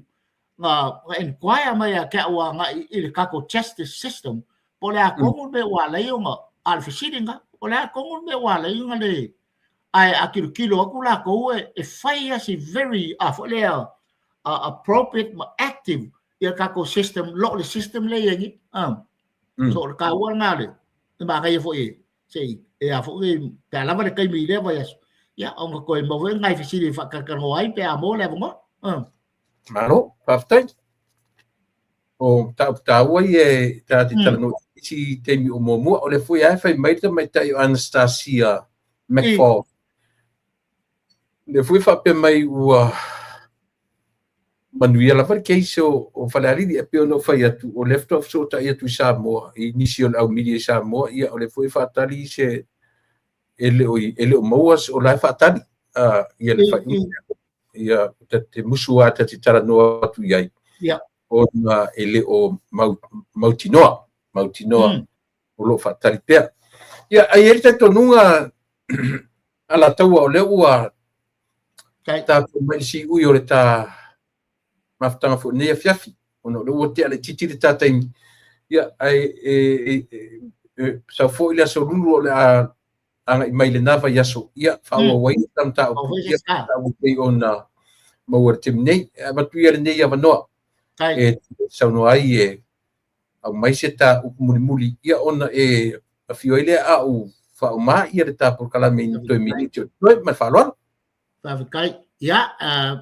nga inquire mai ka wa nga I kako justice system pole a kongun me wa le nga al fisiringa pole a kongun me wa le nga le ai akilo aku la ko e fai as very le appropriate active ia kako system lo le system le yangi so ka wa nga le ba ga fo sei e a fo ka la va le kai mi le va ya on ko mo ve ngai fisiringa fa ka ko ai pe a mo le mo Malo, perfect. o tau e ta te tala no si te mi o mo o le foi ai fai mai tai Anastasia McFall le foi fa pe mai ua manuia la ke so o falari di pe no fai atu o left of so ta ia tu Samoa initial au media Samoa ia o le foi fa tali se ele o moas o la fa tali ia le fai ia te musua te tala no atu iai o na ele o mautinoa o lo fa tali pe ia ai ele te tonunga ala taua o le ua ta mai si ui o le ta maftanga fo ne fiafi ono le o te ale titi le tata ia ai sa fo ile so lulu o le anga mai le nava yaso ia fa wa wai tam ta o ia ta o pe ona mo tim nei ma tu ia nei ava no e sa no ai au mai se ta u muli ia ona a fio ile a u fa ma ia le ta por kala me to mi to ma fa lo fa kai ia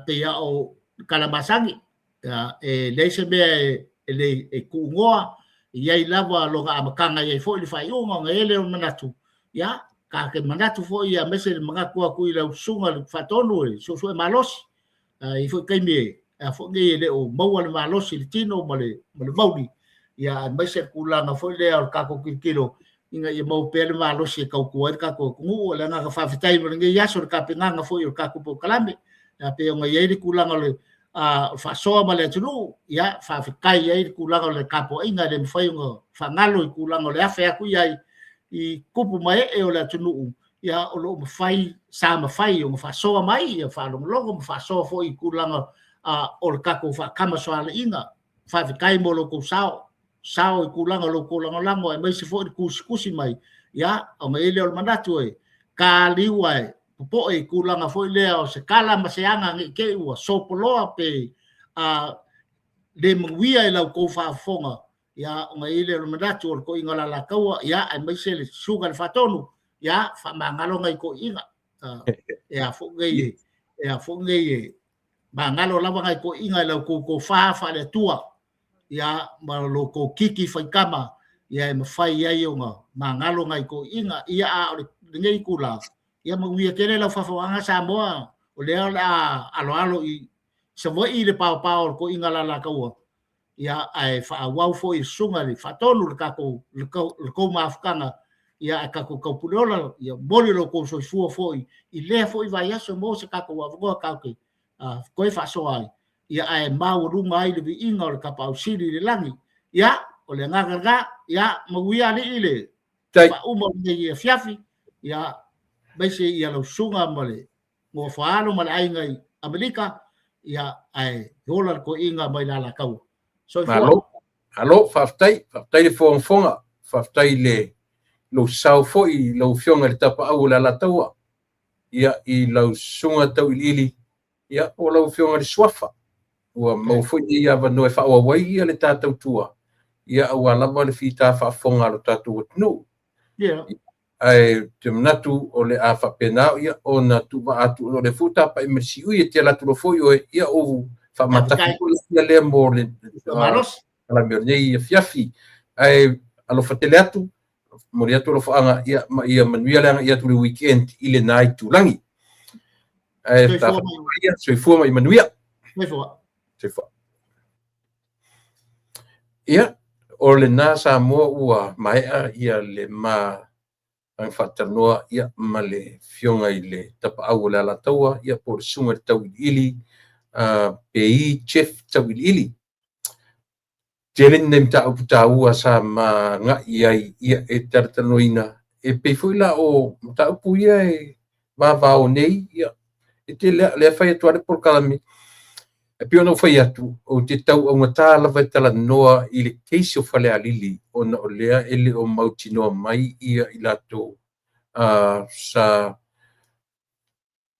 pe ia o kala masangi le se be le kungoa ia i lava loga amakanga ia fo le fai o nga ele o manatu ia ka ke manatu fo ia mese manga kua ku ile sunga le fatonu so malos i fo kai me fo nge le o maua le malos le tino male mauli ia mese kulanga fo le al ka ko kilo inga ia mau pele malos e ka ku ka ko ngu le nga fa fitai mo nge ia so ka pinga fo yo ka ku po kalambe pe nga ia le kulanga le fa soa male tulu ia fa fikai ia kulanga le kapo inga le fai ngo fa ngalo kulanga le afa ku ia i kupu mai e o le tunu ia o lo fai sa ma fai o fa soa mai ia fa lo logo fa soa fo i kulanga o le kako fa kama soa le inga fa fikai mo lo ku sao i kulanga lo kulanga lango e mai se fo ku kusi mai ia o mai le o mandatu e ka liwa po e kulanga foi leo se kala maseanga ke ua sopoloa pe le mwia e lau ko fa fonga ya o mai le mandatu ko ingala la kaua ya ai mai se le sugar fatonu ya fa mangalo ngai ko inga ya fo ngai mangalo lava ngai ko inga lau ko fa le tua ya ma lo ko kiki fa kama ya ma fai ya yonga mangalo ngai ko inga ia a ngai kula ia ma wia kele la fa anga Samoa o le alo i se voi le pau ko ingala la kaua ia ai fa wau fo i sunga le fatonu le kako le ko mafkanga ia ka ko pulola ia boli lo ko so fo i le fo i vai aso mo se kako wa go ka ke ko fa so ai ia ai mau runga ai le inga le kapau sili le langi ia o le ngaga ia ma wia le ile fa umo le fiafi ia bese ia lo sunga male mo faalo mal ai ngai Amerika ia ai dolar ko inga mai la kau so alo faftai le fonga faftai le lo sau foi lo fionga le tapa au la taua ia i lo sunga tau ili ia o lo fionga le swafa o mo foi ia va no fa o wai ia le tata tua ia o la va le fita fa fonga lo tatu no ia ai te manatu o le afa pena ia o na tu va atu o le futa pa imesi ui te la tu foi o ia o fa mata ko le mo le malos la mernei fiafi ai alo fatele atu mo ia tu lo fa ia manuia la ia tu le weekend ile night tu langi ai ta ia so fu mai manuia se fa ia o le nasa mo ua mai ia le ma ang fatanoa ia male fionga ile tapa au la taua ia por sunga tau ili pei chef tau ili jelen nem ta ua sa ma nga ia e tartanoina e pe foi la o ta pu ia e ma va o nei ia e te le fai tu por kalami e pio no fai atu o te tau o ngata la vai tala noa ile keisi o fale alili ona o lea ele o mautinoa mai ia ilato sa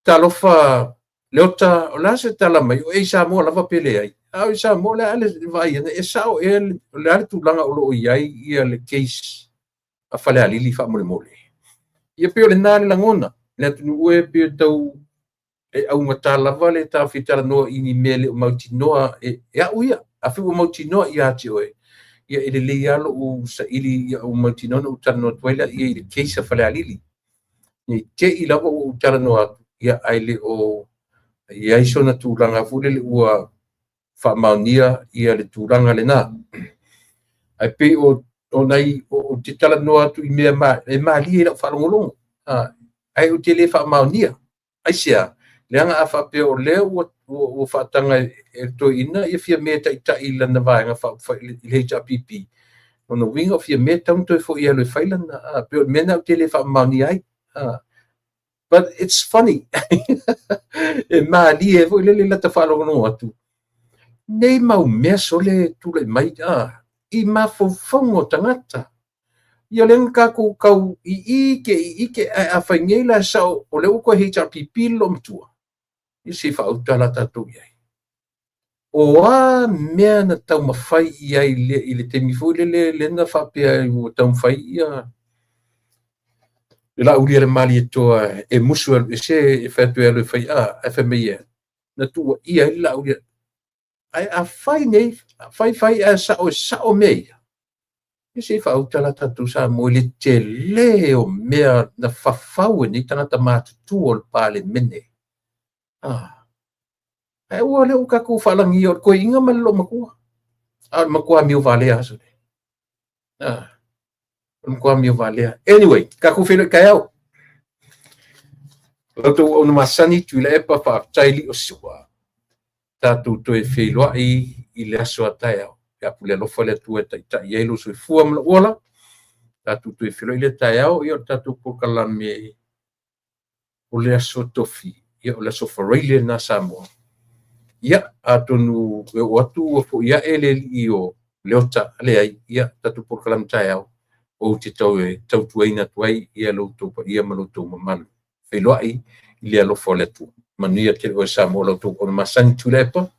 talofa leota o la se tala mai o e sa mo lava pele ai au sa mo le ale vai e sa o le ale tu langa o lo iai ia le keisi a fale alili fa mole ia pio le nani langona le tu ue pio tau e au ngata lava le ta fitara no ini mele o mautinoa e au ia afi o mautino ia te oe ia ele le ia lo sa ili ia o mautino no tano toila ia ile keisa fale alili ni te ila o tano atu ia aile o ia iso na tulanga fule le ua fa maunia ia le tulanga le na ai pe o nai o te tala no atu i mea ma li la fa longo ai o te le fa maunia ai sia leanga afa pe o le o fa tanga e to ina ia fia me ta ila na vai nga fa le pipi ono winga fia me tanto fo ia le failan pe me na te le fa maunia ai but it's funny e ma li e vo le la ta fa longo atu nei mau me so le tu le mai i ma fofongo tangata ia len ka ku kau i ke a faingela sa o le ko HRPP lo mtua i se fa utala tatu ia o a mea na tau mawhai ia i le temi fo le na fa pe o tau mawhai ia la uri le mali e toa e musu e se e fatu e le fai e fa me na tu ia la uri ai a fai nei fai a sa o mei e se fa utala tatu sa mo le te le o mea na fafau ni tangata matu o le pale mene ai o le o ka ku falangi o ko inga malo makua makua mi o vale aso makua mi o vale anyway ka ku fele kaya Roto o na masani tu le pa fa taili o sua tatu to e felo i le aso atai ya pule lo fole tu e ta yelo so fu am ola tatu to e felo ile taiao io tatu po kala me o le aso tofi io le so forele na samo ya atonu e watu fo ya ele io le ota le ai ya tatu po kala taiao o te tau tuaina tuai ia lo to ia malo to mamal felo ai ile lo fole tu mania te o samo lo to o masani tu lepa